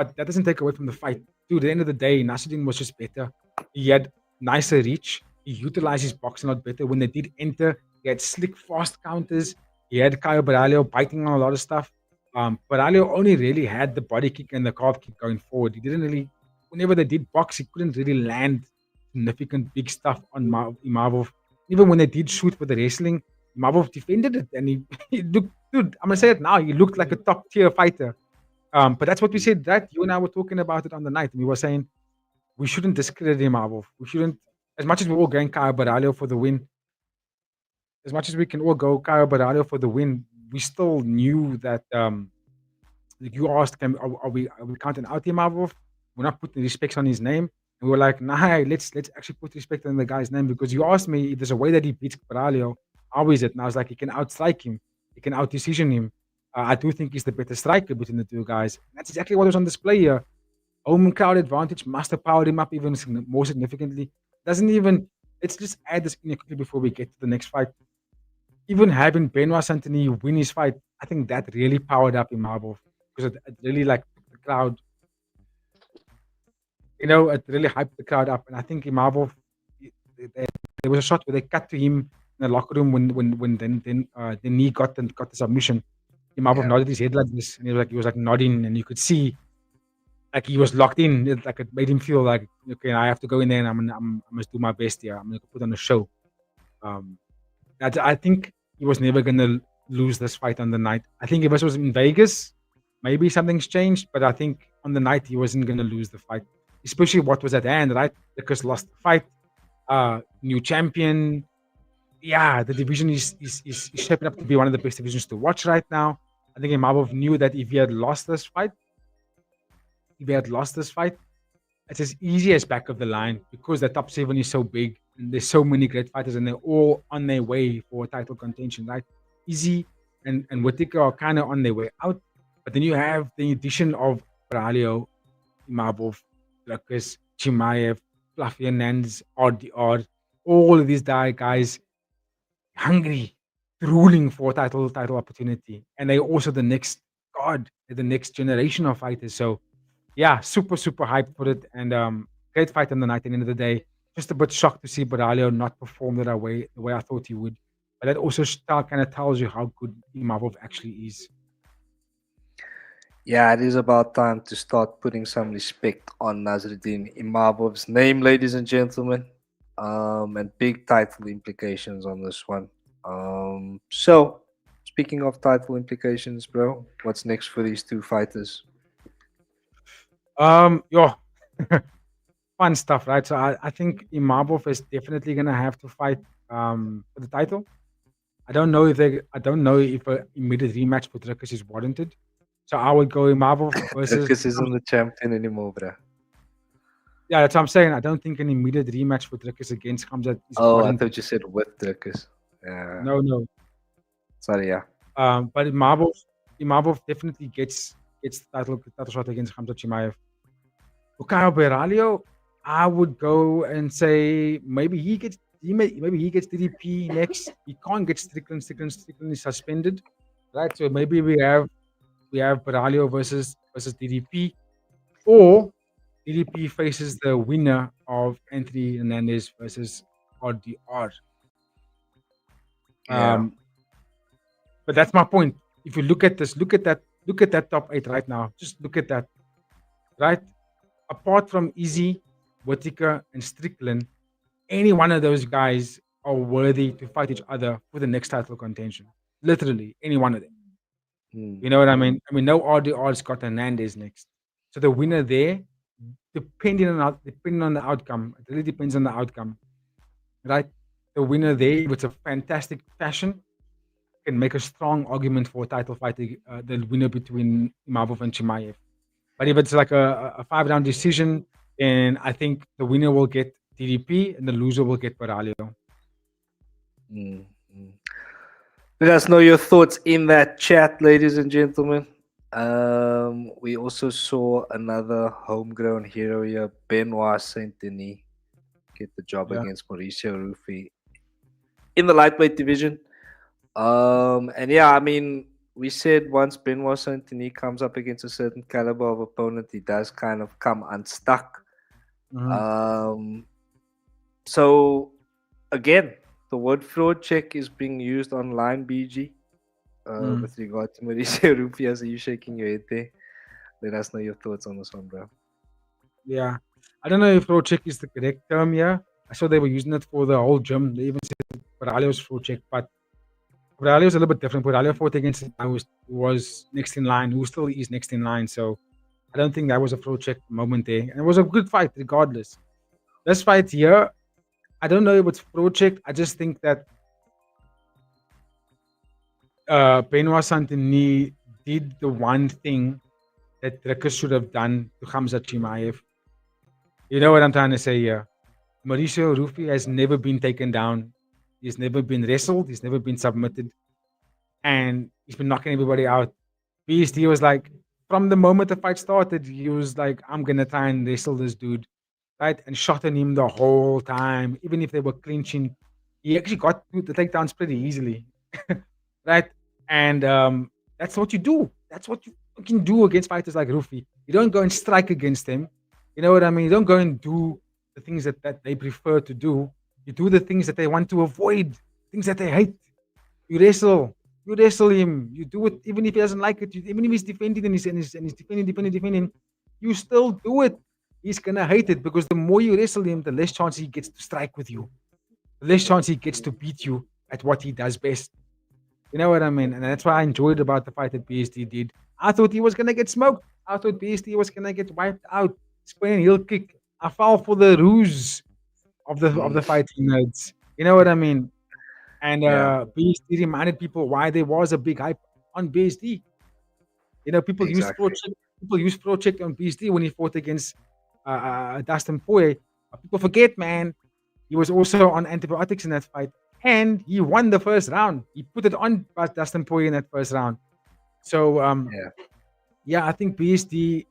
but that doesn't take away from the fight. Dude, at the end of the day, Nasruddin was just better. He had nicer reach. He utilized his boxing a lot better. When they did enter, he had slick, fast counters. He had Caio Baralho biting on a lot of stuff. Baralho only really had the body kick and the calf kick going forward. He didn't really, whenever they did box, he couldn't really land significant big stuff on Imavov. Even when they did shoot for the wrestling, Imavov defended it, and he looked, dude, I'm gonna say it now, he looked like a top tier fighter. But that's what we said, that you and I were talking about it on the night. We were saying we shouldn't discredit Imavov. We shouldn't, as much as we're all going Caio Baralho for the win, as much as we can all go Caio Baralho for the win, we still knew that like you asked, are we counting out Imavov? We're not putting respect on his name. And we were like, nah, let's actually put respect on the guy's name, because you asked me if there's a way that he beats Baralho, how is it? And I was like, he can outstrike him, he can out-decision him. I do think he's the better striker between the two guys. And that's exactly what was on display here. Home crowd advantage must have powered him up even more significantly. Doesn't even, let's just add this in quickly before we get to the next fight. Even having Benoit Saint-Denis win his fight, I think that really powered up Imavov, because it really like the crowd, it really hyped the crowd up. And I think Imavov, there was a shot where they cut to him in the locker room when then he got the submission. Imavov nodded his head like this, and he was like nodding, and you could see like he was locked in. It made him feel like, okay, I have to go in there and I must do my best here. I'm gonna put on a show. I think he was never gonna lose this fight on the night. I think if this was in Vegas, maybe something's changed, but I think on the night he wasn't gonna lose the fight, especially what was at hand, right? Because lost the fight, new champion. Yeah, the division is shaping up to be one of the best divisions to watch right now. I think Imavov knew that if he had lost this fight, it's as easy as back of the line, because the top 7 is so big and there's so many great fighters and they're all on their way for title contention, right? Izzy and Whittaker are kind of on their way out, but then you have the addition of Baralho, Imavov, Druckers, Chimaev, Fluffy Hernandez, RDR, all of these guys hungry, drooling for title opportunity, and they're also the next generation of fighters. So yeah, super hyped for it, and great fight on the night. At the end of the day, just a bit shocked to see Baralho not perform the way I thought he would, but that also kind of tells you how good Imavov actually is. Yeah, it is about time to start putting some respect on Nasruddin Imavov's name, ladies and gentlemen. And big title implications on this one. So, speaking of title implications, bro, what's next for these two fighters? Fun stuff, right? So I think Imavov is definitely gonna have to fight for the title. I don't know if an immediate rematch for Druckers is warranted. So I would go Imavov versus. Druckers isn't the champion anymore, bro. Yeah, that's what I'm saying. I don't think an immediate rematch for Druckers against Khamzat is warranted. I thought you said with Druckers. No. Sorry, yeah. But Imavov definitely gets the title shot against Khamzat Chimaev. For Caio Baralho, I would go and say maybe he gets DDP next. He can't get Strickland. Strickland is suspended, right? So maybe we have Baralho versus DDP, or DDP faces the winner of Anthony Hernandez versus RDR. Yeah. But that's my point. If you look at this, look at that top 8 right now. Just look at that, right? Apart from Izzy, Whittaker, and Strickland, any one of those guys are worthy to fight each other for the next title contention. Literally, any one of them. You know what I mean? I mean, no RDR's got Hernandez next. So the winner there, depending on the outcome, it really depends on the outcome, right? The winner there, with a fantastic fashion, can make a strong argument for a title fight, the winner between Imavov and Chimaev. But if it's like a 5-round decision, then I think the winner will get DDP and the loser will get Baralho. Let us know your thoughts in that chat, ladies and gentlemen. We also saw another homegrown hero here, Benoit Saint-Denis, get the job against Mauricio Rufy in the lightweight division. And yeah, I mean, we said once Benoit Saint-Denis comes up against a certain caliber of opponent, he does kind of come unstuck. Um, so again, the word fraud check is being used online, BG. With regard to Mauricio Rufia, so you shaking your head there. Let us know your thoughts on this one, bro. Yeah. I don't know if fraud check is the correct term here. I saw they were using it for the whole gym. They even said Borralio's fraud check, but Borralio's a little bit different. Borralio fought against a guy who was next in line, who still is next in line. So I don't think that was a fraud check moment there. And it was a good fight, regardless. This fight here, I don't know if it's fraud check. I just think that Benoit Saint-Denis did the one thing that Dricus should have done to Khamzat Chimaev. You know what I'm trying to say here? Mauricio Rufy has never been taken down. He's never been wrestled. He's never been submitted. And he's been knocking everybody out. BSD was like, from the moment the fight started, he was like, I'm going to try and wrestle this dude. Right? And shot on him the whole time. Even if they were clinching, he actually got the takedowns pretty easily. Right? And that's what you do. That's what you can do against fighters like Rufy. You don't go and strike against them. You know what I mean? You don't go and do the things that they prefer to do. You do the things that they want to avoid, things that they hate. You wrestle. You wrestle him. You do it even if he doesn't like it. Even if he's defending and he's defending, you still do it. He's gonna hate it because the more you wrestle him, the less chance he gets to strike with you. The less chance he gets to beat you at what he does best. You know what I mean? And that's what I enjoyed about the fight that BSD did. I thought he was gonna get smoked. I thought BSD was gonna get wiped out. Spinning heel kick. I fell for the ruse of the fighting nerds. You know what I mean? And BSD reminded people why there was a big hype on BSD. You know, people use pro check on BSD when he fought against Dustin Poirier. But people forget, man, he was also on antibiotics in that fight. And he won the first round. He put it on Dustin Poirier in that first round. So, I think BSD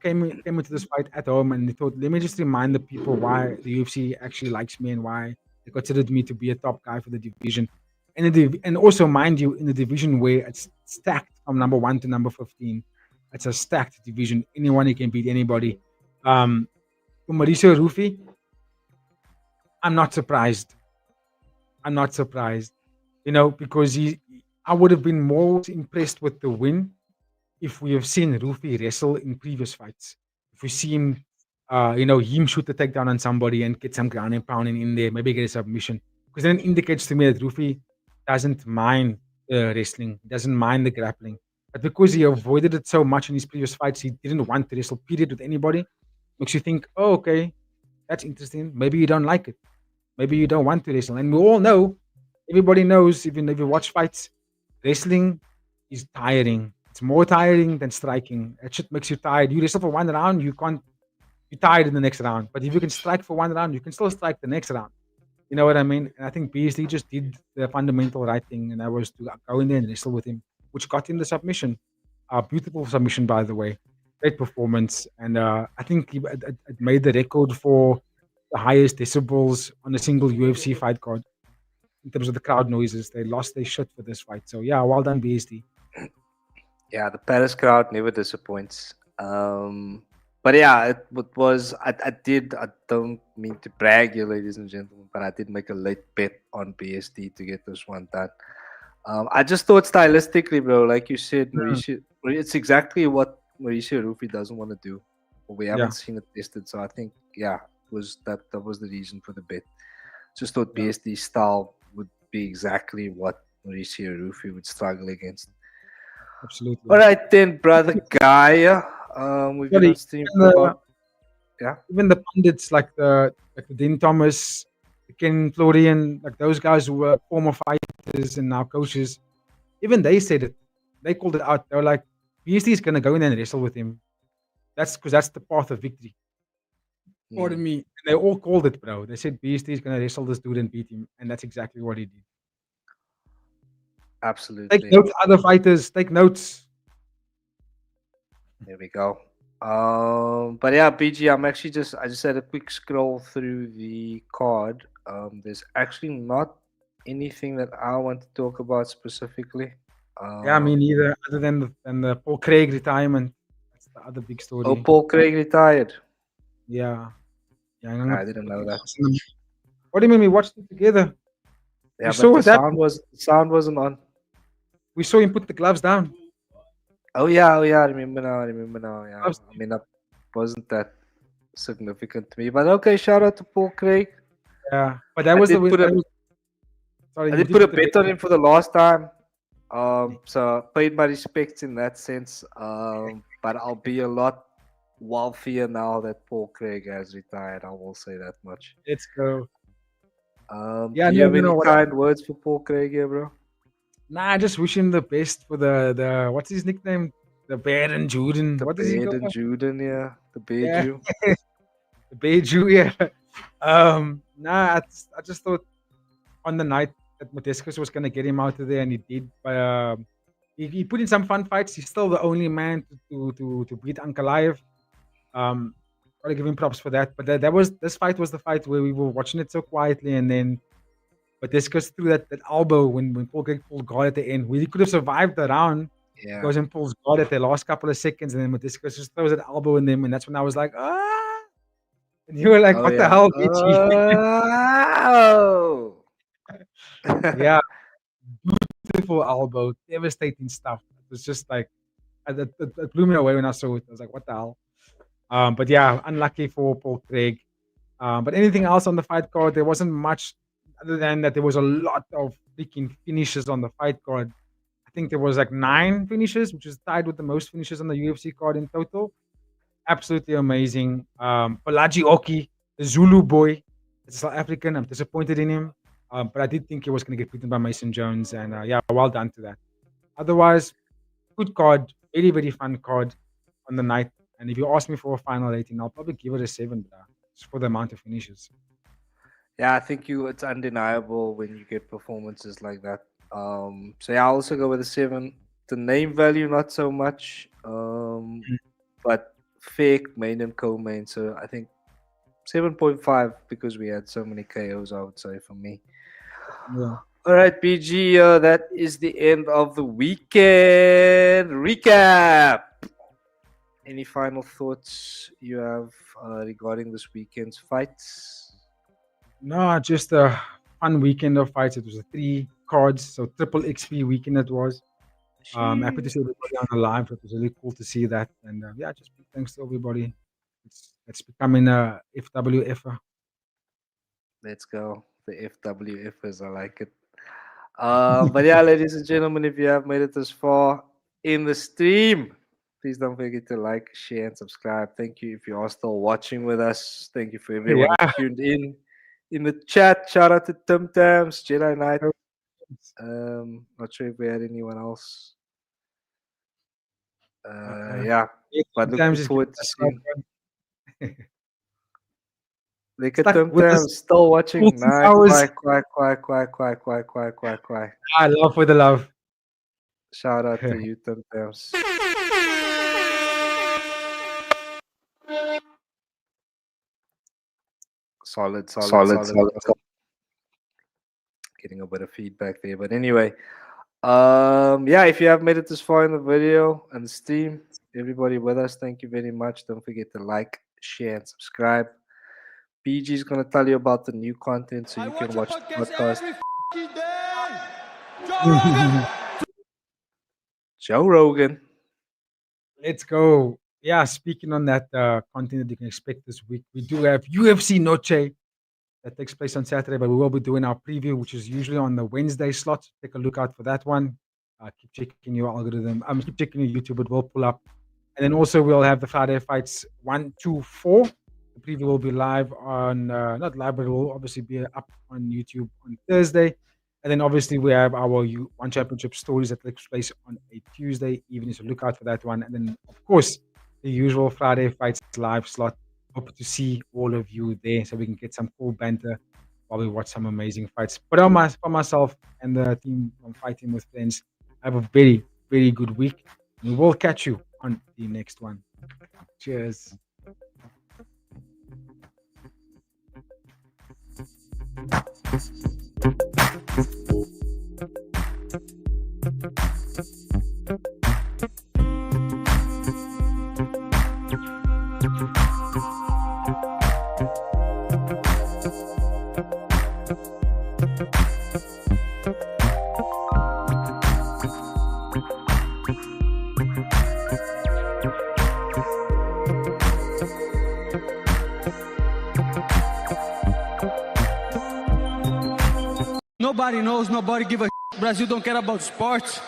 came into this fight at home and they thought, let me just remind the people why the UFC actually likes me and why they considered me to be a top guy for the division. And also, mind you, in the division where it's stacked from number 1 to number 15, it's a stacked division. Anyone can beat anybody. For Mauricio Rufy, I'm not surprised. You know, because I would have been more impressed with the win if we have seen Rufy wrestle in previous fights. If we see him, him shoot the takedown on somebody and get some ground and pounding in there, maybe get a submission. Because then it indicates to me that Rufy doesn't mind wrestling, doesn't mind the grappling. But because he avoided it so much in his previous fights, he didn't want to wrestle, period, with anybody. Makes you think, oh, okay, that's interesting. Maybe you don't like it. Maybe you don't want to wrestle. And we all know, everybody knows, even if you watch fights, wrestling is tiring. It's more tiring than striking. That shit makes you tired. You wrestle for one round, you're tired in the next round. But if you can strike for one round, you can still strike the next round. You know what I mean? And I think BSD just did the fundamental right thing, and that was to go in there and wrestle with him, which got him the submission. A beautiful submission, by the way. Great performance. And I think it made the record for the highest decibels on a single UFC fight card in terms of the crowd noises. They lost their shit for this fight. So, yeah, well done, BSD. Yeah, the Paris crowd never disappoints. But yeah, it was. I don't mean to brag you, ladies and gentlemen, but I did make a late bet on BSD to get this one done. I just thought stylistically, bro, like you said, Mauricio, it's exactly what Mauricio Rufy doesn't want to do. We haven't seen it tested, so I think that was the reason for the bet. Just thought BSD style would be exactly what Mauricio Rufy would struggle against. Absolutely. All right then, brother Gaia. We've been on stream for about, even the pundits like the Dean Thomas, the Ken Florian, like those guys who were former fighters and now coaches, even they said it. They called it out. They were like, BSD is gonna go in there and wrestle with him. That's because that's the path of victory. Pardon me. And they all called it, bro. They said BSD is gonna wrestle this dude and beat him, and that's exactly what he did. Absolutely. Take notes, other fighters. Take notes. There we go. But yeah, BG, I just had a quick scroll through the card. There's actually not anything that I want to talk about specifically. Yeah, me Um, neither. Other than the Paul Craig retirement, that's the other big oh, story. Paul Craig retired. Yeah, yeah. I didn't know that. What do you mean? We watched it together. Yeah, We but saw what happened. the sound wasn't on. We saw him put the gloves down. Oh yeah, I remember now. Yeah, Gloves. I mean that wasn't that significant to me, but okay. Shout out to Paul Craig. Yeah, but that I was the did way. put a Sorry, I you did did put a put the bet. bet on him for the last time. So paid my respects in that sense. But I'll be a lot wealthier now that Paul Craig has retired. I will say that much. Let's go. Do Yeah, you have any What? kind words for Paul Craig here, bro? Nah, I just wish him the best for the what's his nickname? The Bear and Juden. The What does he go Baden by? Juden, yeah. The Yeah, Beju. the Bear Jew. Yeah. Nah, I just thought on the night that Modescus was gonna get him out of there, and he did. But he put in some fun fights. He's still the only man to beat Ankalaev. Gotta give him props for that. But this fight was the fight where we were watching it so quietly, and then Modescus threw that elbow when Paul Craig pulled guard at the end. We could have survived the round. He Yeah. goes and pulls guard at the last couple of seconds, and then Modescus just throws that elbow in them, and that's when I was like, ah. And you were like, Oh what the yeah. hell, BG? Oh. Yeah, beautiful elbow, devastating stuff. It was just like it blew me away when I saw it. I was like, what the hell? But yeah, unlucky for Paul Craig. But anything else on the fight card? There wasn't much other than that there was a lot of freaking finishes on the fight card. I think there was like 9 finishes, which is tied with the most finishes on the UFC card in total. Absolutely amazing. Balaji Oki, the Zulu boy, it's South African. I'm disappointed in him. But I did think he was going to get beaten by Mason Jones. And yeah, well done to that. Otherwise, good card. Very, very fun card on the night. And if you ask me for a final rating, I'll probably give it a 7, just for the amount of finishes. Yeah, I think it's undeniable when you get performances like that. So yeah, I'll also go with a 7. The name value not so much. But fake main and co-main. So I think 7.5 because we had so many KOs, I would say, for me. Yeah. All right, BG, that is the end of the weekend recap. Any final thoughts you have regarding this weekend's fights? No, just a fun weekend of fights. It was a 3 cards, so triple XP weekend it was. Happy to see everybody on the live. It was really cool to see that. And yeah, just big thanks to everybody. It's becoming a FWF. Let's go. The FWFers, I like it. But yeah, ladies and gentlemen, if you have made it this far in the stream, please don't forget to like, share, and subscribe. Thank you if you are still watching with us. Thank you for everyone who tuned in the chat. Shout out to Tim Tams, Jedi Knight. Not sure if we had anyone else. Yeah, but looking forward to seeing. Look at Tim Tams still watching. Nice. Quack. I love for the love. Shout out to you, Tim Tams. Solid. Getting a bit of feedback there, but anyway, yeah, if you have made it this far in the video and the stream, everybody with us, thank you very much. Don't forget to like, share, and subscribe. PG is going to tell you about the new content so you can watch the podcast. Joe Rogan. Let's go. Yeah, speaking on that content that you can expect this week, we do have UFC Noche that takes place on Saturday, but we will be doing our preview, which is usually on the Wednesday slot. Take a look out for that one. Keep checking your algorithm. Keep checking your YouTube. It will pull up. And then also we'll have the Friday fights 1, 2, 4. The preview will be live on, not live, but it will obviously be up on YouTube on Thursday. And then obviously we have our One Championship stories that takes place on a Tuesday evening. So look out for that one. And then, of course, the usual Friday fights live slot. Hope to see all of you there so we can get some cool banter while we watch some amazing fights. But for myself and the team from Fighting with Friends, have a very, very good week. We will catch you on the next one. Cheers. Nobody knows, nobody give a shit. Brazil don't care about sports.